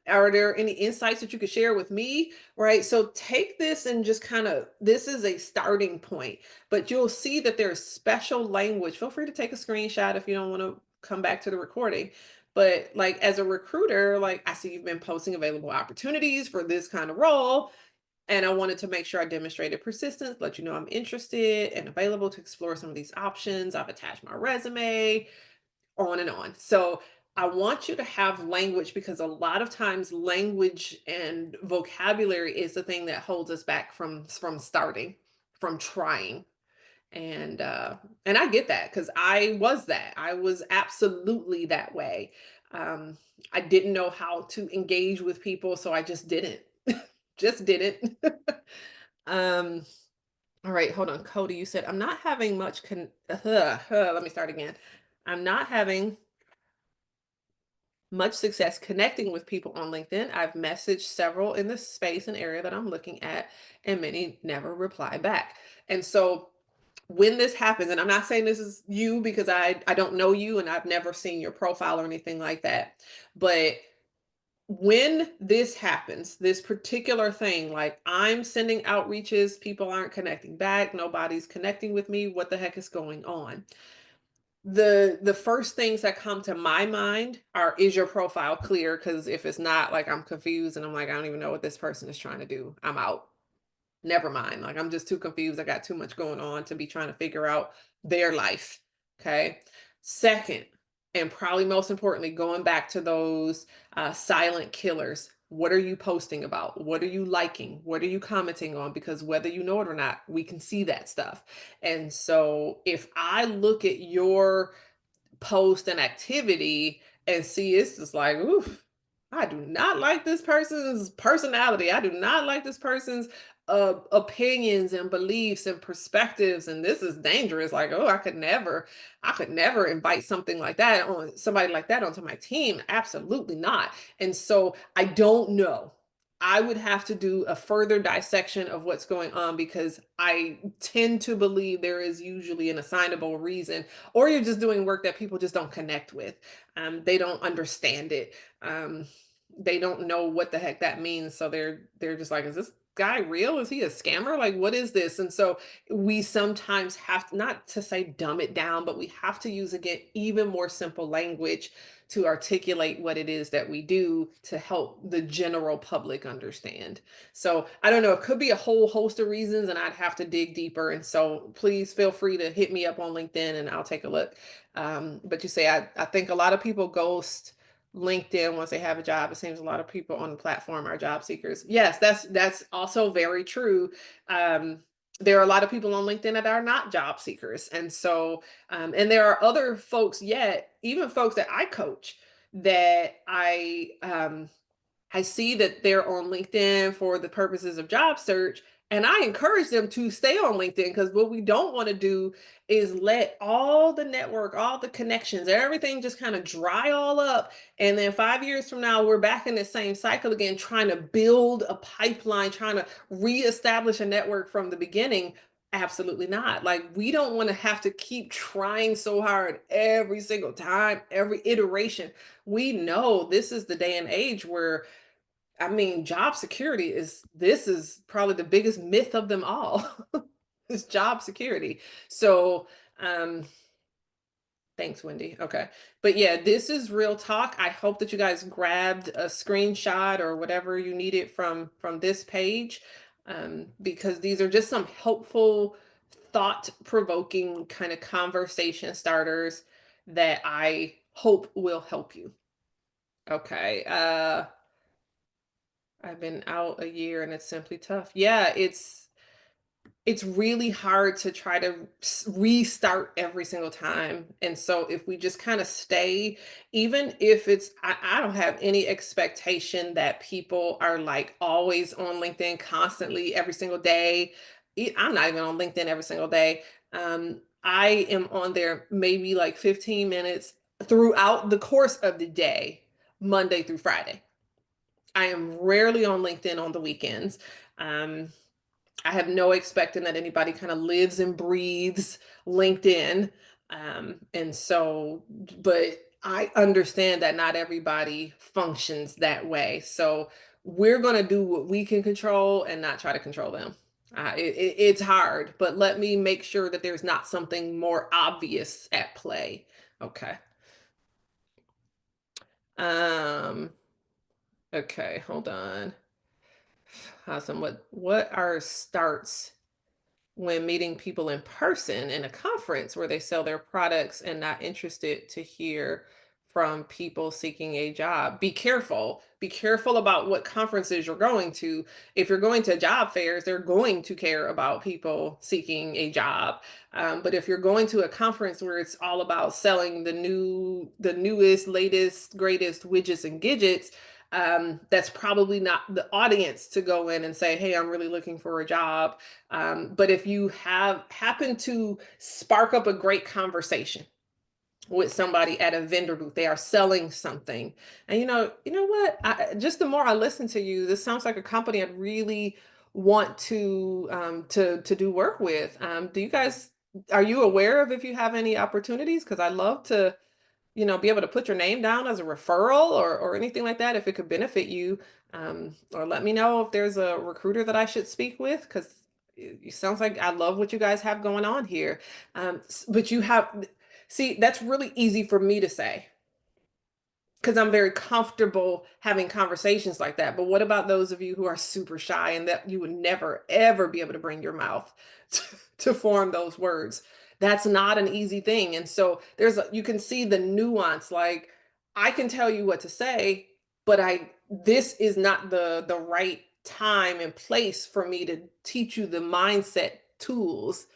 Are there any insights that you could share with me, right? So take this and just kind of, this is a starting point, but you'll see that there's special language. Feel free to take a screenshot if you don't want to come back to the recording. But like as a recruiter, like I see you've been posting available opportunities for this kind of role. And I wanted to make sure I demonstrated persistence, let you know I'm interested and available to explore some of these options. I've attached my resume, on and on. So I want you to have language, because a lot of times language and vocabulary is the thing that holds us back from starting, from trying. And I get that, because I was that. I was absolutely that way. Um, I didn't know how to engage with people, so I just didn't. Just didn't. Um, all right, hold on. Cody, you said, I'm not having much let me start again. I'm not having much success connecting with people on LinkedIn. I've messaged several in the space and area that I'm looking at, and many never reply back. And so when this happens, and I'm not saying this is you, because I don't know you and I've never seen your profile or anything like that, but when this happens, this particular thing, like I'm sending outreaches, people aren't connecting back, nobody's connecting with me, what the heck is going on? The first things that come to my mind are, is your profile clear? Because if it's not, like I'm confused and I'm like, I don't even know what this person is trying to do, I'm out. Never mind. Like I'm just too confused. I got too much going on to be trying to figure out their life. Okay. Second, and probably most importantly, going back to those silent killers. What are you posting about? What are you liking? What are you commenting on? Because whether you know it or not, we can see that stuff. And so if I look at your post and activity and see it's just like, oof, I do not like this person's personality. I do not like this person's opinions and beliefs and perspectives. And this is dangerous. Like, oh, I could never invite something like that on somebody like that onto my team. Absolutely not. And so I don't know. I would have to do a further dissection of what's going on, because I tend to believe there is usually an assignable reason, or you're just doing work that people just don't connect with. They don't understand it. Um, they don't know what the heck that means. So they're just like, is this guy real? Is he a scammer? Like, what is this? And so we sometimes have to, not to say dumb it down, but we have to use again even more simple language to articulate what it is that we do to help the general public understand. So I don't know, it could be a whole host of reasons and I'd have to dig deeper. And so please feel free to hit me up on LinkedIn and I'll take a look. But you say, I think a lot of people ghost LinkedIn once they have a job. It seems a lot of people on the platform are job seekers. Yes, that's also very true. There are a lot of people on LinkedIn that are not job seekers. And so, and there are other folks yet, even folks that I coach, that I see that they're on LinkedIn for the purposes of job search, And I encourage them to stay on LinkedIn because what we don't want to do is let all the network, all the connections, everything just kind of dry all up. And then 5 years from now, we're back in the same cycle again, trying to build a pipeline, trying to reestablish a network from the beginning. Absolutely not. Like, we don't want to have to keep trying so hard every single time, every iteration. We know this is the day and age where, I mean, job security is this is probably the biggest myth of them all. Is job security. So, um, thanks, Wendy. Okay. But yeah, this is real talk. I hope that you guys grabbed a screenshot or whatever you needed from this page, because these are just some helpful, thought-provoking kind of conversation starters that I hope will help you. Okay. I've been out a year and it's simply tough. Yeah, it's really hard to try to restart every single time. And so if we just kind of stay, even if it's, I don't have any expectation that people are like always on LinkedIn constantly every single day. I'm not even on LinkedIn every single day. I am on there maybe like 15 minutes throughout the course of the day, Monday through Friday. I am rarely on LinkedIn on the weekends. Um, I have no expecting that anybody kind of lives and breathes LinkedIn. And so, but I understand that not everybody functions that way. So we're going to do what we can control and not try to control them. It's hard, but let me make sure that there's not something more obvious at play. Okay. Um, okay, hold on. Awesome. What are starts when meeting people in person in a conference where they sell their products and not interested to hear from people seeking a job? Be careful. Be careful about what conferences you're going to. If you're going to job fairs, they're going to care about people seeking a job. But if you're going to a conference where it's all about selling the newest, latest, greatest widgets and gadgets, that's probably not the audience to go in and say, "Hey, I'm really looking for a job." But if you have happen to spark up a great conversation with somebody at a vendor booth, they are selling something, and you know what? Just the more I listen to you, this sounds like a company I'd really want to do work with. Do you guys Are you aware of if you have any opportunities? Because I love to be able to put your name down as a referral or anything like that if it could benefit you. Or let me know if there's a recruiter that I should speak with because it sounds like I love what you guys have going on here. But see, that's really easy for me to say because I'm very comfortable having conversations like that. But what about those of you who are super shy and that you would never, ever be able to bring your mouth to, to form those words? That's not an easy thing. And so you can see the nuance. Like, I can tell you what to say, but this is not the right time and place for me to teach you the mindset tools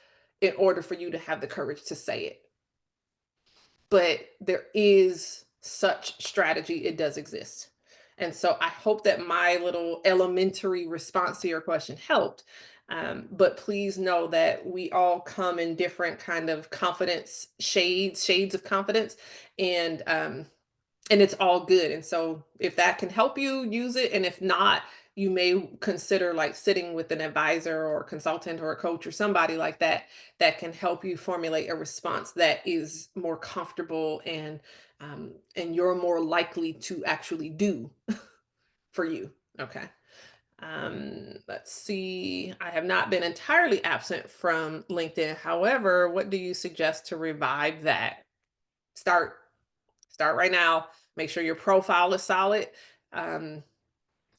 in order for you to have the courage to say it. But there is such strategy, it does exist. And so I hope that my little elementary response to your question helped. But please know that we all come in different kind of confidence shades of confidence, and it's all good. And so if that can help you, use it. And if not, you may consider like sitting with an advisor or a consultant or a coach or somebody like that that can help you formulate a response that is more comfortable and you're more likely to actually do for you. Okay. Let's see. I have not been entirely absent from LinkedIn. However, what do you suggest to revive that? Start Start right now. Make sure your profile is solid. Um,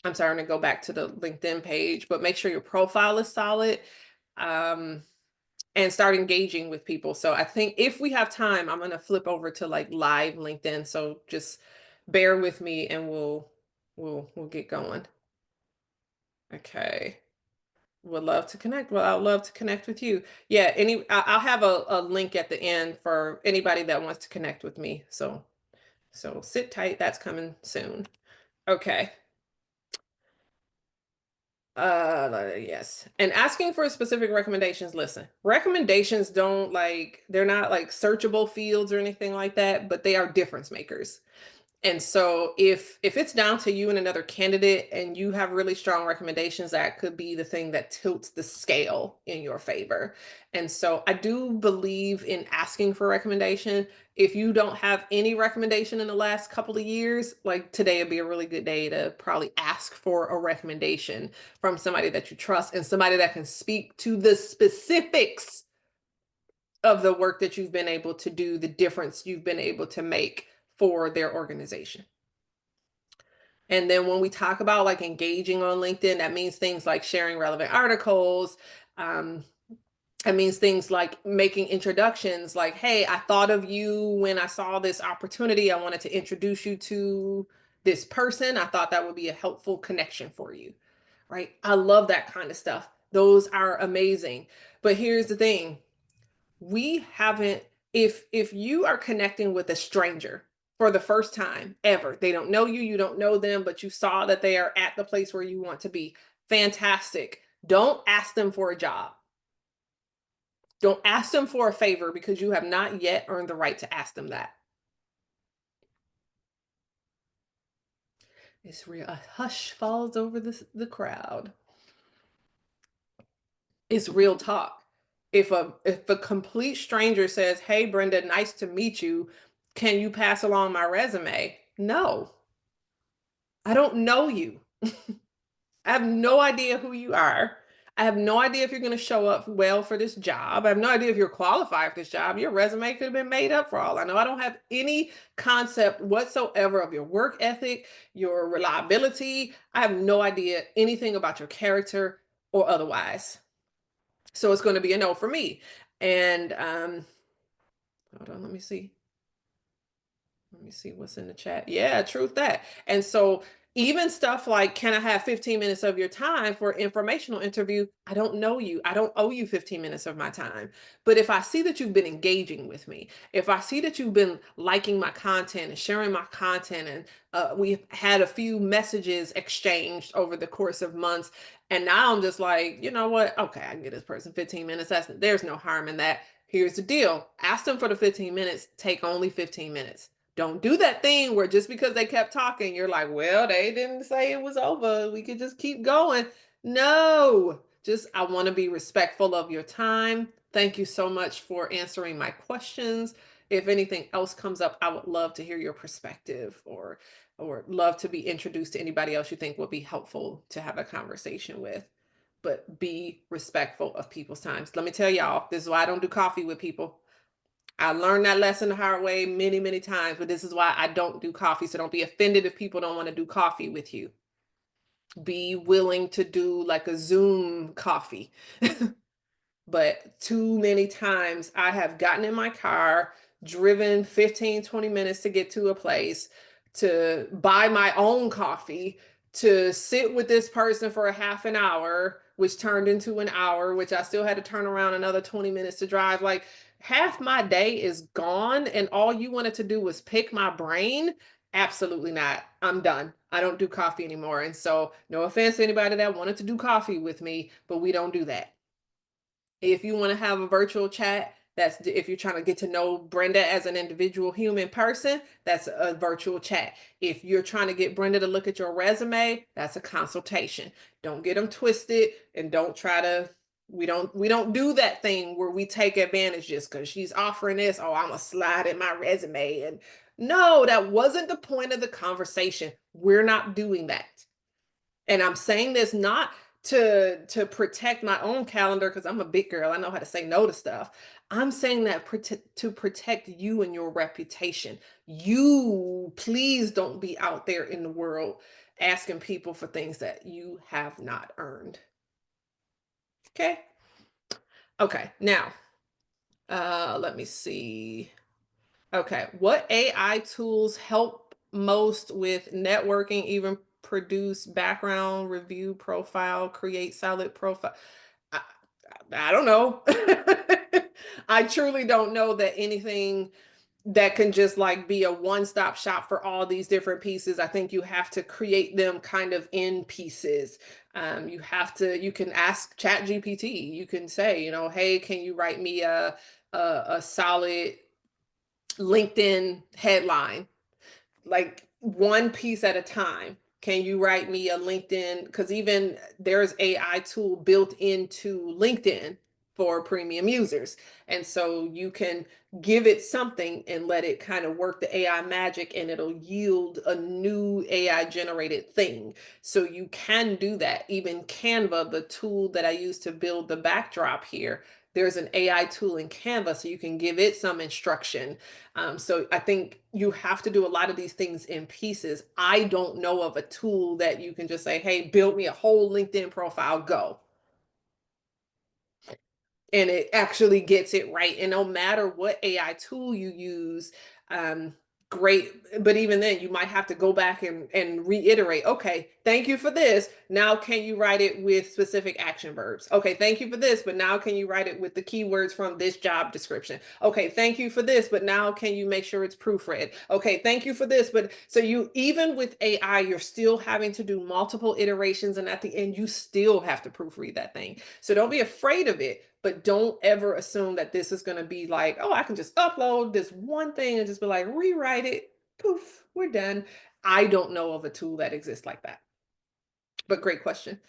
I'm sorry, I'm gonna go back to the LinkedIn page, but make sure your profile is solid, um, and start engaging with people. So I think if we have time, I'm gonna flip over to like live LinkedIn. So just bear with me and we'll get going. Okay. Would love to connect. Well, I'd love to connect with you. Yeah, I'll have a link at the end for anybody that wants to connect with me. So sit tight, that's coming soon. Okay. Yes. And asking for specific recommendations. Listen, recommendations don't like, they're not like searchable fields or anything like that, but they are difference makers. And so if it's down to you and another candidate and you have really strong recommendations, that could be the thing that tilts the scale in your favor. And so I do believe in asking for recommendation. If you don't have any recommendation in the last couple of years, like today would be a really good day to probably ask for a recommendation from somebody that you trust and somebody that can speak to the specifics of the work that you've been able to do, the difference you've been able to make for their organization. And then when we talk about like engaging on LinkedIn, that means things like sharing relevant articles. Um, it means things like making introductions, like, hey, I thought of you when I saw this opportunity. I wanted to introduce you to this person. I thought that would be a helpful connection for you, right? I love that kind of stuff. Those are amazing. But here's the thing, we haven't, if you are connecting with a stranger for the first time ever, they don't know you, you don't know them, but you saw that they are at the place where you want to be, fantastic. Don't ask them for a job. Don't ask them for a favor, because you have not yet earned the right to ask them that. It's real. A hush falls over the crowd. It's real talk. If a complete stranger says, "Hey Brenda, nice to meet you. Can you pass along my resume?" No. I don't know you. I have no idea who you are. I have no idea if you're going to show up well for this job. I have no idea if you're qualified for this job. Your resume could have been made up for all I know. I don't have any concept whatsoever of your work ethic, your reliability. I have no idea anything about your character or otherwise. So it's going to be a no for me. And hold on, let me see. Let me see what's in the chat. Yeah, truth that. And so even stuff like, can I have 15 minutes of your time for informational interview? I don't know you. I don't owe you 15 minutes of my time. But if I see that you've been engaging with me, if I see that you've been liking my content and sharing my content, and we've had a few messages exchanged over the course of months, and now I'm just like, you know what? Okay, I can get this person 15 minutes. There's no harm in that. Here's the deal. Ask them for the 15 minutes, take only 15 minutes. Don't do that thing where just because they kept talking, you're like, well, they didn't say it was over. We could just keep going. No, just I want to be respectful of your time. Thank you so much for answering my questions. If anything else comes up, I would love to hear your perspective, or love to be introduced to anybody else you think would be helpful to have a conversation with. But be respectful of people's times. Let me tell y'all, this is why I don't do coffee with people. I learned that lesson the hard way many, many times, but this is why I don't do coffee. So don't be offended if people don't want to do coffee with you. Be willing to do like a Zoom coffee. But too many times I have gotten in my car, driven 15, 20 minutes to get to a place, to buy my own coffee, to sit with this person for a half an hour, which turned into an hour, which I still had to turn around another 20 minutes to drive. Like half my day is gone, and all you wanted to do was pick my brain. Absolutely not. I'm done. I don't do coffee anymore. And so, no offense to anybody that wanted to do coffee with me, but we don't do that. If you want to have a virtual chat, if you're trying to get to know Brenda as an individual human person, that's a virtual chat. If you're trying to get Brenda to look at your resume, that's a consultation. Don't get them twisted, and don't try to, we don't do that thing where we take advantage just because she's offering this. Oh, I'm gonna slide in my resume. And no, that wasn't the point of the conversation. We're not doing that. And I'm saying this not to protect my own calendar, because I'm a big girl. I know how to say no to stuff. I'm saying that to protect you and your reputation. You please don't be out there in the world asking people for things that you have not earned. Okay. Okay. Now, let me see. Okay. What AI tools help most with networking, even produce background review profile, create solid profile? I, I don't know. I truly don't know that anything that can just like be a one-stop shop for all these different pieces. I think you have to create them kind of in pieces. You can ask Chat GPT. You can say, hey, can you write me a solid LinkedIn headline, like one piece at a time? Can you write me a LinkedIn? Because even there's AI tool built into LinkedIn for premium users. And so you can give it something and let it kind of work the AI magic, and it'll yield a new AI generated thing. So you can do that. Even Canva, the tool that I use to build the backdrop here, there's an AI tool in Canva, so you can give it some instruction. So I think you have to do a lot of these things in pieces. I don't know of a tool that you can just say, hey, build me a whole LinkedIn profile, go. And it actually gets it right. And no matter what AI tool you use, um, great. But even then, you might have to go back and reiterate, okay, thank you for this. Now, can you write it with specific action verbs? Okay, thank you for this, but now can you write it with the keywords from this job description? Okay, thank you for this, but now can you make sure it's proofread? Okay, thank you for this. But so you, even with AI, you're still having to do multiple iterations. And at the end, you still have to proofread that thing. So don't be afraid of it, but don't ever assume that this is going to be like, oh, I can just upload this one thing and just be like, rewrite it. Poof, we're done. I don't know of a tool that exists like that. But great question.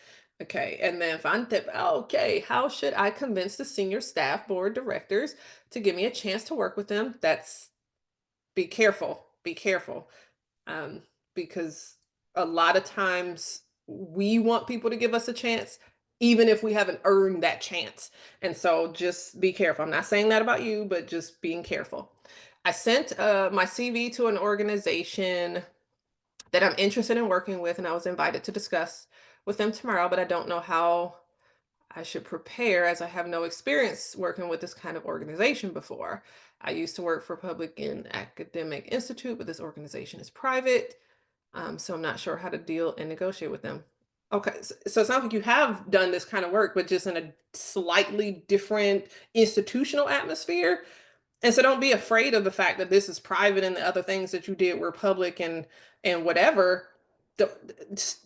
Okay. And then fun tip. Okay. How should I convince the senior staff board directors to give me a chance to work with them? That's Be careful. Be careful. Um, because a lot of times we want people to give us a chance, even if we haven't earned that chance. And so just be careful. I'm not saying that about you, but just being careful. I sent my CV to an organization that I'm interested in working with, and I was invited to discuss with them tomorrow, but I don't know how I should prepare as I have no experience working with this kind of organization before. I used to work for Public and Academic Institute, but this organization is private. So I'm not sure how to deal and negotiate with them. Okay, so it sounds like you have done this kind of work, but just in a slightly different institutional atmosphere. And so don't be afraid of the fact that this is private and the other things that you did were public and whatever.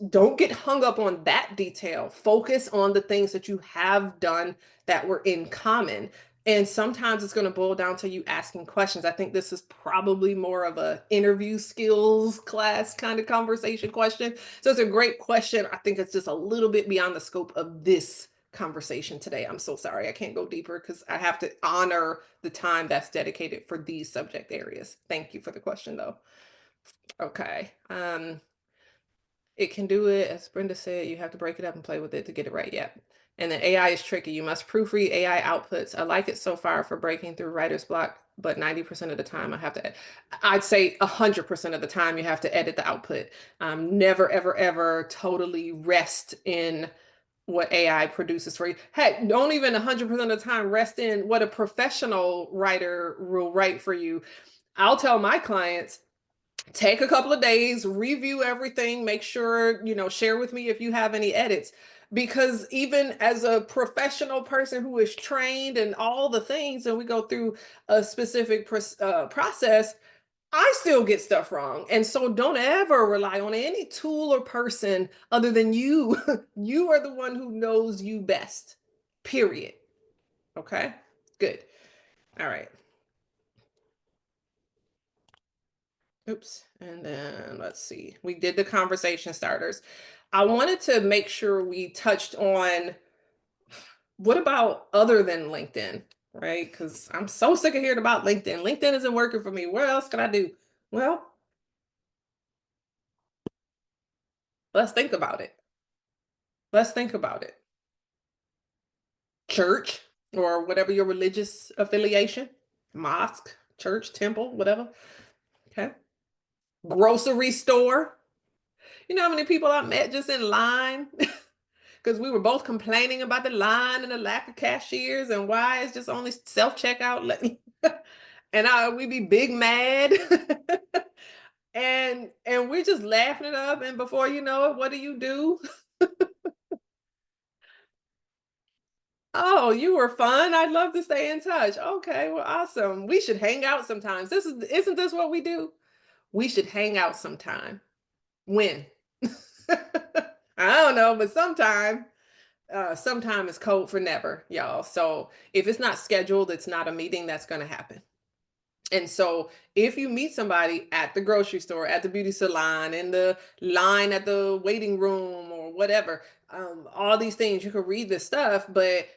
Don't get hung up on that detail. Focus on the things that you have done that were in common. And sometimes it's going to boil down to you asking questions. I think this is probably more of a interview skills class kind of conversation question. So it's a great question. I think it's just a little bit beyond the scope of this conversation today. I'm so sorry. I can't go deeper because I have to honor the time that's dedicated for these subject areas. Thank you for the question though. Okay. It can do it, as Brenda said, you have to break it up and play with it to get it right. Yep. And then AI is tricky. You must proofread AI outputs. I like it so far for breaking through writer's block, but 90% of the time I'd say 100% of the time you have to edit the output. Never, ever, ever totally rest in what AI produces for you. Heck, don't even 100% of the time rest in what a professional writer will write for you. I'll tell my clients, take a couple of days, review everything, make sure, share with me if you have any edits. Because even as a professional person who is trained and all the things, and we go through a specific process, I still get stuff wrong. And so don't ever rely on any tool or person other than you. You are the one who knows you best, period. Okay, good. All right. Oops. And then let's see. We did the conversation starters. I wanted to make sure we touched on what about other than LinkedIn, right? Because I'm so sick of hearing about LinkedIn. LinkedIn isn't working for me. What else can I do? Well, let's think about it. Let's think about it. Church or whatever your religious affiliation, mosque, church, temple, whatever. Okay. Grocery store. You know how many people I met just in line because we were both complaining about the line and the lack of cashiers and why it's just only self checkout. And we be big mad, and we're just laughing it up. And before you know it, what do? Oh, you were fun. I'd love to stay in touch. Okay, well, awesome. We should hang out sometimes. Isn't this what we do? We should hang out sometime. When? I don't know, but sometime. Sometime is code for never, y'all. So if it's not scheduled, it's not a meeting that's going to happen. And so if you meet somebody at the grocery store, at the beauty salon, in the line at the waiting room or whatever, all these things, you can read this stuff, but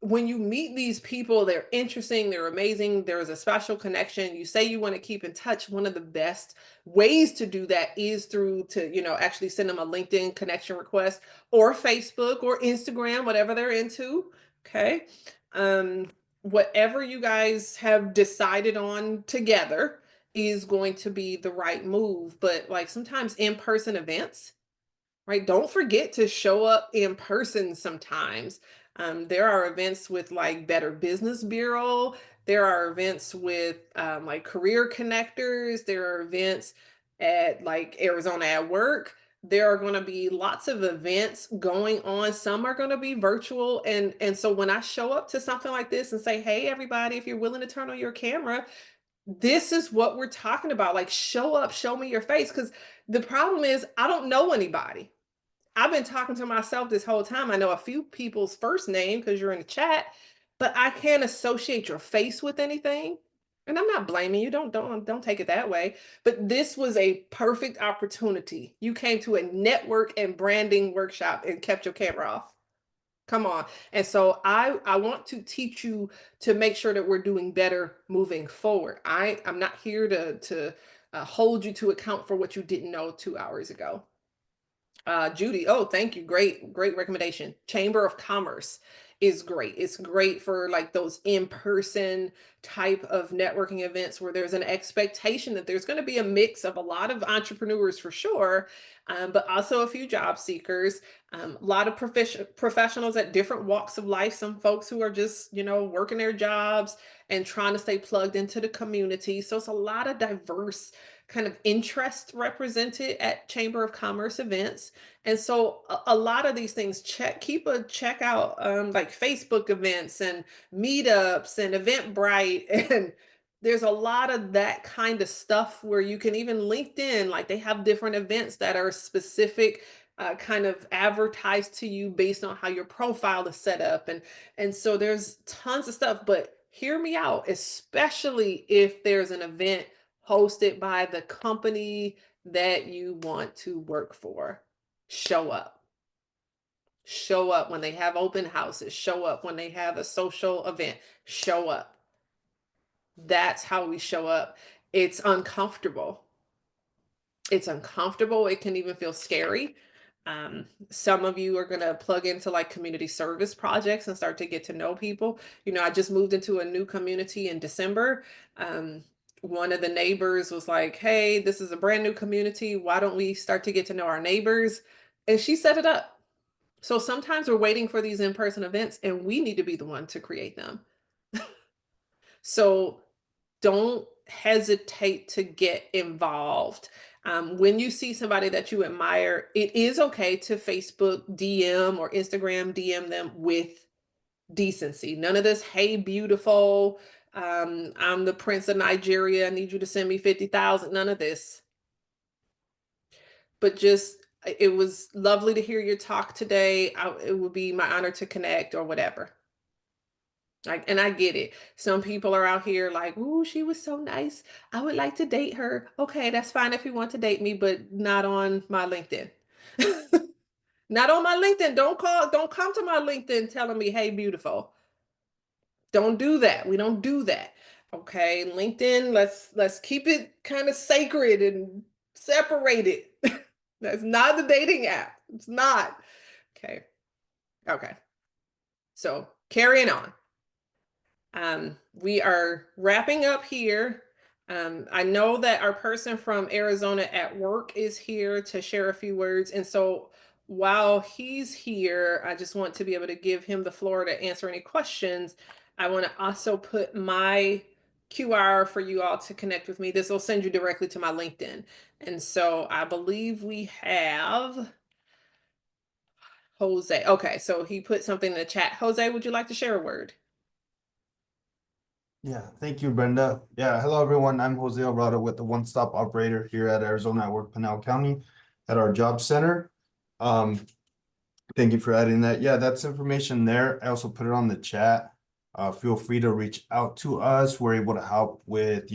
when you meet these people, they're interesting, they're amazing, there's a special connection. You say you want to keep in touch. One of the best ways to do that is through to, actually send them a LinkedIn connection request or Facebook or Instagram, whatever they're into. Okay. Um, Whatever you guys have decided on together is going to be the right move. But like sometimes in-person events, right? Don't forget to show up in person sometimes. There are events with like Better Business Bureau. There are events with like career connectors. There are events at like Arizona at Work. There are going to be lots of events going on. Some are going to be virtual. And so when I show up to something like this and say, hey, everybody, if you're willing to turn on your camera, this is what we're talking about. Like, show up, show me your face. Because the problem is, I don't know anybody. I've been talking to myself this whole time. I know a few people's first name because you're in the chat, but I can't associate your face with anything. And I'm not blaming you. Don't take it that way. But this was a perfect opportunity. You came to a network and branding workshop and kept your camera off. Come on. And so I want to teach you to make sure that we're doing better moving forward. I'm not here to hold you to account for what you didn't know 2 hours ago. Judy, oh, thank you. Great recommendation. Chamber of Commerce is great. It's great for like those in-person type of networking events where there's an expectation that there's going to be a mix of a lot of entrepreneurs for sure, but also a few job seekers, a lot of professionals at different walks of life. Some folks who are just, working their jobs and trying to stay plugged into the community. So it's a lot of diverse kind of interest represented at Chamber of Commerce events. And so a lot of these things keep a check out like Facebook events and meetups and Eventbrite and there's a lot of that kind of stuff where you can even LinkedIn, like they have different events that are specific kind of advertised to you based on how your profile is set up. And so there's tons of stuff, but hear me out, especially if there's an event hosted by the company that you want to work for. Show up. Show up when they have open houses. Show up when they have a social event. Show up. That's how we show up. It's uncomfortable. It's uncomfortable. It can even feel scary. Some of you are going to plug into like community service projects and start to get to know people. I just moved into a new community in December. Um, One of the neighbors was like, hey, this is a brand new community. Why don't we start to get to know our neighbors? And she set it up. So sometimes we're waiting for these in-person events and we need to be the one to create them. So don't hesitate to get involved. When you see somebody that you admire, it is okay to Facebook DM or Instagram DM them with decency. None of this, hey, beautiful. I'm the Prince of Nigeria. I need you to send me 50,000. None of this. But just, it was lovely to hear your talk today. It would be my honor to connect or whatever. And I get it. Some people are out here like, "Ooh, she was so nice. I would like to date her." Okay, that's fine if you want to date me, but not on my LinkedIn. Not on my LinkedIn. Don't come to my LinkedIn telling me, "Hey, beautiful." Don't do that. We don't do that. Okay, LinkedIn, let's keep it kind of sacred and separated. That's not the dating app. It's not. Okay. Okay. So, carrying on. We are wrapping up here. I know that our person from Arizona at Work is here to share a few words. And so while he's here, I just want to be able to give him the floor to answer any questions. I want to also put my QR for you all to connect with me. This will send you directly to my LinkedIn. And so I believe we have Jose. Okay, so he put something in the chat. Jose, would you like to share a word? Yeah, thank you, Brenda. Yeah, hello, everyone. I'm Jose Alvarado with the One Stop Operator here at Arizona at Work Pinal County at our job center. Um, Thank you for adding that. Yeah, that's information there. I also put it on the chat. Feel free to reach out to us. We're able to help with,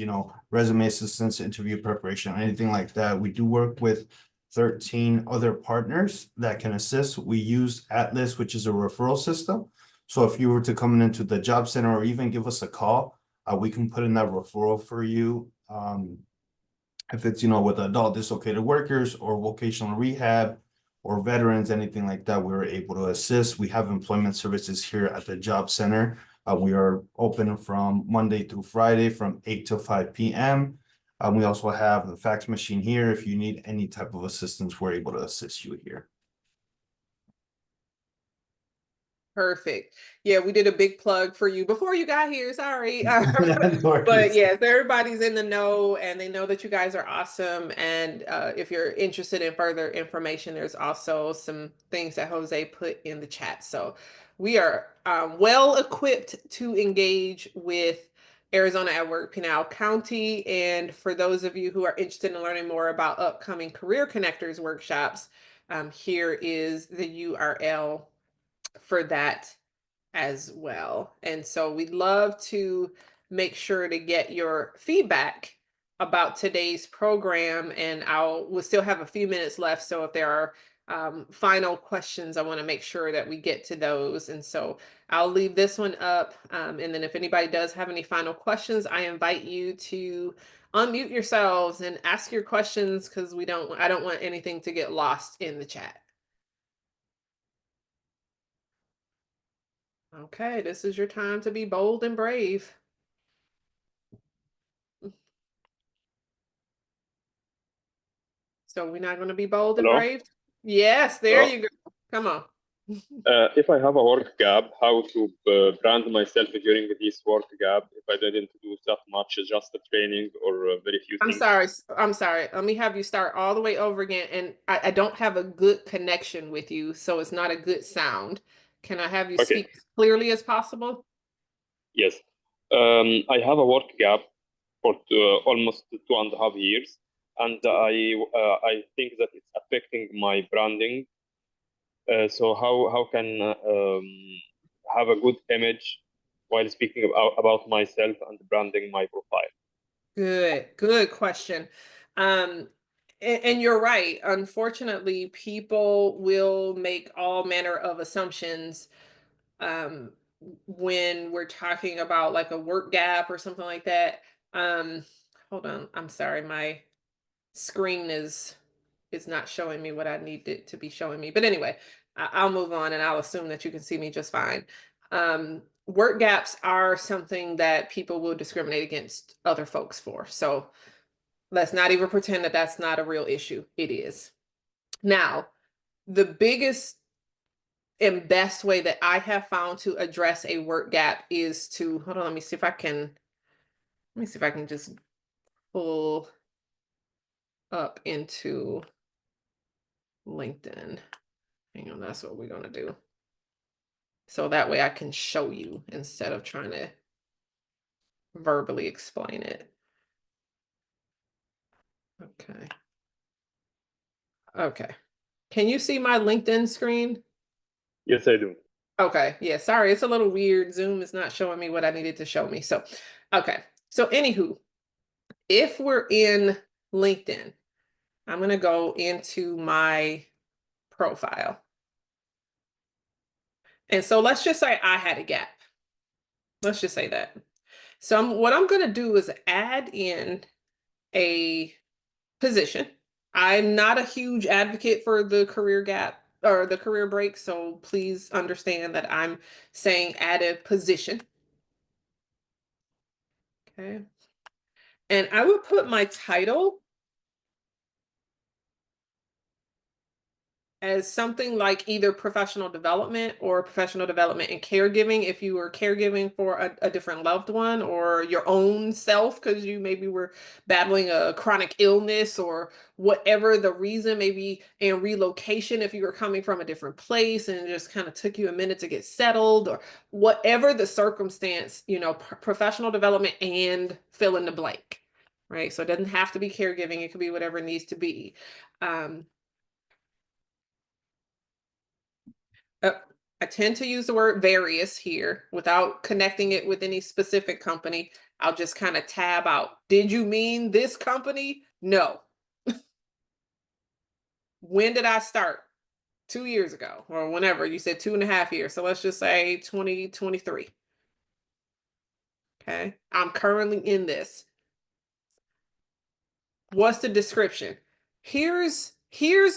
resume assistance, interview preparation, anything like that. We do work with 13 other partners that can assist. We use Atlas, which is a referral system. So if you were to come into the job center or even give us a call, we can put in that referral for you. If it's, with adult dislocated workers or vocational rehab or veterans, anything like that, we were able to assist. We have employment services here at the job center. We are open from Monday through Friday from 8 to 5 p.m. We also have the fax machine here. If you need any type of assistance, we're able to assist you here. Perfect. Yeah, we did a big plug for you before you got here. Sorry. No But worries. yes, everybody's in the know and they know that you guys are awesome. And if you're interested in further information, there's also some things that Jose put in the chat. So we are well equipped to engage with Arizona at Work, Pinal County. And for those of you who are interested in learning more about upcoming Career Connectors workshops, here is the URL for that as well. And so we'd love to make sure to get your feedback about today's program. And we'll still have a few minutes left. So if there are final questions, I want to make sure that we get to those. And so I'll leave this one up. And then if anybody does have any final questions, I invite you to unmute yourselves and ask your questions because I don't want anything to get lost in the chat. Okay, this is your time to be bold and brave. So we're not going to be bold and Hello? brave? Yes, there Hello? you go. Come on. If I have a work gap, how to brand myself during this work gap if I didn't do that much, just a training or very few I'm things? sorry. I'm sorry. Let me have you start all the way over again. And I don't have a good connection with you, so it's not a good sound. Can I have you Okay, speak as clearly as possible? yes. I have a work gap for almost 2.5 years, and I think that it's affecting my branding. So how can have a good image while speaking about myself and branding my profile? Good question. Um, and you're right. Unfortunately, people will make all manner of assumptions um when we're talking about like a work gap or something like that. Hold on, I'm sorry, my screen is not showing me what I need it to be showing me, but anyway, I'll move on and I'll assume that you can see me just fine. Work gaps are something that people will discriminate against other folks for, so let's not even pretend that that's not a real issue. It is. Now, the biggest and best way that I have found to address a work gap is to hold on, let me see if I can just pull up into LinkedIn. Hang on, that's what we're gonna do. So that way I can show you instead of trying to verbally explain it. Okay. Okay. Can you see my LinkedIn screen? Yes, I do. Okay. Yeah, sorry, it's a little weird. Zoom is not showing me what I needed to show me. So, okay. So anywho, if we're in LinkedIn, I'm going to go into my profile. And so let's just say I had a gap. Let's just say that. So what I'm going to do is add in a position. I'm not a huge advocate for the career gap or the career break. So please understand that I'm saying add a position. Okay. And I would put my title as something like either professional development or professional development and caregiving if you were caregiving for a different loved one or your own self because you maybe were battling a chronic illness or whatever the reason, maybe in relocation if you were coming from a different place and it just kind of took you a minute to get settled or whatever the circumstance, you know, professional development and fill in the blank, right? So it doesn't have to be caregiving, it could be whatever it needs to be. Uh, I tend to use the word various here without connecting it with any specific company. I'll just kind of tab out. Did you mean this company? No. When did I start? 2 years ago or whenever. You said 2.5 years. So let's just say 2023. Okay. I'm currently in this. What's the description? Here's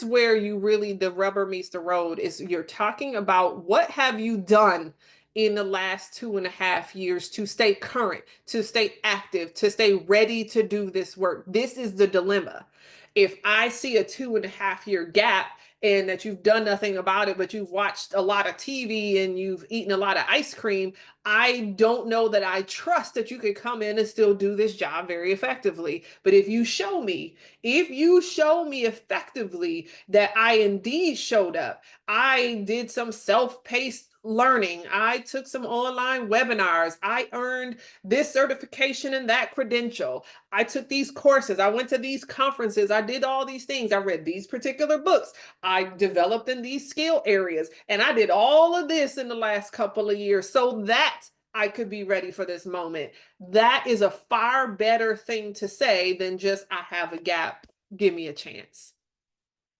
where you really the rubber meets the road is you're talking about what have you done in the last 2.5 years to stay current, to stay active, to stay ready to do this work. This is the dilemma. If I see a 2.5 year gap and that you've done nothing about it, but you've watched a lot of TV and you've eaten a lot of ice cream, I don't know that I trust that you could come in and still do this job very effectively. But if you show me effectively that I indeed showed up, I did some self-paced learning, I took some online webinars, I earned this certification and that credential, I took these courses, I went to these conferences, I did all these things, I read these particular books, I developed in these skill areas, and I did all of this in the last couple of years so that I could be ready for this moment. That is a far better thing to say than just, I have a gap, give me a chance.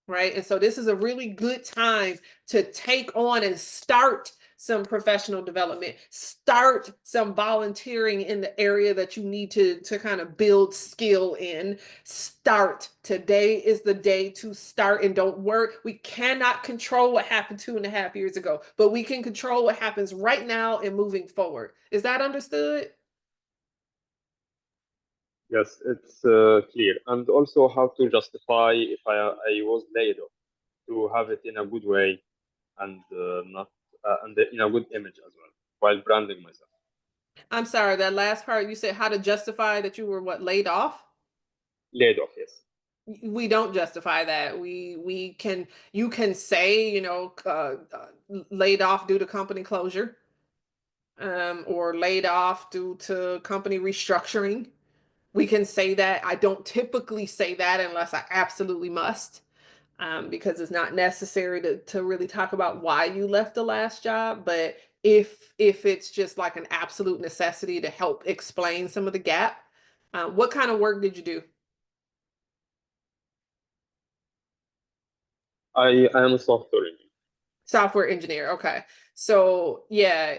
Right. And so this is a really good time to take on and start some professional development, start some volunteering in the area that you need to kind of build skill in. Start. Today is the day to start, and don't worry. We cannot control what happened 2.5 years ago, but we can control what happens right now and moving forward. Is that understood? Yes, it's clear. And also how to justify if I was laid off, to have it in a good way and not and in a good image as well, while branding myself. I'm sorry, that last part you said how to justify that you were what, laid off? Laid off, yes. We don't justify that. We can you can say, you know, laid off due to company closure, or laid off due to company restructuring. We can say that. I don't typically say that unless I absolutely must, because it's not necessary to really talk about why you left the last job. But if it's just like an absolute necessity to help explain some of the gap, what kind of work did you do? I am a software engineer. Software engineer. Okay. So yeah,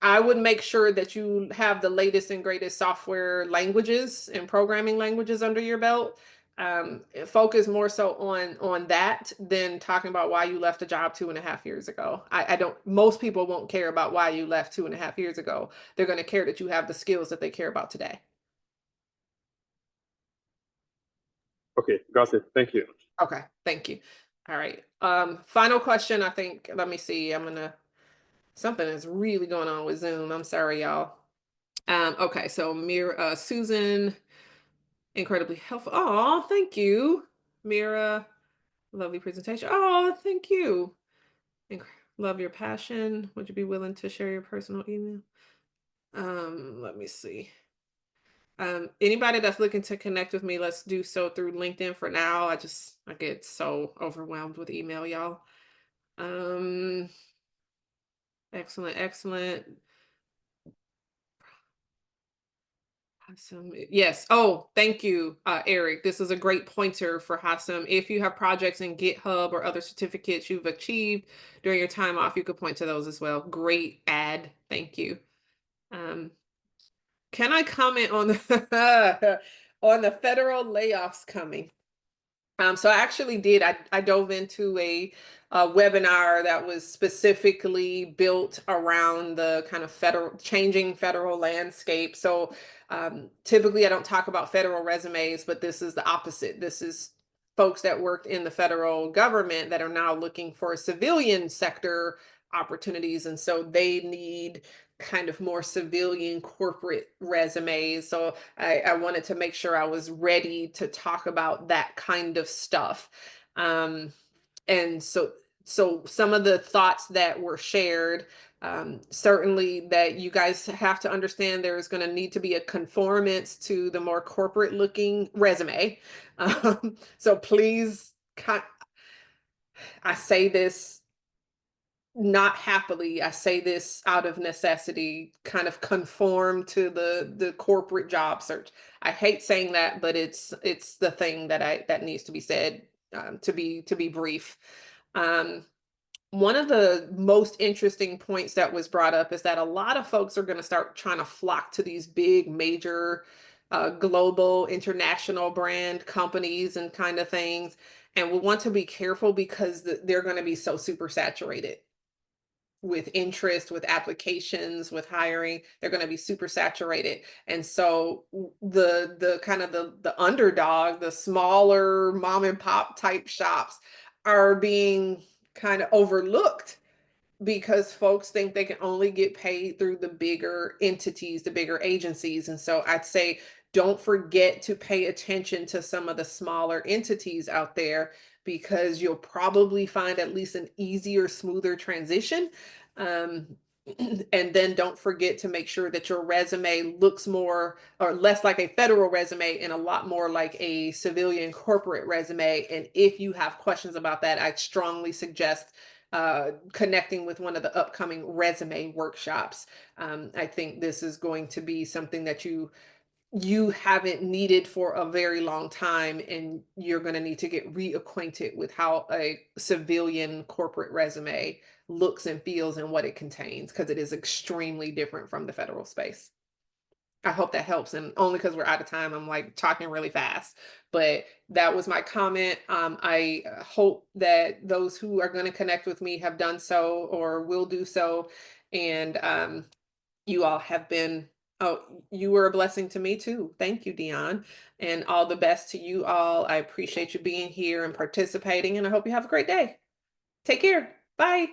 I would make sure that you have the latest and greatest software languages and programming languages under your belt. Focus more so on that than talking about why you left a job 2.5 years ago. I don't, most people won't care about why you left 2.5 years ago. They're going to care that you have the skills that they care about today. Okay, got it. Thank you. Okay, thank you. All right. Final question, I think. Let me see. Something is really going on with Zoom. I'm sorry, y'all. Okay, so Susan, incredibly helpful. Oh, thank you. Mira, lovely presentation. Oh, thank you. Inc- Love your passion. Would you be willing to share your personal email? Let me see. Anybody that's looking to connect with me, let's do so through LinkedIn for now. I get so overwhelmed with email, y'all. Excellent, excellent. Awesome. Yes. Oh, thank you, Eric. This is a great pointer for Hassam. If you have projects in GitHub or other certificates you've achieved during your time off, you could point to those as well. Great ad. Thank you. Can I comment on the on the federal layoffs coming? So I actually did. I dove into a webinar that was specifically built around the kind of changing federal landscape. So typically I don't talk about federal resumes, but this is the opposite. This is folks that worked in the federal government that are now looking for civilian sector opportunities. And so they need kind of more civilian corporate resumes. So I wanted to make sure I was ready to talk about that kind of stuff. And so some of the thoughts that were shared, certainly that you guys have to understand there is going to need to be a conformance to the more corporate looking resume. So please, I say this not happily, I say this out of necessity, kind of conform to the corporate job search. I hate saying that, but it's the thing that needs to be said, to be brief. Um, One of the most interesting points that was brought up is that a lot of folks are going to start trying to flock to these big major global international brand companies and kind of things, and we want to be careful because they're going to be so super saturated with interest, with applications, with hiring. They're going to be super saturated. And so the kind of the underdog, the smaller mom and pop type shops are being kind of overlooked because folks think they can only get paid through the bigger entities, the bigger agencies. And so I'd say don't forget to pay attention to some of the smaller entities out there, because you'll probably find at least an easier, smoother transition. Um, and then don't forget to make sure that your resume looks more or less like a federal resume and a lot more like a civilian corporate resume. And if you have questions about that, I strongly suggest connecting with one of the upcoming resume workshops. I think this is going to be something that you haven't needed for a very long time, and you're going to need to get reacquainted with how a civilian corporate resume looks and feels and what it contains, because it is extremely different from the federal space. I hope that helps. And only because we're out of time, I'm like talking really fast. But that was my comment. I hope that those who are going to connect with me have done so or will do so. And you all have been, oh, you were a blessing to me too. Thank you, Dion. And all the best to you all. I appreciate you being here and participating. And I hope you have a great day. Take care. Bye.